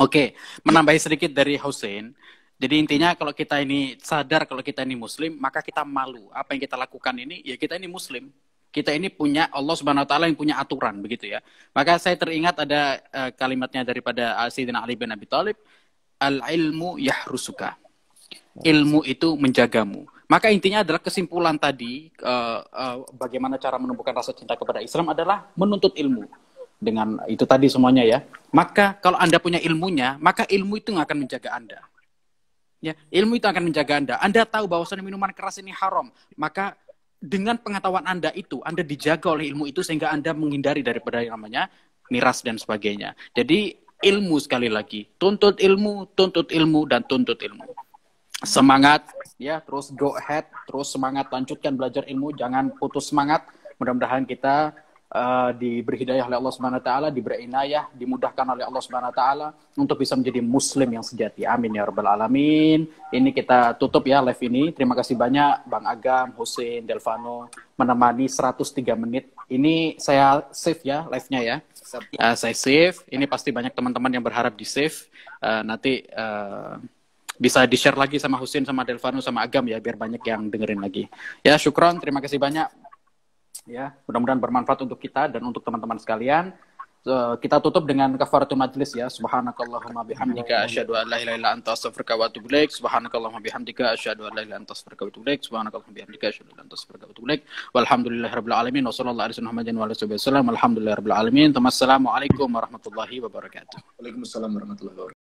Oke, menambahi sedikit dari Hussein. Jadi intinya kalau kita ini sadar kalau kita ini muslim, maka kita malu. Apa yang kita lakukan ini, ya kita ini muslim. Kita ini punya Allah Subhanahu wa taala yang punya aturan begitu ya. Maka saya teringat ada kalimatnya daripada Sayyidina Ali bin Abi Thalib, al-ilmu yahrusuka. Ilmu itu menjagamu. Maka intinya adalah kesimpulan tadi bagaimana cara menumbuhkan rasa cinta kepada Islam adalah menuntut ilmu. Dengan itu tadi semuanya ya. Maka kalau Anda punya ilmunya, maka ilmu itu akan menjaga Anda. Ya, ilmu itu akan menjaga Anda. Anda tahu bahwasanya minuman keras ini haram, maka dengan pengetahuan Anda itu, Anda dijaga oleh ilmu itu sehingga Anda menghindari daripada yang namanya miras dan sebagainya. Jadi ilmu sekali lagi, tuntut ilmu, dan tuntut ilmu. Semangat ya, terus go ahead, terus semangat, lanjutkan belajar ilmu, jangan putus semangat. Mudah-mudahan kita diberi hidayah oleh Allah Subhanahu wa taala, diberi inayah, dimudahkan oleh Allah Subhanahu wa taala untuk bisa menjadi muslim yang sejati. Amin ya rabbal alamin. Ini kita tutup ya live ini. Terima kasih banyak Bang Agam, Hussein, Delvano menemani 103 menit. Ini saya save ya live-nya ya. Saya save. Ini pasti banyak teman-teman yang berharap di save. Nanti bisa di-share lagi sama Hussein, sama Delvano, sama Agam ya, biar banyak yang dengerin lagi. Ya, syukron, terima kasih banyak. Ya, mudah-mudahan bermanfaat untuk kita dan untuk teman-teman sekalian. Kita tutup dengan kafaratul majlis ya. Subhanakallahumma bihamdika asyhadu an la ilaha illa anta astaghfiruka wa atubu ilaik. Subhanakallahumma bihamdika asyhadu an la ilaha illa anta astaghfiruka wa atubu ilaik. Subhanakallahumma bihamdika asyhadu an la ilaha illa anta astaghfiruka wa atubu ilaik. Walhamdulillahirabbil alamin wa sallallahu alaihi Muhammadin wa alihi wasallam. Alhamdulillahirabbil alamin. Wassalamualaikum warahmatullahi wabarakatuh. Waalaikumsalam warahmatullahi wabarakatuh.